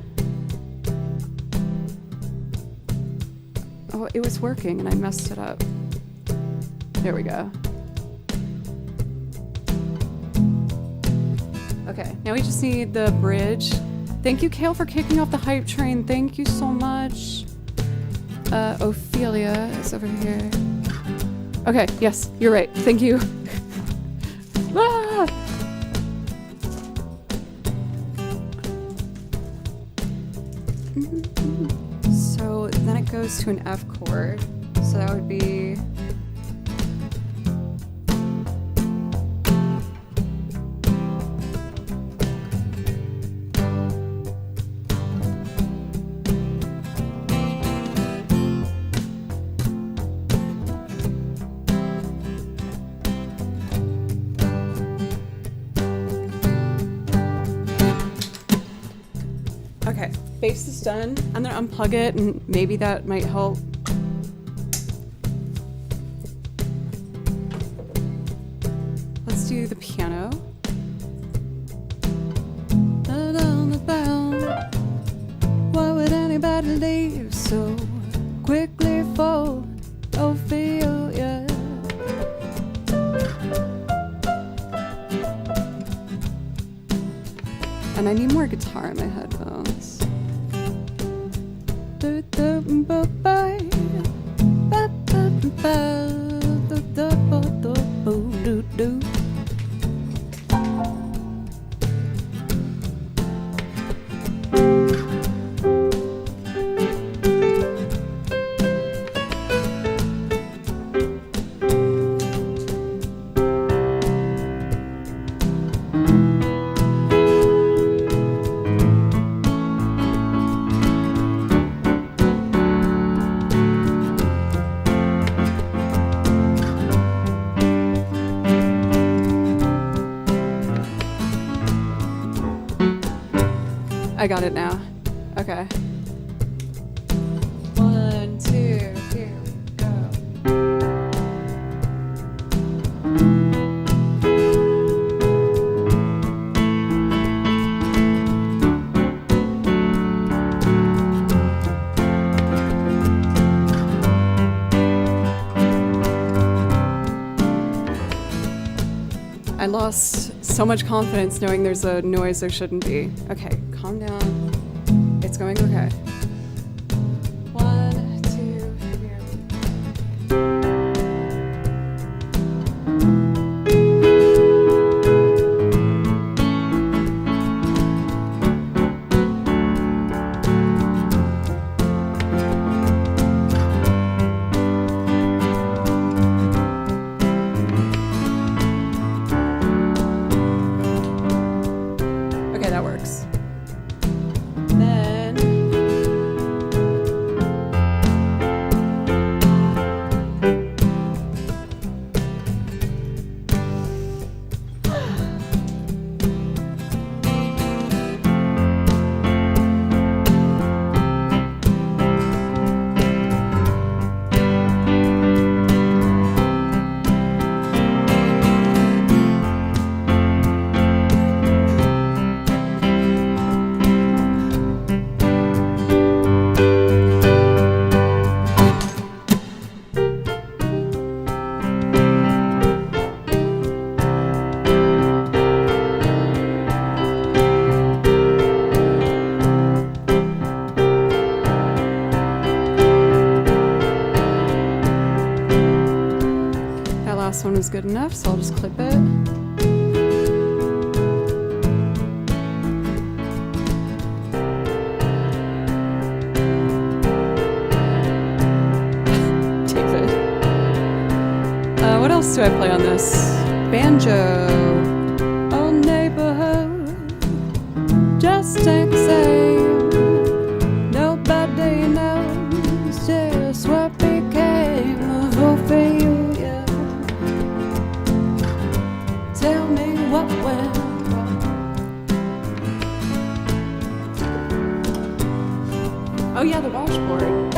Oh, it was working, and I messed it up. There we go. Okay, now we just need the bridge. Thank you, Kale, for kicking off the hype train. Thank you so much. Ophelia is over here. Okay, yes, you're right. Thank you. Ah! So then it goes to an F chord. So that would be... Okay, bass is done. I'm gonna unplug it and maybe that might help. Let's do the piano. Why would anybody leave so quickly for Ophelia? And I need more guitar in my headphones. I got it now. Okay. 1, 2, here we go. I lost so much confidence knowing there's a noise there shouldn't be. Okay, calm down. It's going okay. 1, 2, here we Okay, that works. Then last one was good enough, so I'll just clip it. David. What else do I play on this? Banjo. Old neighborhood just ain't the same. Nobody knows just what became of Ophelia. Tell me what went wrong. Oh yeah, the washboard.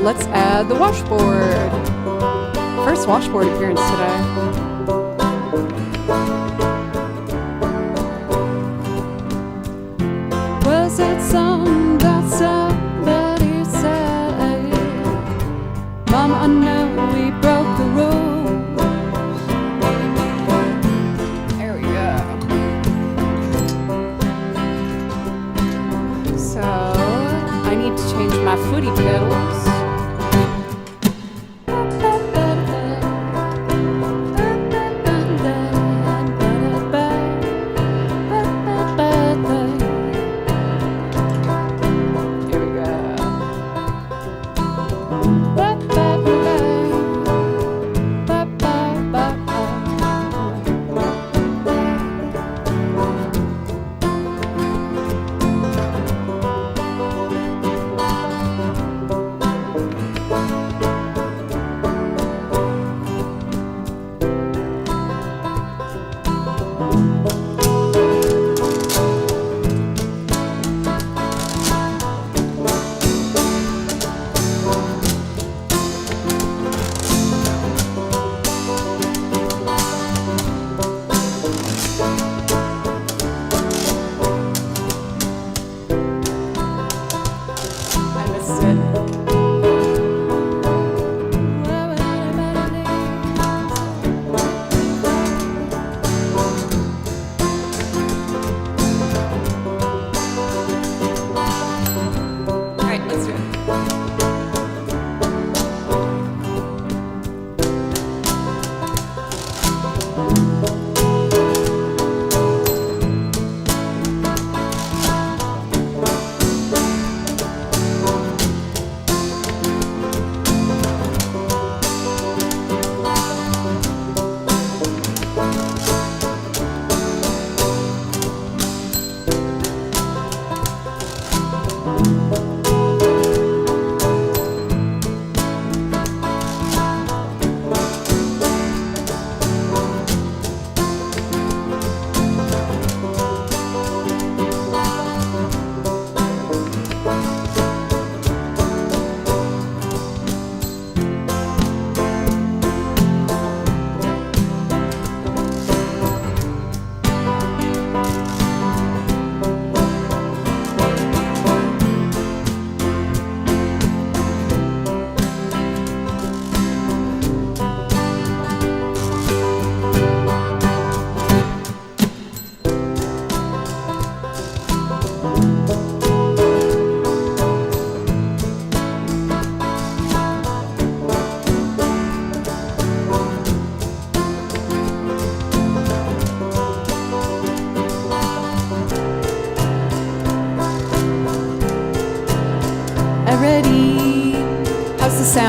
Let's add the washboard. First washboard appearance today. Was it some that somebody said? Mom, I know we broke the rules. There we go. So I need to change my footy pedals.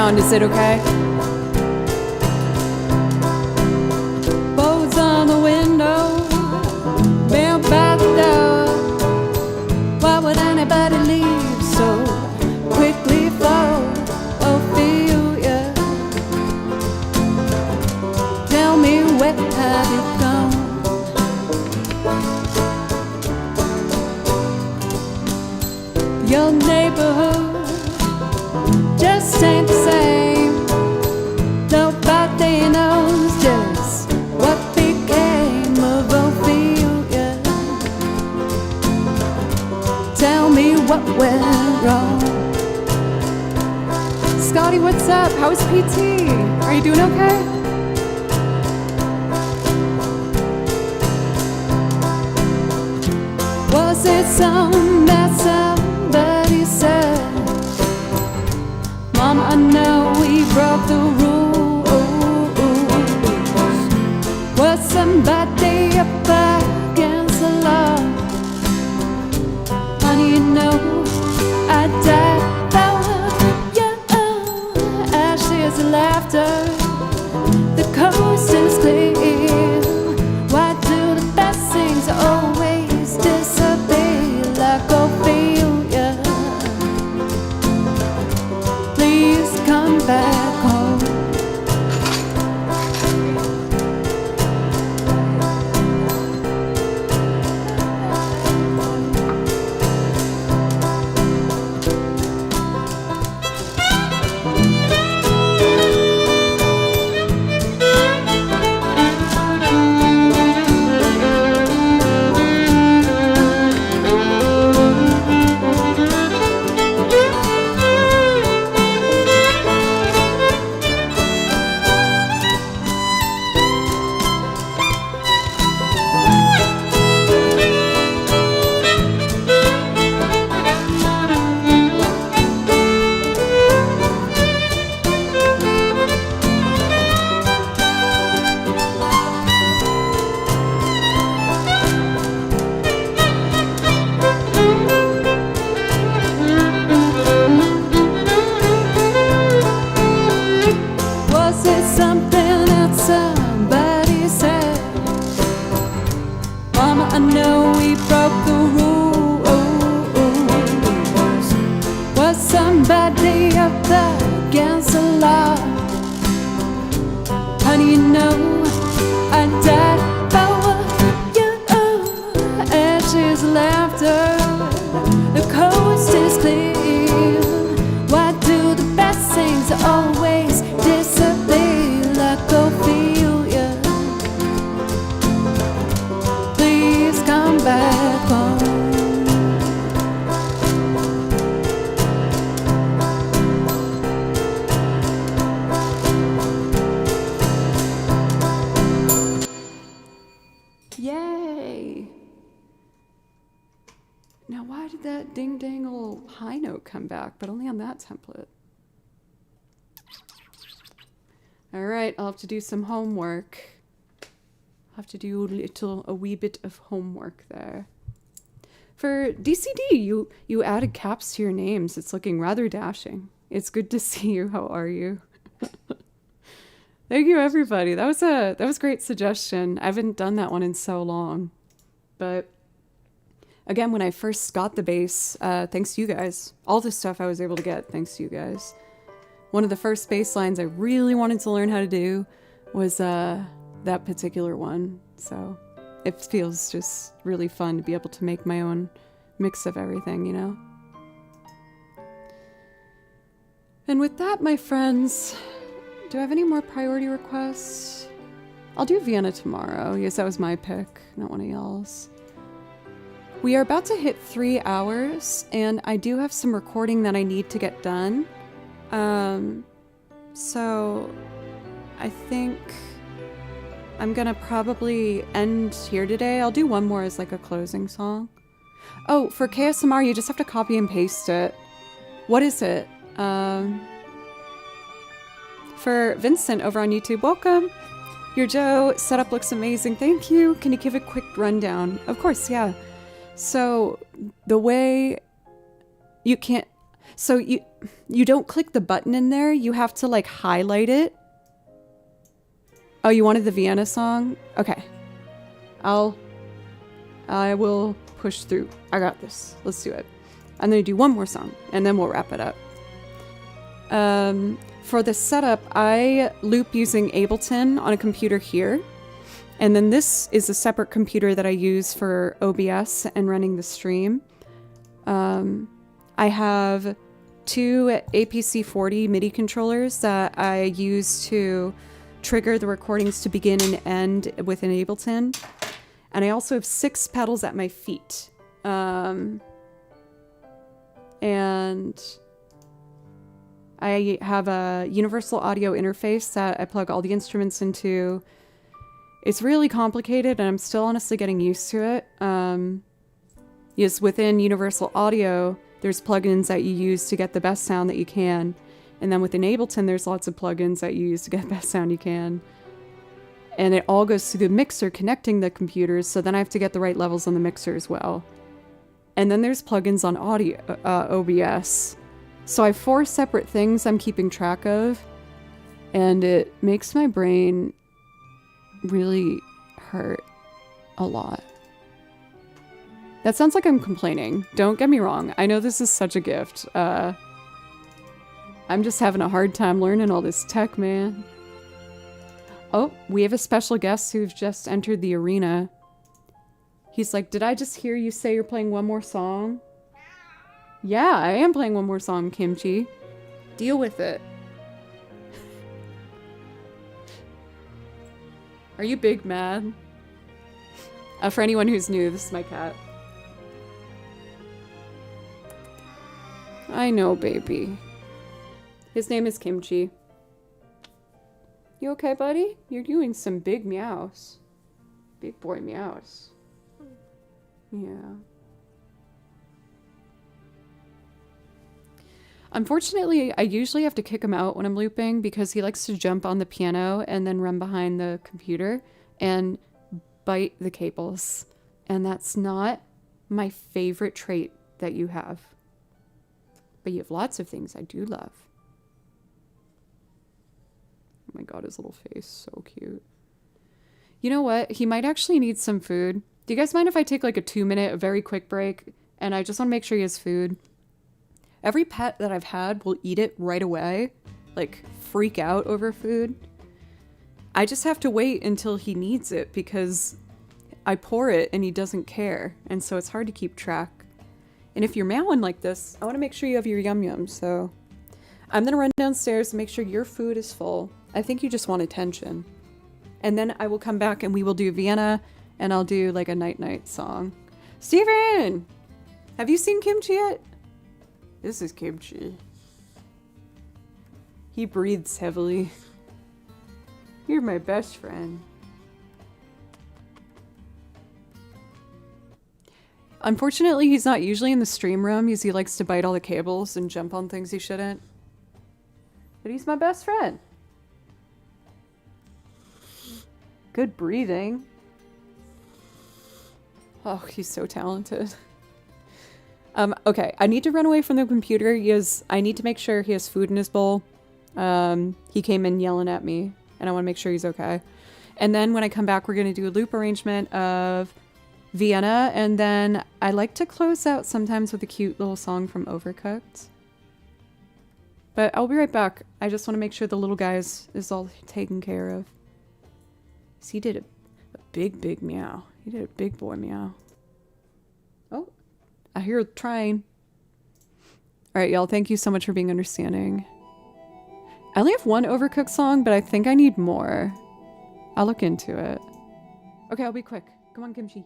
sound, is it okay? Bows on the window, bell by the door. Why would anybody leave so quickly for Ophelia? Tell me, where have you gone? Your neighborhood just ain't the same. Nobody knows just what became of Ophelia. Tell me what went wrong. Scotty, what's up? How is PT? Are you doing okay? Was it some mess up? Somebody said, Mom, I know we broke the rules. Was somebody up against the law? Honey, you know I died for you. Ashes and laughter, the coast is clear. Why do the best things always disappear like Ophelia? Come back home. I know we broke the rules. Was somebody up against the law? Honey, you know I died for you. Ashes, laughter, the coast is clear. Why do the best things always disappear like Ophelia? Please come back home. Yay! Now why did that ding-dangle high note come back, but only on that template? Alright, I'll have to do some homework. I'll have to do a wee bit of homework there. For DCD, you added caps to your names. It's looking rather dashing. It's good to see you. How are you? Thank you, everybody. That was a great suggestion. I haven't done that one in so long. But again, when I first got the bass, thanks to you guys. All this stuff I was able to get thanks to you guys. One of the first bass lines I really wanted to learn how to do was that particular one. So it feels just really fun to be able to make my own mix of everything, you know? And with that, my friends, do I have any more priority requests? I'll do Vienna tomorrow. Yes, that was my pick, not one of y'all's. We are about to hit 3 hours, and I do have some recording that I need to get done. So I think I'm gonna probably end here today. I'll do one more as like a closing song. Oh, for KSMR, you just have to copy and paste it. What is it? For Vincent over on YouTube, welcome. Your Joe setup looks amazing. Thank you. Can you give a quick rundown? Of course, yeah. So the way you can't, So you don't click the button in there. You have to like highlight it. Oh, you wanted the Vienna song? Okay. I will push through. I got this. Let's do it. I'm going to do one more song and then we'll wrap it up. For the setup, I loop using Ableton on a computer here. And then this is a separate computer that I use for OBS and running the stream. I have 2 APC40 MIDI controllers that I use to trigger the recordings to begin and end within Ableton. And I also have 6 pedals at my feet. And I have a universal audio interface that I plug all the instruments into. It's really complicated and I'm still honestly getting used to it. Yes, within universal audio, there's plugins that you use to get the best sound that you can. And then within Ableton, there's lots of plugins that you use to get the best sound you can. And it all goes through the mixer connecting the computers, so then I have to get the right levels on the mixer as well. And then there's plugins on audio, OBS. So I have 4 separate things I'm keeping track of, and it makes my brain really hurt a lot. That sounds like I'm complaining. Don't get me wrong. I know this is such a gift. I'm just having a hard time learning all this tech, man. Oh, we have a special guest who's just entered the arena. He's like, did I just hear you say you're playing one more song? Yeah, I am playing one more song, Kimchi. Deal with it. Are you big mad? For anyone who's new, this is my cat. I know, baby. His name is Kimchi. You okay, buddy? You're doing some big meows. Big boy meows. Yeah. Unfortunately, I usually have to kick him out when I'm looping because he likes to jump on the piano and then run behind the computer and bite the cables. And that's not my favorite trait that you have. But you have lots of things I do love. Oh my god, his little face, so cute. You know what? He might actually need some food. Do you guys mind if I take like a 2-minute, a very quick break? And I just want to make sure he has food. Every pet that I've had will eat it right away. Like, freak out over food. I just have to wait until he needs it because I pour it and he doesn't care. And so it's hard to keep track. And if you're meowing like this, I want to make sure you have your yum-yum, so... I'm going to run downstairs and make sure your food is full. I think you just want attention. And then I will come back and we will do Vienna and I'll do like a night-night song. Steven! Have you seen Kimchi yet? This is Kimchi. He breathes heavily. You're my best friend. Unfortunately, he's not usually in the stream room because he likes to bite all the cables and jump on things he shouldn't. But he's my best friend. Good breathing. Oh, he's so talented. Okay, I need to run away from the computer. I need to make sure he has food in his bowl. He came in yelling at me, and I want to make sure he's okay. And then when I come back, we're going to do a loop arrangement of Vienna, and then I like to close out sometimes with a cute little song from Overcooked. But I'll be right back. I just want to make sure the little guy is all taken care of. So he did a big meow. He did a big boy meow. Oh, I hear trying. All right, y'all. Thank you so much for being understanding. I only have one Overcooked song, but I think I need more. I'll look into it. Okay, I'll be quick. Come on, Kimchi.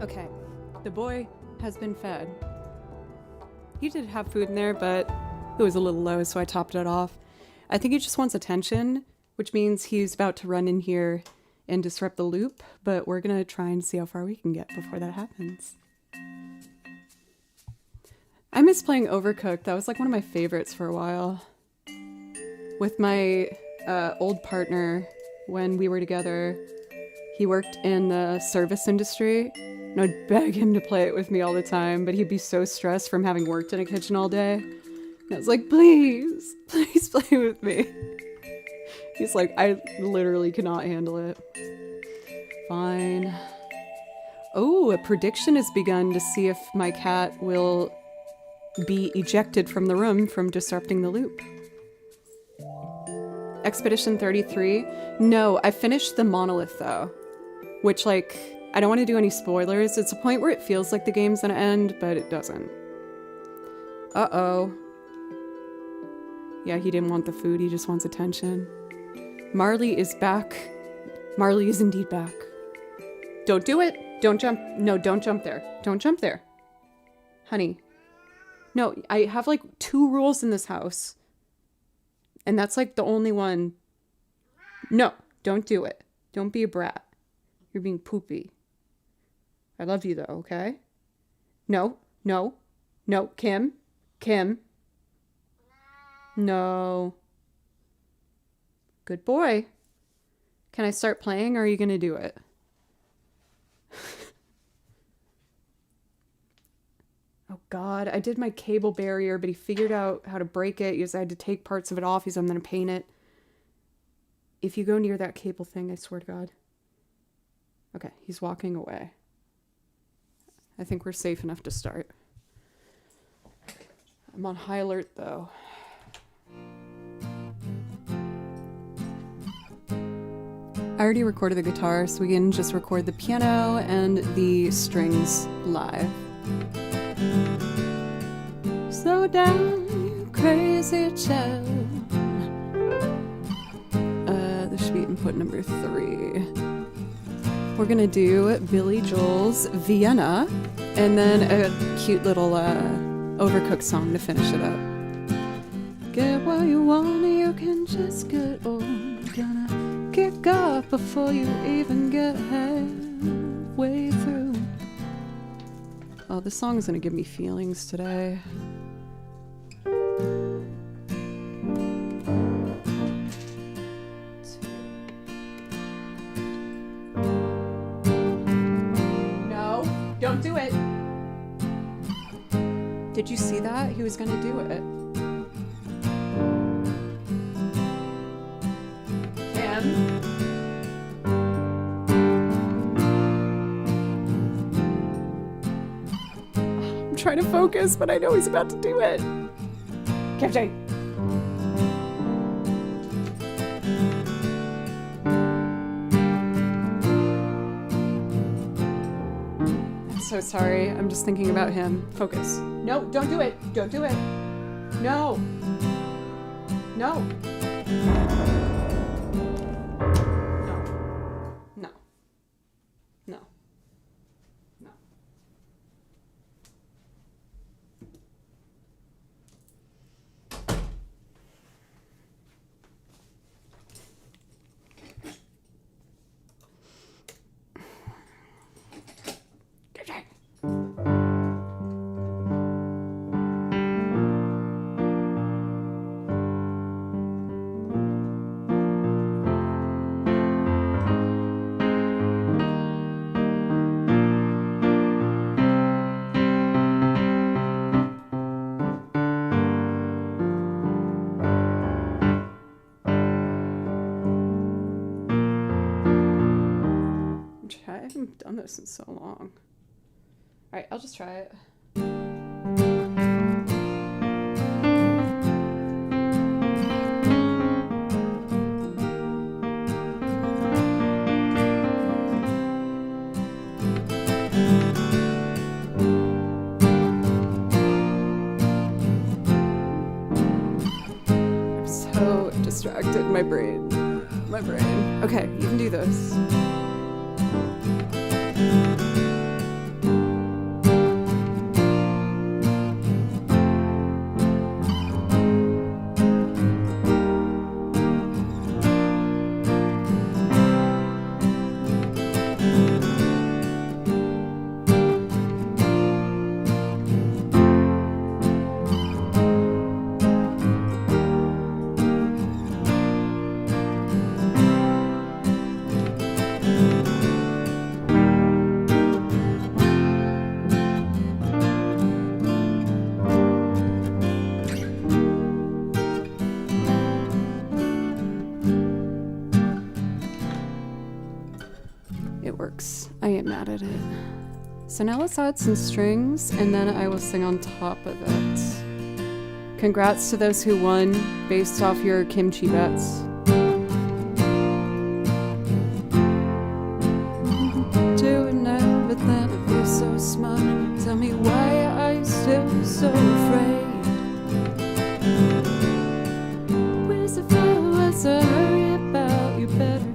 Okay, the boy has been fed. He did have food in there, but it was a little low, so I topped it off. I think he just wants attention, which means he's about to run in here and disrupt the loop, but we're gonna try and see how far we can get before that happens. I miss playing Overcooked. That was like one of my favorites for a while. With my old partner, when we were together, he worked in the service industry, and I'd beg him to play it with me all the time, but he'd be so stressed from having worked in a kitchen all day. And I was like, please, please play with me. He's like, I literally cannot handle it. Fine. Oh, a prediction has begun to see if my cat will be ejected from the room from disrupting the loop. Expedition 33. No, I finished the monolith though. Which, like, I don't want to do any spoilers. It's a point where it feels like the game's gonna end, but it doesn't. Uh-oh. Yeah, he didn't want the food, he just wants attention. Marley is back. Marley is indeed back. Don't do it! Don't jump. No, don't jump there. Don't jump there. Honey. No, I have like 2 rules in this house. And that's like the only one. No, don't do it. Don't be a brat. You're being poopy. I love you though, okay? No, no, no, Kim, Kim. No. Good boy. Can I start playing or are you gonna do it? Oh God, I did my cable barrier, but he figured out how to break it. Because I had to take parts of it off. I'm gonna paint it. If you go near that cable thing, I swear to God. Okay, he's walking away. I think we're safe enough to start. I'm on high alert though. I already recorded the guitar, so we can just record the piano and the strings live. Slow down, you crazy child. This should be input number 3. We're gonna do Billy Joel's Vienna, and then a cute little Overcooked song to finish it up. Get what you want, you can just get on. Gonna kick off before you even get halfway through. Oh, this song is gonna give me feelings today. No, don't do it. Did you see that? He was gonna do it. I'm trying to focus, but I know he's about to do it. KJ. I'm so sorry. I'm just thinking about him. Focus. No, don't do it. Don't do it. No. No. I haven't done this in so long. Alright, I'll just try it. I'm so distracted. My brain. Okay, you can do this. It works. I ain't mad at it. So now let's add some strings, and then I will sing on top of it. Congrats to those who won based off your kimchi bets. Doing everything to be so smart. Tell me why are you still so afraid? Where's the fire? What's the hurry about? You better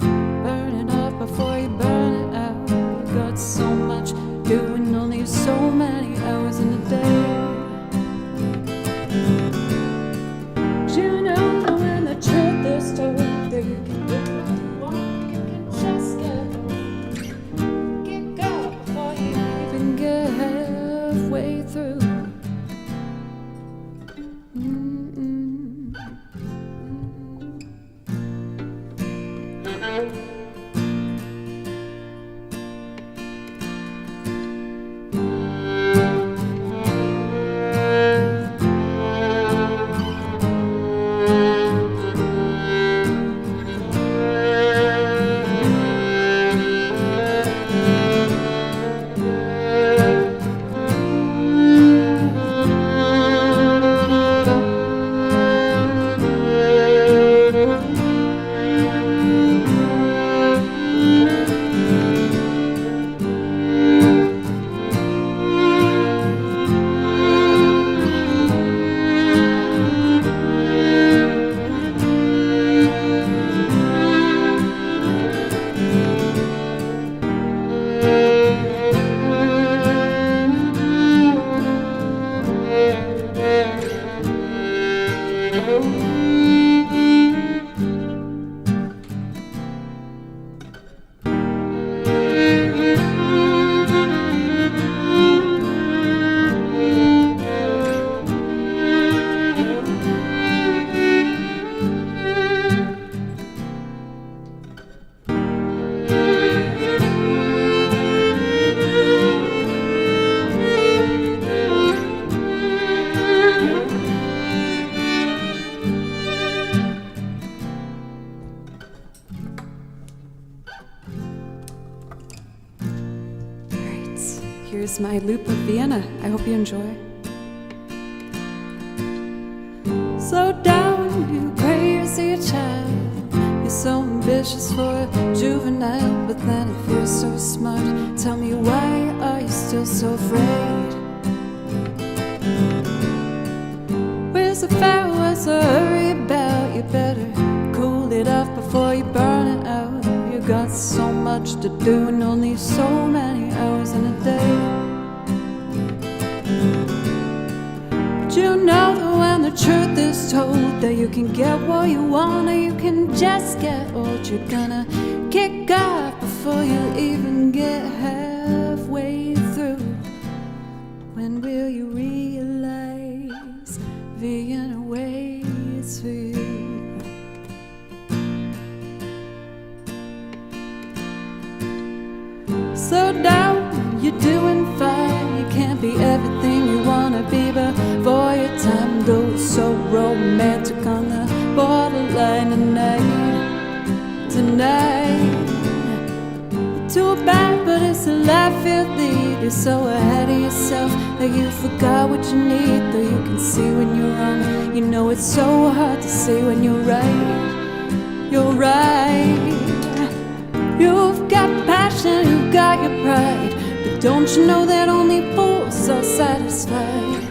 burn it up before you burn it out. You got so much doing, only so many hours in a day. You know that when the truth is told, that you can do what you want, you can just get up before you even get halfway through. Here's my loop of Vienna. I hope you enjoy. Slow down, you crazy child. You're so ambitious for a juvenile, but then if you're so smart, tell me why are you still so afraid? Where's the fire? What's the hurry about? You better cool it off before you burn it out. You got so much to do and only so many hours in a day. But you know that when the truth is told, that you can get what you want or you can just get old. You're gonna kick off before you even get halfway through. When will you realize Vienna waits for you? Slow down, you're doing fine. You can't be everything you wanna be before your time goes. So romantic on the borderline tonight. You're too bad, but it's a life you lead. You're so ahead of yourself that you forgot what you need. Though you can see when you're wrong, you know it's so hard to see when you're right. You're right. You've got passion, you've got your pride, but don't you know that only fools are satisfied?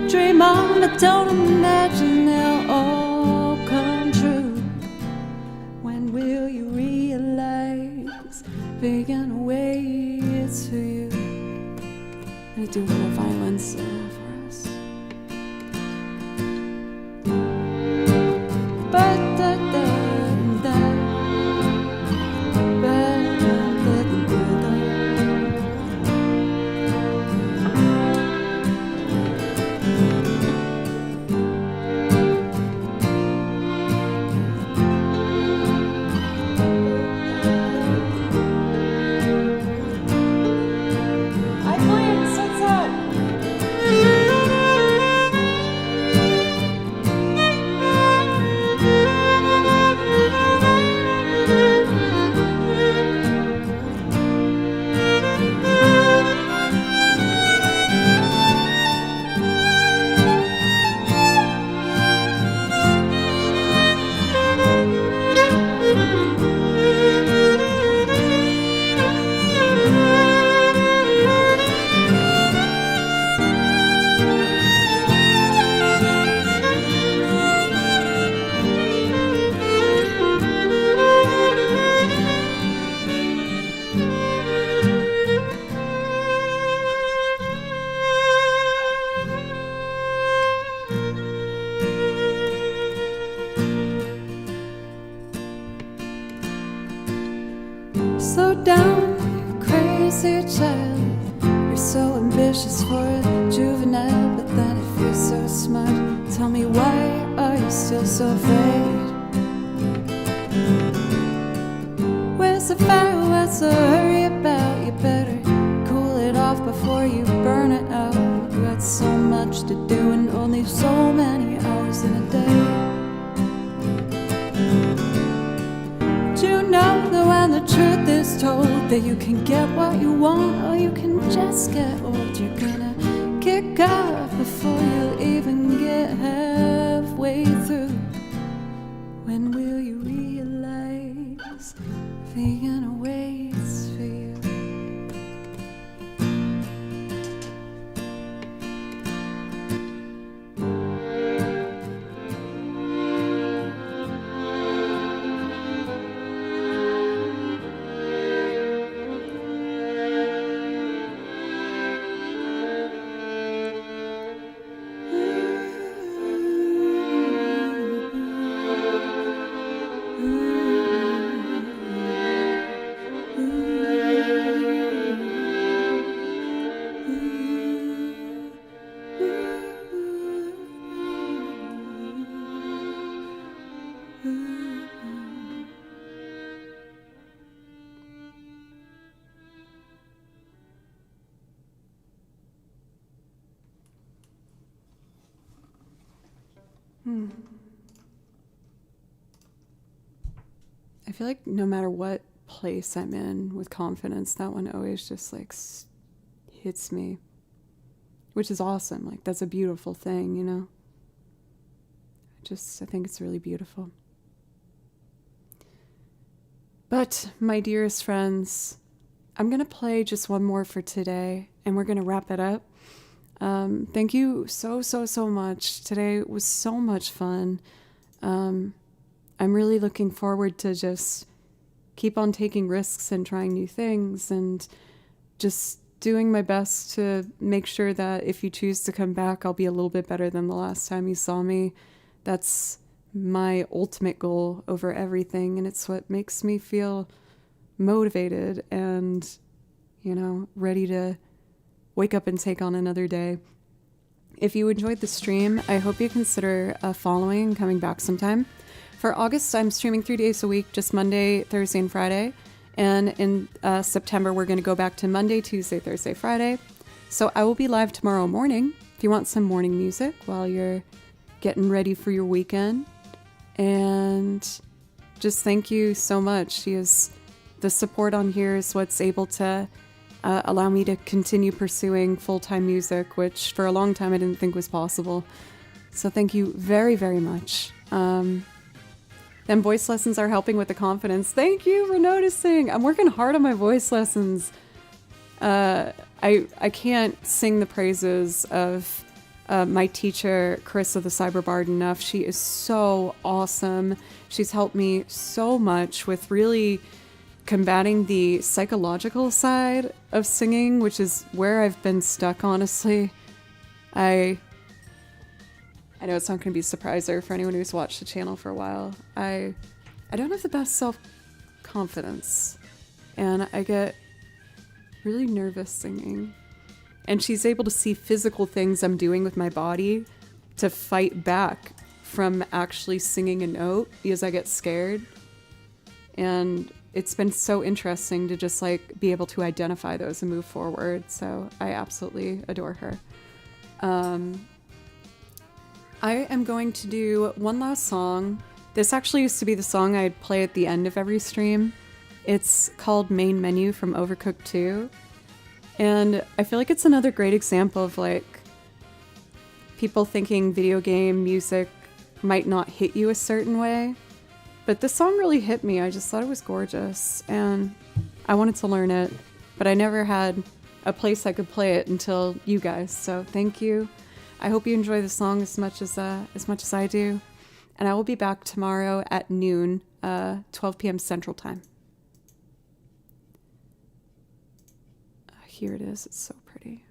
Dream on, but don't imagine they'll all come true. When will you realize Vienna waits for you? I'm gonna do a little violence for us. What's up? see a child. You're so ambitious for a juvenile, but then if you're so smart, tell me why are you still so afraid? Where's the fire? What's the hurry about? You better cool it off before you burn it out. You got so much to do and only so many hours in a day. Do you know that when the truth is told that you can get what you want or you can just get old, you're gonna kick off before you even get halfway through? When will you realize Vienna waits for you? I feel like no matter what place I'm in with confidence, that one always just like hits me, which is awesome. Like, that's a beautiful thing, you know? I think it's really beautiful. But my dearest friends, I'm going to play just one more for today and we're going to wrap it up. Thank you so much. Today was so much fun. I'm really looking forward to just keep on taking risks and trying new things and just doing my best to make sure that if you choose to come back, I'll be a little bit better than the last time you saw me. That's my ultimate goal over everything, and it's what makes me feel motivated and, you know, ready to wake up and take on another day. If you enjoyed the stream, I hope you consider following and coming back sometime. For August, I'm streaming 3 days a week, just Monday, Thursday, and Friday. And in September, we're going to go back to Monday, Tuesday, Thursday, Friday. So I will be live tomorrow morning if you want some morning music while you're getting ready for your weekend. And just thank you so much. The support on here is what's able to allow me to continue pursuing full-time music, which for a long time I didn't think was possible. So thank you very, very much. Them voice lessons are helping with the confidence. Thank you for noticing. I'm working hard on my voice lessons. I can't sing the praises of my teacher, Carissa the Cyberbard, enough. She is so awesome. She's helped me so much with really combating the psychological side of singing, which is where I've been stuck, honestly. I know it's not going to be a surpriser for anyone who's watched the channel for a while. I don't have the best self-confidence, and I get really nervous singing. And she's able to see physical things I'm doing with my body to fight back from actually singing a note because I get scared. And it's been so interesting to just like be able to identify those and move forward. So I absolutely adore her. I am going to do one last song. This actually used to be the song I'd play at the end of every stream. It's called Main Menu from Overcooked 2. And I feel like it's another great example of like people thinking video game music might not hit you a certain way. But this song really hit me. I just thought it was gorgeous and I wanted to learn it, but I never had a place I could play it until you guys. So thank you. I hope you enjoy the song as much as I do. And I will be back tomorrow at noon, 12 p.m. Central Time. Here it is. It's so pretty.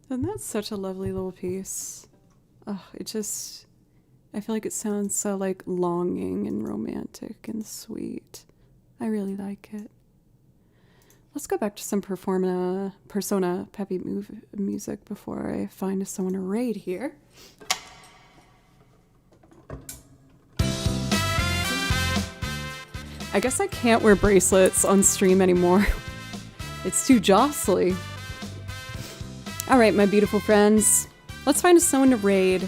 And that's such a lovely little piece. Oh, I feel like it sounds so like longing and romantic and sweet. I really like it. Let's go back to some Persona peppy music before I find someone to raid here. I guess I can't wear bracelets on stream anymore. It's too jostly. All right, my beautiful friends, let's find someone to raid.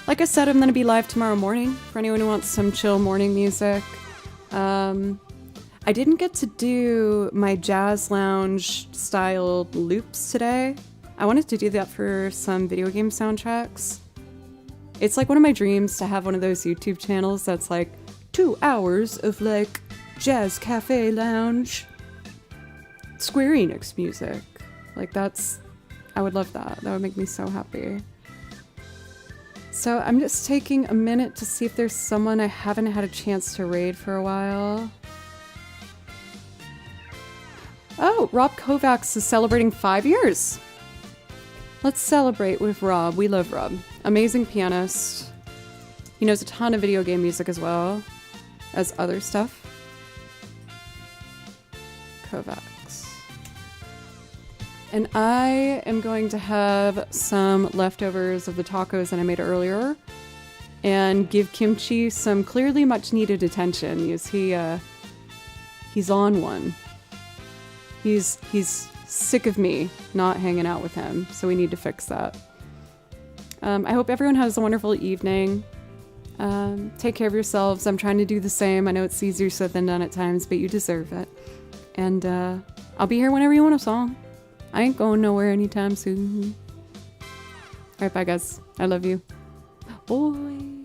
Like I said, I'm going to be live tomorrow morning for anyone who wants some chill morning music. I didn't get to do my jazz lounge style loops today. I wanted to do that for some video game soundtracks. It's like one of my dreams to have one of those YouTube channels that's like 2 hours of like jazz cafe lounge Square Enix music. Like I would love that. That would make me so happy. So I'm just taking a minute to see if there's someone I haven't had a chance to raid for a while. Oh, Rob Kovacs is celebrating 5 years. Let's celebrate with Rob. We love Rob. Amazing pianist. He knows a ton of video game music as well as other stuff. Kovacs. And I am going to have some leftovers of the tacos that I made earlier and give Kimchi some clearly much needed attention. He's on one. He's sick of me not hanging out with him, so we need to fix that. I hope everyone has a wonderful evening. Take care of yourselves. I'm trying to do the same. I know it's easier said than done at times, but you deserve it. And I'll be here whenever you want a song. I ain't going nowhere anytime soon. Alright, bye guys. I love you. Bye.